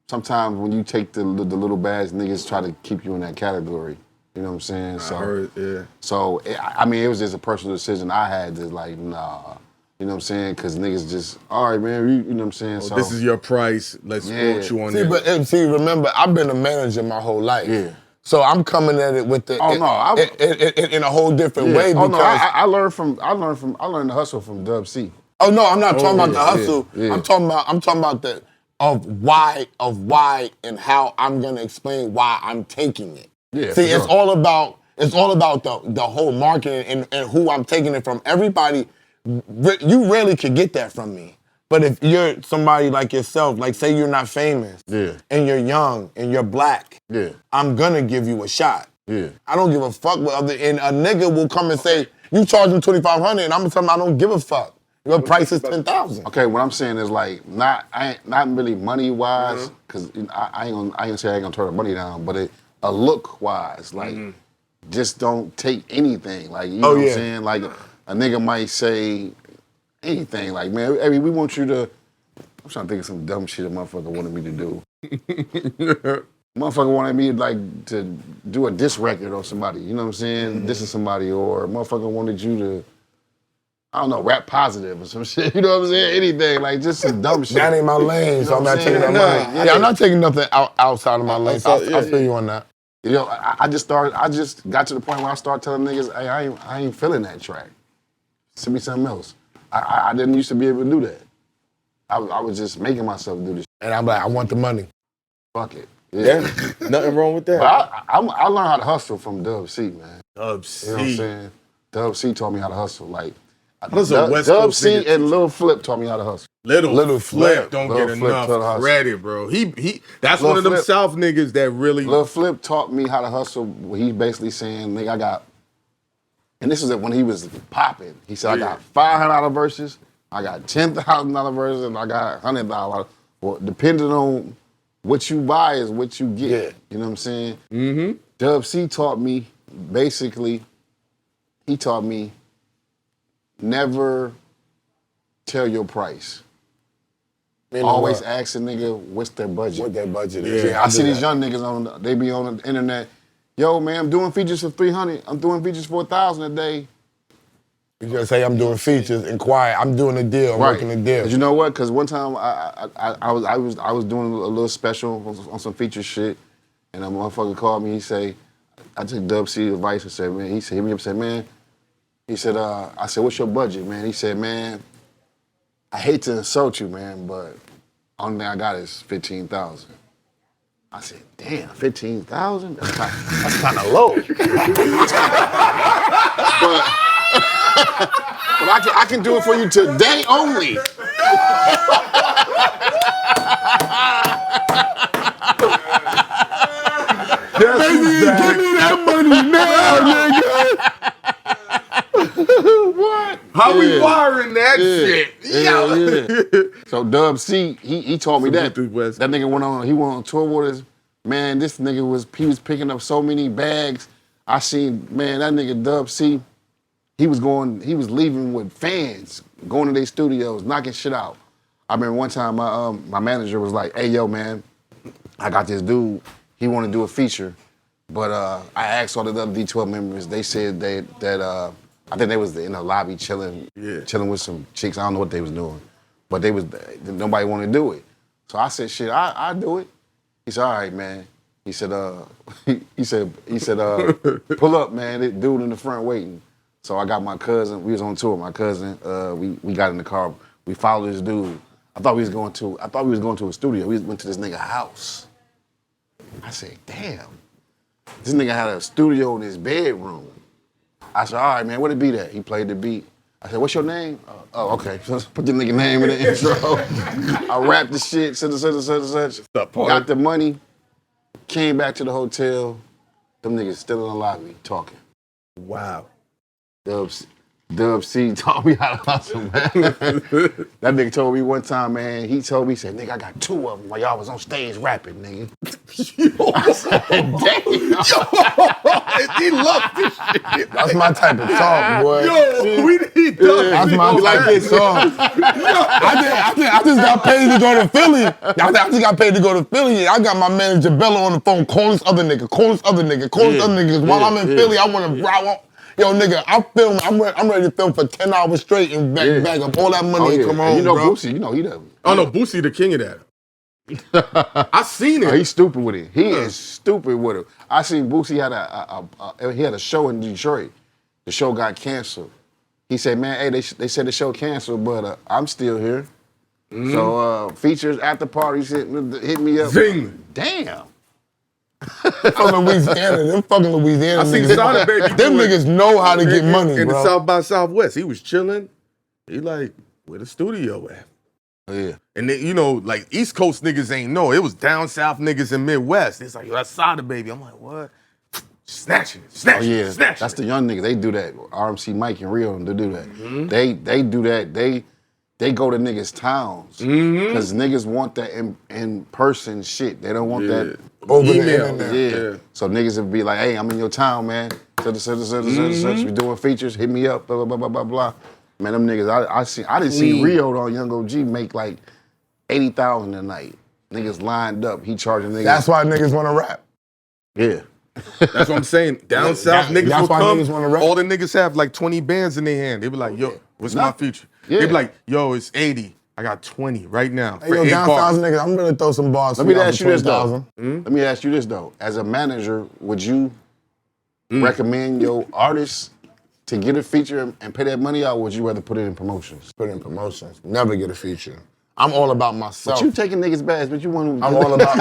[SPEAKER 3] sometimes when you take the little bags, niggas try to keep you in that category. You know what I'm saying?
[SPEAKER 4] I heard, yeah.
[SPEAKER 3] So, it was just a personal decision I had to like, nah. You know what I'm saying? Because niggas just, all right, man, you know what I'm saying? So
[SPEAKER 4] this is your price. Let's quote you on there.
[SPEAKER 2] See, remember, I've been a manager my whole life.
[SPEAKER 3] Yeah.
[SPEAKER 2] So I'm coming at it with the in a whole different way.
[SPEAKER 3] Oh
[SPEAKER 2] because
[SPEAKER 3] no, I learned the hustle from Dub C.
[SPEAKER 2] Oh no, I'm not talking about the hustle. Yeah. I'm talking about the of why and how I'm gonna explain why I'm taking it.
[SPEAKER 3] Yeah.
[SPEAKER 2] See, it's all about the whole marketing and who I'm taking it from. Everybody, you rarely could get that from me. But if you're somebody like yourself, like say you're not famous, and you're young and you're black, I'm gonna give you a shot.
[SPEAKER 3] Yeah. I
[SPEAKER 2] don't give a fuck what other, and a nigga will come and say, you charge him $2,500, and I'm gonna tell him I don't give a fuck. Your price is $10,000.
[SPEAKER 3] Okay, what I'm saying is like not really money wise, because I ain't gonna say I ain't gonna turn the money down, but a look wise, like just don't take anything. Like you know what I'm saying? Like a nigga might say anything, like, man, hey, we want you to, I'm trying to think of some dumb shit a motherfucker wanted me to do. Motherfucker wanted me like to do a diss record on somebody, you know what I'm saying? Dissing somebody, or motherfucker wanted you to, I don't know, rap positive or some shit. You know what I'm saying? Anything, like just some dumb shit.
[SPEAKER 2] That ain't my lane, so I'm not taking that money.
[SPEAKER 3] Yeah.
[SPEAKER 2] Yeah, I'm not taking nothing outside of my lane. So I feel you on that.
[SPEAKER 3] You know, I just got to the point where I started telling niggas, hey, I ain't feeling that track. Send me something else. I didn't used to be able to do that. I was just making myself do this.
[SPEAKER 2] And I'm like, I want the money.
[SPEAKER 3] Fuck it.
[SPEAKER 4] Yeah, nothing wrong with that.
[SPEAKER 3] But I learned how to hustle from Dub C, man.
[SPEAKER 4] Dub C.
[SPEAKER 3] You know what I'm saying? Dub C taught me how to hustle. Like,
[SPEAKER 4] Those are West
[SPEAKER 3] Dub
[SPEAKER 4] Coast
[SPEAKER 3] C
[SPEAKER 4] niggas.
[SPEAKER 3] and Lil Flip taught me how to hustle.
[SPEAKER 4] Little Flip don't
[SPEAKER 3] Lil
[SPEAKER 4] get
[SPEAKER 3] Flip
[SPEAKER 4] enough
[SPEAKER 3] taught us.
[SPEAKER 4] credit, bro. He that's
[SPEAKER 3] Lil
[SPEAKER 4] one of them
[SPEAKER 3] Flip.
[SPEAKER 4] South niggas that really.
[SPEAKER 3] Lil Flip taught me how to hustle. He basically saying, nigga, I got, and this was when he was popping. He said, I got $500 verses, I got $10,000 verses, and I got $100. Well, depending on what you buy is what you get.
[SPEAKER 2] Yeah.
[SPEAKER 3] You know what I'm saying? Mm-hmm. Dub C taught me, basically, he taught me never tell your price. Always ask a nigga what's their budget.
[SPEAKER 2] What their budget is.
[SPEAKER 3] Yeah, I see these young niggas they be on the internet. Yo, man, I'm doing features for 300. I'm doing features for 1,000 a day.
[SPEAKER 2] You just say I'm doing features and quiet. I'm doing a deal. I'm working a deal.
[SPEAKER 3] 'Cause you know what? Because one time I was doing a little special on some feature shit, and a motherfucker called me. He say, I took Dub C advice and said, man, he said, hit me up and said, man, he said, I said, what's your budget, man? He said, man, I hate to insult you, man, but only thing I got is 15,000. I said, damn, 15,000? That's kind of low. But I can do it for you today only.
[SPEAKER 2] Give me that money now, nigga.
[SPEAKER 3] What?
[SPEAKER 4] How we wiring that shit?
[SPEAKER 3] Yeah. So Dub C, he told me that.
[SPEAKER 4] Through West.
[SPEAKER 3] That nigga went on tour with us. Man, this nigga was picking up so many bags. I seen, man, that nigga Dub C, he was leaving with fans, going to their studios, knocking shit out. I remember one time my manager was like, hey, yo, man, I got this dude, he want to do a feature, but I asked all the other D12 members, they said that I think they was in the lobby chilling with some chicks, I don't know what they was doing, but nobody wanted to do it. So I said, shit, I do it. He said, all right, man. He said, pull up, man, that dude in the front waiting. So I got my cousin, we was on tour, my cousin, we got in the car, we followed this dude. I thought we was going to a studio. We went to this nigga house. I said, damn, this nigga had a studio in his bedroom. I said, all right, man, where'd it be at? He played the beat. I said, what's your name? Oh, okay. So let's put the nigga name in the intro. I rapped the shit, such. Got the money, came back to the hotel. Them niggas still in the lobby talking.
[SPEAKER 4] Wow.
[SPEAKER 3] Dub C taught me how to hustle, man. That nigga told me one time, man, he said, nigga, I got 2 of them while y'all was on stage rapping, nigga. I said, damn.
[SPEAKER 4] He loved this shit.
[SPEAKER 2] That's my type of talk, boy.
[SPEAKER 4] Yo, we need Dub
[SPEAKER 2] That's
[SPEAKER 4] C.
[SPEAKER 2] my type of talk. I just got paid to go to Philly. I just got paid to go to Philly. I got my manager Bella on the phone. Call this other nigga. Call this other nigga. Call this other nigga. While I'm in Philly, I want to. Yo, nigga, I'm ready to film for 10 hours straight and bag up all that money and come home,
[SPEAKER 3] and you know
[SPEAKER 2] bro.
[SPEAKER 3] Boosie, you know he does.
[SPEAKER 4] Oh no, Boosie the king of that. I seen it.
[SPEAKER 3] Oh, he's stupid with it. He is stupid with it. I seen Boosie had a show in Detroit. The show got canceled. He said, man, hey, they said the show canceled, but I'm still here. So features at the parties hit me up.
[SPEAKER 4] Zing.
[SPEAKER 3] Damn.
[SPEAKER 2] From Louisiana, them fucking Louisiana
[SPEAKER 4] I seen
[SPEAKER 2] niggas.
[SPEAKER 4] Sada Baby.
[SPEAKER 2] Them niggas know how to get money,
[SPEAKER 4] in
[SPEAKER 2] bro.
[SPEAKER 4] the South by Southwest. He was chilling. He like, where the studio at?
[SPEAKER 3] Oh, yeah.
[SPEAKER 4] And then, you know, like East Coast niggas ain't know. It was down South niggas in Midwest. It's like, yo, that's Sada Baby. I'm like, what? Snatching it.
[SPEAKER 3] Oh yeah, that's the young niggas. They do that. RMC Mike and Rio, they do that. They do that. They go to niggas' towns because niggas want that in person shit. They don't want that
[SPEAKER 2] over the
[SPEAKER 3] email.
[SPEAKER 2] internet.
[SPEAKER 3] Yeah. So niggas would be like, hey, I'm in your town, man. We doing features. Hit me up. Blah blah blah blah blah. Man, them niggas. I didn't see Rio on Young OG make like 80,000 a night. Niggas lined up. He charging niggas.
[SPEAKER 2] That's why niggas want to rap.
[SPEAKER 3] Yeah.
[SPEAKER 4] That's what I'm saying. Down south, niggas
[SPEAKER 2] that's
[SPEAKER 4] will
[SPEAKER 2] why
[SPEAKER 4] come.
[SPEAKER 2] niggas wanna rap.
[SPEAKER 4] All the niggas have like 20 bands in their hand. They be like, yo, what's my feature?
[SPEAKER 3] Yeah.
[SPEAKER 4] They be like, yo, it's 80. I got 20 right now
[SPEAKER 2] Hey,
[SPEAKER 4] for
[SPEAKER 2] yo,
[SPEAKER 4] 8
[SPEAKER 2] down
[SPEAKER 4] bars.
[SPEAKER 2] south niggas, I'm gonna throw some bars.
[SPEAKER 3] Let
[SPEAKER 2] for
[SPEAKER 3] me
[SPEAKER 2] y'all
[SPEAKER 3] ask
[SPEAKER 2] for
[SPEAKER 3] you this
[SPEAKER 2] 20,000.
[SPEAKER 3] though. Let me ask you this though. As a manager, would you recommend your artists to get a feature and pay that money out, or would you rather put it in promotions?
[SPEAKER 2] Put in promotions. Never get a feature. I'm all about myself.
[SPEAKER 3] But you taking niggas' bags, but you want to.
[SPEAKER 2] I'm all about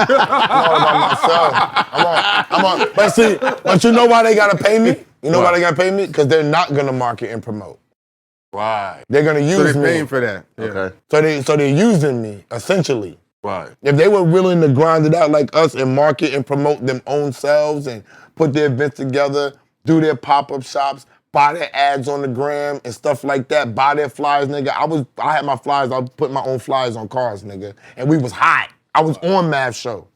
[SPEAKER 2] myself. But you know why they gotta pay me? You know why they gotta pay me? Because they're not gonna market and promote.
[SPEAKER 3] Right.
[SPEAKER 2] They're gonna use
[SPEAKER 4] So they're
[SPEAKER 2] me.
[SPEAKER 4] paying for that. Yeah.
[SPEAKER 3] Okay.
[SPEAKER 2] So they're using me, essentially.
[SPEAKER 3] Right.
[SPEAKER 2] If they were willing to grind it out like us and market and promote them own selves and put their events together, do their pop-up shops, buy their ads on the gram and stuff like that, buy their flyers, nigga. I had my flyers, I put my own flyers on cars, nigga. And we was hot. I was on Mav Show.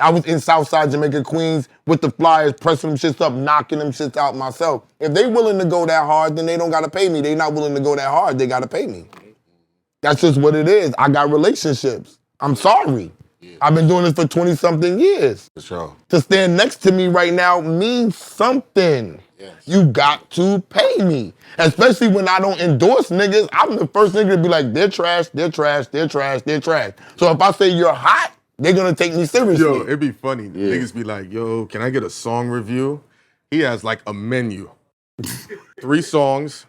[SPEAKER 2] I was in Southside Jamaica, Queens with the flyers, pressing them shits up, knocking them shits out myself. If they willing to go that hard, then they don't gotta pay me. They not willing to go that hard, they gotta pay me. That's just what it is. I got relationships. I'm sorry. I've been doing this for 20-something years.
[SPEAKER 3] For sure.
[SPEAKER 2] To stand next to me right now means something. Yes. You got to pay me. Especially when I don't endorse niggas, I'm the first nigga to be like, they're trash, they're trash, they're trash, they're trash. So if I say you're hot, they're gonna take me seriously.
[SPEAKER 4] Yo, it'd be funny. Niggas be like, yo, can I get a song review? He has like a menu. 3 songs,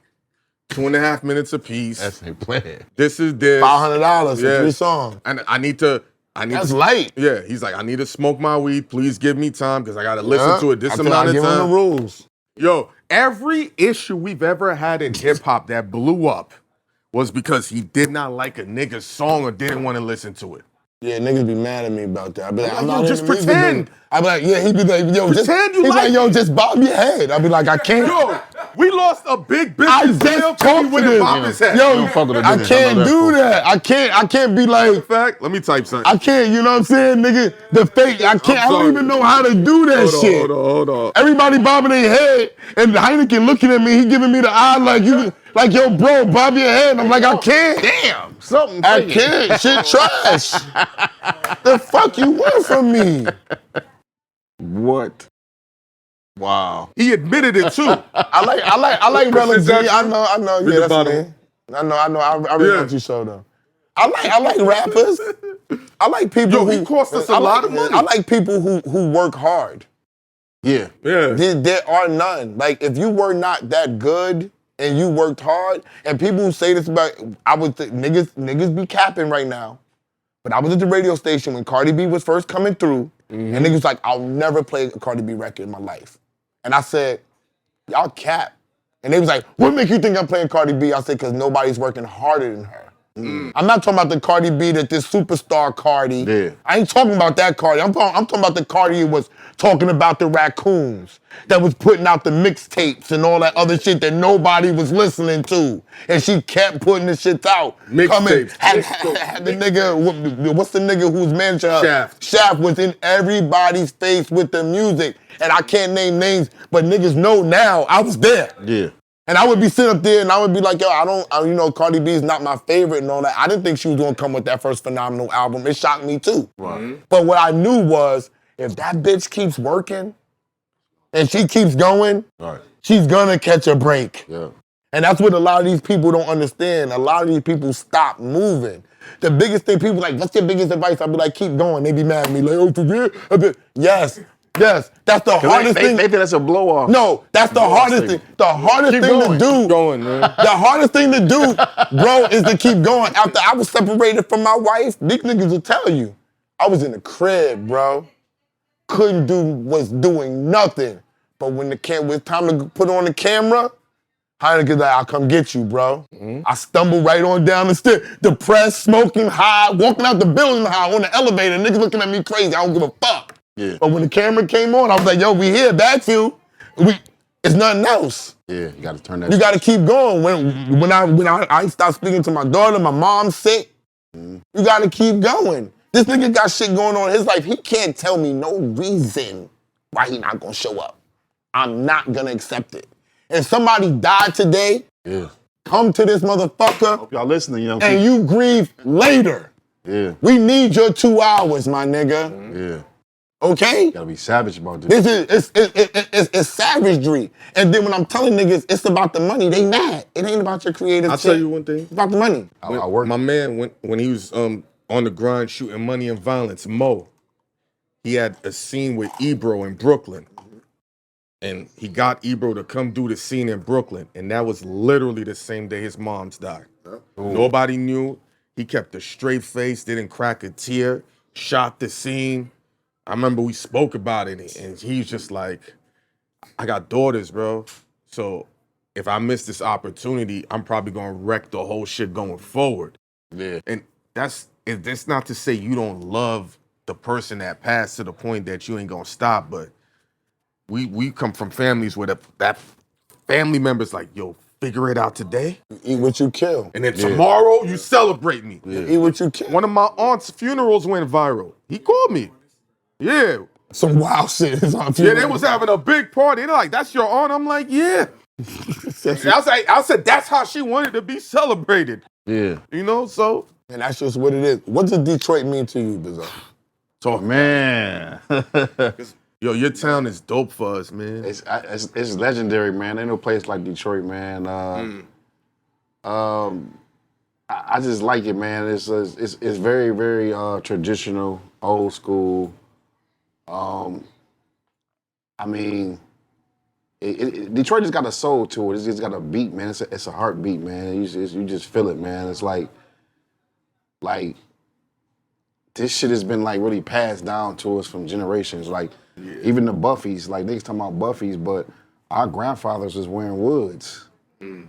[SPEAKER 4] 2.5 minutes apiece.
[SPEAKER 3] That's a plan.
[SPEAKER 4] This is this.
[SPEAKER 2] $500 for 3 songs.
[SPEAKER 4] And I need to.
[SPEAKER 2] That's light.
[SPEAKER 4] Yeah, he's like, I need to smoke my weed. Please give me time because I got to listen to it this amount of
[SPEAKER 2] give
[SPEAKER 4] time.
[SPEAKER 2] him the rules.
[SPEAKER 4] Yo, every issue we've ever had in hip hop that blew up was because he did not like a nigga's song or didn't want to listen to it.
[SPEAKER 2] Yeah, niggas be mad at me about that. I be like, I'm
[SPEAKER 4] yo,
[SPEAKER 2] not
[SPEAKER 4] just
[SPEAKER 2] in the music
[SPEAKER 4] pretend.
[SPEAKER 2] business. I be like, yeah, he be like, yo, just
[SPEAKER 4] Pretend you
[SPEAKER 2] he's
[SPEAKER 4] like
[SPEAKER 2] like, yo, just bob your head. I be like, I can't.
[SPEAKER 4] Yo, we lost a big
[SPEAKER 2] I
[SPEAKER 4] business deal
[SPEAKER 2] just
[SPEAKER 4] because he
[SPEAKER 2] talked to
[SPEAKER 4] wouldn't
[SPEAKER 2] this.
[SPEAKER 4] bop his head.
[SPEAKER 2] Yo,
[SPEAKER 3] fuck with the
[SPEAKER 2] I
[SPEAKER 3] business.
[SPEAKER 2] can't
[SPEAKER 3] I know that,
[SPEAKER 2] do
[SPEAKER 3] fool.
[SPEAKER 2] that. I can't be like,
[SPEAKER 4] In fact, let me type something.
[SPEAKER 2] I can't, you know what I'm saying, nigga? The fake, I can't, I don't
[SPEAKER 4] sorry.
[SPEAKER 2] even know how to do that shit.
[SPEAKER 4] Hold on.
[SPEAKER 2] Everybody bobbing their head, and Hynaken looking at me, he giving me the eye like, yo, bro, bob your head. I'm like, I can't.
[SPEAKER 3] Damn. Something.
[SPEAKER 2] I can't. Shit trash. The fuck you want from me?
[SPEAKER 3] What? Wow.
[SPEAKER 4] He admitted it too.
[SPEAKER 2] I like Relax.
[SPEAKER 4] that
[SPEAKER 2] I know.
[SPEAKER 4] Read
[SPEAKER 2] Yeah,
[SPEAKER 4] the
[SPEAKER 2] that's
[SPEAKER 4] bottom.
[SPEAKER 2] me. I know. I really want you show though. I like rappers. I like people
[SPEAKER 4] Yo, he cost us a lot of money.
[SPEAKER 2] I like people who work hard.
[SPEAKER 3] Yeah.
[SPEAKER 2] There are none. Like if you were not that good and you worked hard, and people who say this about, I would think niggas be capping right now. But I was at the radio station when Cardi B was first coming through, and niggas like, I'll never play a Cardi B record in my life. And I said, y'all cap. And they was like, what make you think I'm playing Cardi B? I said, because nobody's working harder than her. I'm not talking about the Cardi B that this superstar Cardi.
[SPEAKER 3] Yeah.
[SPEAKER 2] I ain't talking about that Cardi. I'm talking about the Cardi who was talking about the raccoons, that was putting out the mixtapes and all that other shit that nobody was listening to. And she kept putting the shit out.
[SPEAKER 4] Mixtapes.
[SPEAKER 2] Had the nigga, what's the nigga who's manager?
[SPEAKER 4] Shaft.
[SPEAKER 2] Shaft was in everybody's face with the music. And I can't name names, but niggas know now I was there.
[SPEAKER 3] Yeah.
[SPEAKER 2] And I would be sitting up there and I would be like, yo, Cardi B is not my favorite and all that. I didn't think she was gonna come with that first phenomenal album. It shocked me too.
[SPEAKER 3] Right.
[SPEAKER 2] But what I knew was, if that bitch keeps working and she keeps going,
[SPEAKER 3] Right.
[SPEAKER 2] she's gonna catch a break.
[SPEAKER 3] Yeah.
[SPEAKER 2] And that's what a lot of these people don't understand. A lot of these people stop moving. The biggest thing, people like, what's your biggest advice? I'll be like, keep going. They be mad at me, like, oh, for real? Yes. That's the hardest thing.
[SPEAKER 3] They think that's a blow off.
[SPEAKER 2] No, that's the hardest thing. The hardest thing to do.
[SPEAKER 4] Keep going, man.
[SPEAKER 2] The hardest thing to do, bro, is to keep going. After I was separated from my wife, these niggas will tell you, I was in the crib, bro. Was doing nothing. But when was time to put on the camera, Hynaken's like, I'll come get you, bro. I stumbled right on down the stairs, depressed, smoking, high, walking out the building high on the elevator. Niggas looking at me crazy. I don't give a fuck.
[SPEAKER 3] Yeah.
[SPEAKER 2] But when the camera came on, I was like, yo, we here, BagFuel. It's nothing else.
[SPEAKER 3] Yeah, you gotta turn that.
[SPEAKER 2] You gotta keep going. When I start speaking to my daughter, my mom's sick, you gotta keep going. This nigga got shit going on in his life. He can't tell me no reason why he not gonna show up. I'm not gonna accept it. If somebody died today, come to this motherfucker.
[SPEAKER 3] Hope y'all listening, young
[SPEAKER 2] and you grieve later.
[SPEAKER 3] Yeah.
[SPEAKER 2] We need your 2 hours, my nigga.
[SPEAKER 3] Yeah.
[SPEAKER 2] Okay?
[SPEAKER 3] Gotta be savage about this.
[SPEAKER 2] It's savagery. And then when I'm telling niggas it's about the money, they mad. It ain't about your creative
[SPEAKER 4] I'll
[SPEAKER 2] shit.
[SPEAKER 4] tell you one thing.
[SPEAKER 2] It's about the money.
[SPEAKER 3] I work.
[SPEAKER 4] My man, when he was on the grind shooting Money and Violence, Mo, he had a scene with Ebro in Brooklyn. And he got Ebro to come do the scene in Brooklyn. And that was literally the same day his mom's died. Nobody knew. He kept a straight face, didn't crack a tear, shot the scene. I remember we spoke about it, and he's just like, I got daughters, bro. So if I miss this opportunity, I'm probably gonna wreck the whole shit going forward.
[SPEAKER 3] Yeah.
[SPEAKER 4] And that's not to say you don't love the person that passed to the point that you ain't gonna stop, but we come from families where that family member's like, yo, figure it out today.
[SPEAKER 2] Eat what you kill.
[SPEAKER 4] And then tomorrow you celebrate me.
[SPEAKER 2] Eat what you kill.
[SPEAKER 4] One of my aunt's funerals went viral. He called me. Yeah.
[SPEAKER 2] Some wild shit is on
[SPEAKER 4] Yeah, they was having a big party. They're like, that's your aunt? I'm like, yeah. I said, that's how she wanted to be celebrated.
[SPEAKER 3] Yeah.
[SPEAKER 4] You know, so.
[SPEAKER 2] And that's just what it is. What does Detroit mean to you, Bizarre?
[SPEAKER 4] So,
[SPEAKER 3] Man.
[SPEAKER 4] yo, your town is dope for us, man.
[SPEAKER 3] It's legendary, man. Ain't no place like Detroit, man. I just like it, man. It's very, very traditional, old school. I mean, Detroit just got a soul to it. It's just got a beat, man. It's a heartbeat, man. You just feel it, man. It's like this shit has been like really passed down to us from generations. Like even the Buffys, like niggas talking about Buffys, but our grandfathers was wearing Woods.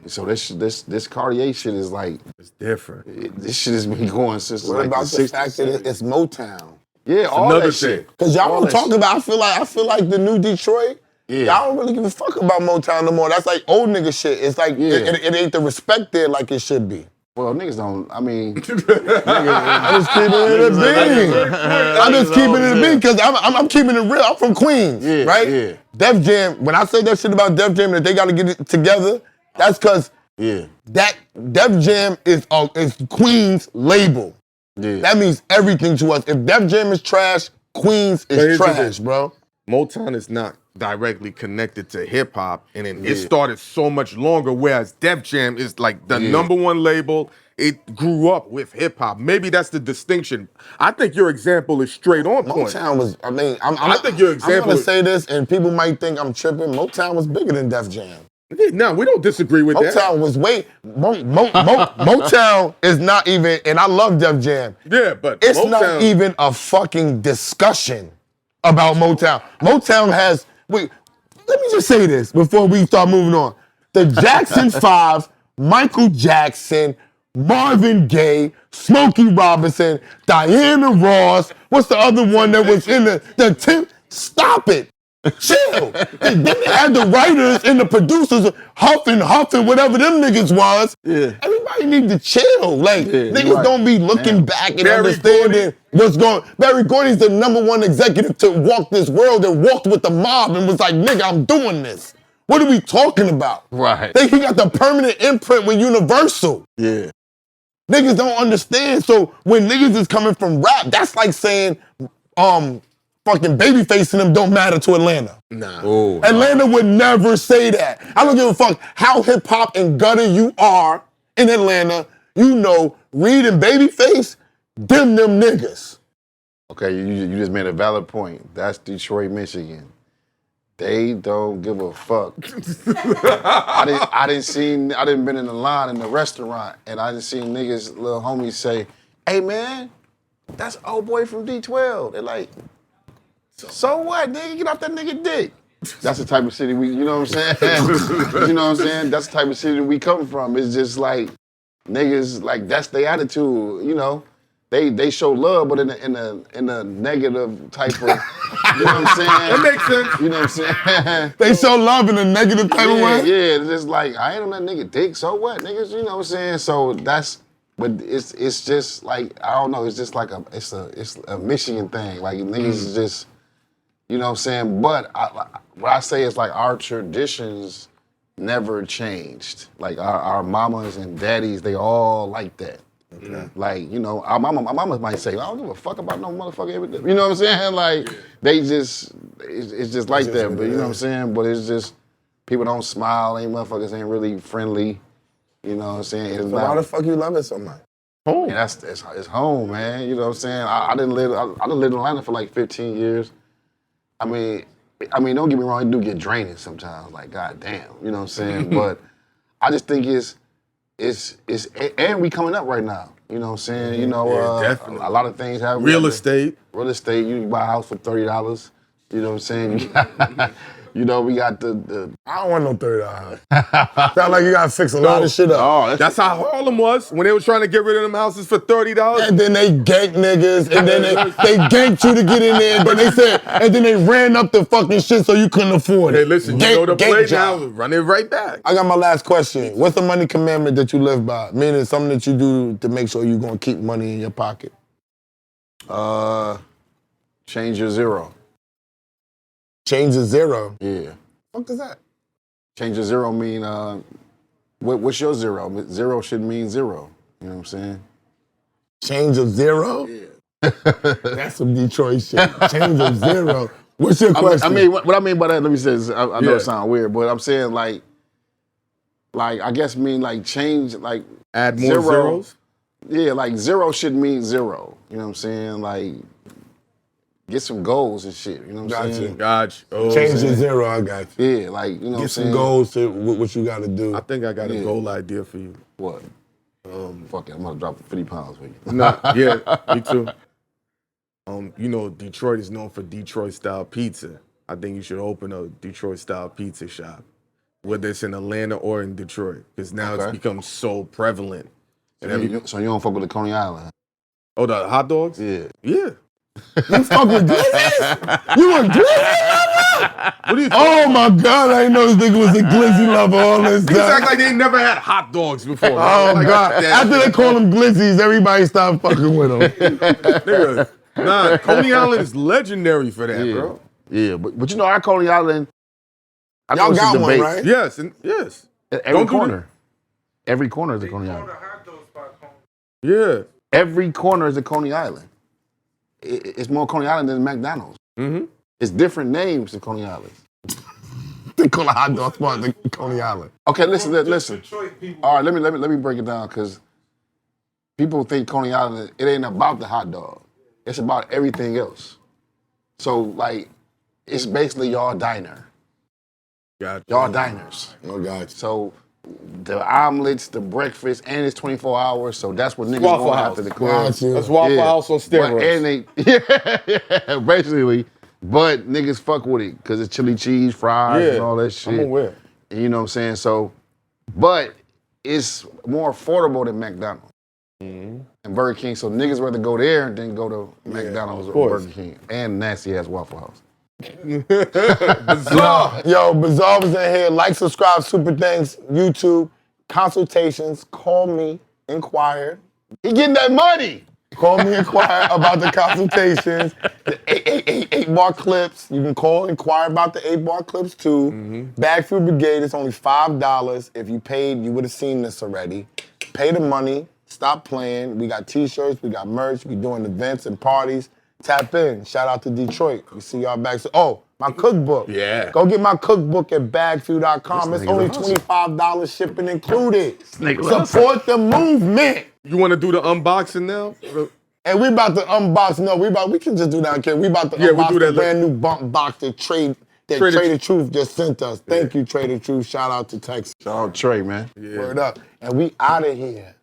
[SPEAKER 3] So this Cartier shit is like
[SPEAKER 4] It's different.
[SPEAKER 3] this shit has been going since
[SPEAKER 2] What
[SPEAKER 3] like
[SPEAKER 2] about
[SPEAKER 3] the
[SPEAKER 2] the
[SPEAKER 3] 60s.
[SPEAKER 2] fact that it's Motown?
[SPEAKER 3] Yeah, all
[SPEAKER 4] another
[SPEAKER 3] that shit.
[SPEAKER 4] thing.
[SPEAKER 2] Cause y'all
[SPEAKER 3] All
[SPEAKER 2] don't
[SPEAKER 3] that
[SPEAKER 2] talk
[SPEAKER 3] shit.
[SPEAKER 2] about. I feel like the new Detroit.
[SPEAKER 3] Yeah.
[SPEAKER 2] Y'all don't really give a fuck about Motown no more. That's like old nigga shit. It's like
[SPEAKER 3] Yeah.
[SPEAKER 2] it ain't the respect there like it should be.
[SPEAKER 3] Well, niggas don't. I mean,
[SPEAKER 2] I'm just keeping it a bean. I'm just keeping it a bean because I'm keeping it real. I'm from Queens,
[SPEAKER 3] Yeah,
[SPEAKER 2] right?
[SPEAKER 3] yeah.
[SPEAKER 2] Def Jam. When I say that shit about Def Jam that they got to get it together, that's because
[SPEAKER 3] yeah,
[SPEAKER 2] that Def Jam is Queens label.
[SPEAKER 3] yeah.
[SPEAKER 2] That means everything to us. If Def Jam is trash, Queens
[SPEAKER 4] But
[SPEAKER 2] is
[SPEAKER 4] here's the
[SPEAKER 2] trash,
[SPEAKER 4] thing.
[SPEAKER 2] bro.
[SPEAKER 4] Motown is not directly connected to hip hop, and then it started so much longer. Whereas Def Jam is like the number one label. It grew up with hip hop. Maybe that's the distinction. I think your example is straight on point.
[SPEAKER 2] Motown was. I mean,
[SPEAKER 4] I think your example
[SPEAKER 2] I'm gonna
[SPEAKER 4] is-
[SPEAKER 2] say this, and people might think I'm tripping. Motown was bigger than Def Jam.
[SPEAKER 4] No, we don't disagree with that.
[SPEAKER 2] Motown was Motown is not even, and I love Def Jam.
[SPEAKER 4] Yeah, but
[SPEAKER 2] It's
[SPEAKER 4] Motown,
[SPEAKER 2] not even a fucking discussion about Motown. Motown has. Wait, let me just say this before we start moving on. The Jackson 5, Michael Jackson, Marvin Gaye, Smokey Robinson, Diana Ross. What's the other one that was in the 10? Stop it. Chill. Then they had the writers and the producers huffing, whatever them niggas was.
[SPEAKER 3] Yeah.
[SPEAKER 2] Everybody need to chill. Like, niggas
[SPEAKER 3] right.
[SPEAKER 2] don't be looking back and
[SPEAKER 4] Barry
[SPEAKER 2] understanding what's going. Barry Gordy's the #1 executive to walk this world and walked with the mob and was like, nigga, I'm doing this. What are we talking about?
[SPEAKER 3] Right.
[SPEAKER 2] He got the permanent imprint with Universal.
[SPEAKER 3] Yeah.
[SPEAKER 2] Niggas don't understand. So when niggas is coming from rap, that's like saying, fucking Babyface and them don't matter to Atlanta.
[SPEAKER 4] Nah.
[SPEAKER 3] Oh.
[SPEAKER 2] Atlanta would never say that. I don't give a fuck how hip hop and gutter you are in Atlanta. You know, Reed and Babyface, them niggas.
[SPEAKER 3] Okay, you just made a valid point. That's Detroit, Michigan. They don't give a fuck. I didn't been in the line in the restaurant and I didn't see niggas, little homies say, hey man, that's old boy from D12. They're like, so what, nigga? Get off that nigga dick. That's the type of city we, you know what I'm saying? You know what I'm saying? That's the type of city we come from. It's just like, niggas, like, that's their attitude, you know? They show love, but in a negative type of, you know what I'm saying?
[SPEAKER 4] That makes sense.
[SPEAKER 3] You know what I'm saying?
[SPEAKER 2] They show love in a negative type of way.
[SPEAKER 3] Yeah, it's just like, I ain't on that nigga dick, so what, niggas, you know what I'm saying? So that's, but it's just like, I don't know, it's just like it's a Michigan thing. Like niggas is just, you know what I'm saying? But what I say is like our traditions never changed. Like our mamas and daddies, they all like that.
[SPEAKER 2] Okay.
[SPEAKER 3] Like, you know, my mama might say, I don't give a fuck about no motherfucker everything. You know what I'm saying? Like, they just, it's just like
[SPEAKER 2] just
[SPEAKER 3] that.
[SPEAKER 2] what
[SPEAKER 3] But
[SPEAKER 2] it
[SPEAKER 3] you know what I'm
[SPEAKER 2] is.
[SPEAKER 3] saying? But it's just, people don't smile, motherfuckers ain't really friendly. You know what I'm saying? It's
[SPEAKER 2] So
[SPEAKER 3] not,
[SPEAKER 2] why the fuck you love it so much?
[SPEAKER 3] man, it's home, man. You know what I'm saying? I didn't live in Atlanta for like 15 years. I mean, don't get me wrong, it do get draining sometimes. Like, goddamn, you know what I'm saying? But I just think it's and we coming up right now. You know what I'm saying? You know,
[SPEAKER 4] Yeah, definitely.
[SPEAKER 3] a lot of things happen.
[SPEAKER 4] Real estate.
[SPEAKER 3] Real estate, you can buy a house for $30. You know what I'm saying? You know, we got the
[SPEAKER 2] I don't want no $30 house. Sound like you gotta fix a lot of shit up.
[SPEAKER 3] oh,
[SPEAKER 4] That's how Harlem was when they were trying to get rid of them houses for $30.
[SPEAKER 2] And then they ganked niggas, and then they ganked you to get in there, and then they said, and then they ran up the fucking shit so you couldn't afford it.
[SPEAKER 4] Hey, listen, you know the play now, run it right back.
[SPEAKER 2] I got my last question. What's the money commandment that you live by? Meaning something that you do to make sure you're gonna keep money in your pocket.
[SPEAKER 3] change your zero.
[SPEAKER 2] Change the zero.
[SPEAKER 3] Yeah.
[SPEAKER 2] What is that?
[SPEAKER 3] Change your zero mean what's your zero? Zero should mean zero. You know what I'm saying?
[SPEAKER 2] Change of zero? Yeah. That's some Detroit shit. Change of zero. What's your question?
[SPEAKER 3] I mean, what I mean by that, let me say this, I know
[SPEAKER 4] Yeah.
[SPEAKER 3] it sounds weird, but I'm saying like I guess mean like change, like
[SPEAKER 4] Add more zeros?
[SPEAKER 3] Yeah, like zero should mean zero. You know what I'm saying? Like get some goals and shit. You know what I'm saying?
[SPEAKER 4] Gotcha. Oh,
[SPEAKER 2] Change the zero, I got you.
[SPEAKER 3] Yeah, like, you know what I'm
[SPEAKER 2] Get some
[SPEAKER 3] saying?
[SPEAKER 2] goals to what you gotta do.
[SPEAKER 4] I think I got a goal idea for you.
[SPEAKER 3] What? Fuck it, I'm gonna drop 50 pounds for you.
[SPEAKER 4] No, yeah, me too. You know, Detroit is known for Detroit-style pizza. I think you should open a Detroit-style pizza shop, whether it's in Atlanta or in Detroit, because now it's
[SPEAKER 3] Okay.
[SPEAKER 4] become so prevalent. And
[SPEAKER 3] So you don't fuck with the Coney Island?
[SPEAKER 4] oh, the hot dogs?
[SPEAKER 3] Yeah.
[SPEAKER 4] Yeah.
[SPEAKER 2] You fuck with glizzies? You a glizzy lover?
[SPEAKER 4] What do you think?
[SPEAKER 2] Oh my God, I didn't know this nigga was a glizzy lover all this
[SPEAKER 4] Niggas act
[SPEAKER 2] time.
[SPEAKER 4] like they never had hot dogs before. Man.
[SPEAKER 2] Oh
[SPEAKER 4] Like,
[SPEAKER 2] God.
[SPEAKER 4] that
[SPEAKER 2] After they call them glizzies, everybody stopped fucking with them.
[SPEAKER 4] nigga, nah, Coney Island is legendary for that, bro.
[SPEAKER 3] Yeah, but you know our Coney Island, I know
[SPEAKER 2] Y'all
[SPEAKER 3] it's a
[SPEAKER 2] got one,
[SPEAKER 3] debate.
[SPEAKER 2] right?
[SPEAKER 4] Yes, and yes.
[SPEAKER 3] Every
[SPEAKER 4] Don't do
[SPEAKER 3] corner. Every corner is a Coney Island.
[SPEAKER 4] Yeah.
[SPEAKER 3] Every corner is a Coney Island. It's more Coney Island than McDonald's.
[SPEAKER 4] Mm-hmm.
[SPEAKER 3] It's different names to Coney Island.
[SPEAKER 2] They call a hot dog spot the Coney Island.
[SPEAKER 3] Okay, listen. All right, let me break it down, because people think Coney Island, it ain't about the hot dog. It's about everything else. So like, it's basically y'all diner.
[SPEAKER 4] Gotcha.
[SPEAKER 3] Y'all diners.
[SPEAKER 2] Oh God.
[SPEAKER 3] So the omelets, the breakfast, and it's 24 hours. So that's what niggas
[SPEAKER 4] Waffle
[SPEAKER 3] want
[SPEAKER 4] House.
[SPEAKER 3] after the club.
[SPEAKER 2] Got you.
[SPEAKER 4] That's Waffle
[SPEAKER 3] Yeah.
[SPEAKER 4] House on
[SPEAKER 3] But,
[SPEAKER 4] steroids.
[SPEAKER 3] and they, basically. But niggas fuck with it because it's chili cheese, fries, and all that shit.
[SPEAKER 4] I'm aware.
[SPEAKER 3] You know what I'm saying? So, but it's more affordable than McDonald's and Burger King. So niggas rather go there than go to McDonald's or
[SPEAKER 4] course.
[SPEAKER 3] Burger King and nasty ass Waffle House.
[SPEAKER 4] Bizarre.
[SPEAKER 2] Yo, Bizarre was in here. Like, subscribe, super thanks, YouTube, consultations, call me, inquire.
[SPEAKER 3] He getting that money.
[SPEAKER 2] Call me, inquire about the consultations, the 8-bar clips. You can call, inquire about the 8-bar clips too. BagFuel Brigade is only $5. If you paid, you would have seen this already. Pay the money, stop playing. We got t-shirts, we got merch, we doing events and parties. Tap in. Shout out to Detroit. We see y'all back. Oh, my cookbook.
[SPEAKER 4] Yeah.
[SPEAKER 2] Go get my cookbook at bagfuel.com.
[SPEAKER 3] This
[SPEAKER 2] It's
[SPEAKER 3] nigga's
[SPEAKER 2] only
[SPEAKER 3] a hustle.
[SPEAKER 2] $25 shipping included.
[SPEAKER 3] nigga's a
[SPEAKER 2] Support the movement.
[SPEAKER 4] You want to do the unboxing now?
[SPEAKER 2] And we about to unbox. No, we can just do that. Okay, we about to
[SPEAKER 4] Yeah, we
[SPEAKER 2] unbox
[SPEAKER 4] do
[SPEAKER 2] the
[SPEAKER 4] that
[SPEAKER 2] brand new bump box that
[SPEAKER 4] Trader
[SPEAKER 2] Trader Truth just sent us. Thank you, Trader Truth. Shout out to Texas.
[SPEAKER 3] Shout out Trey, man.
[SPEAKER 2] Word up. And we out of here.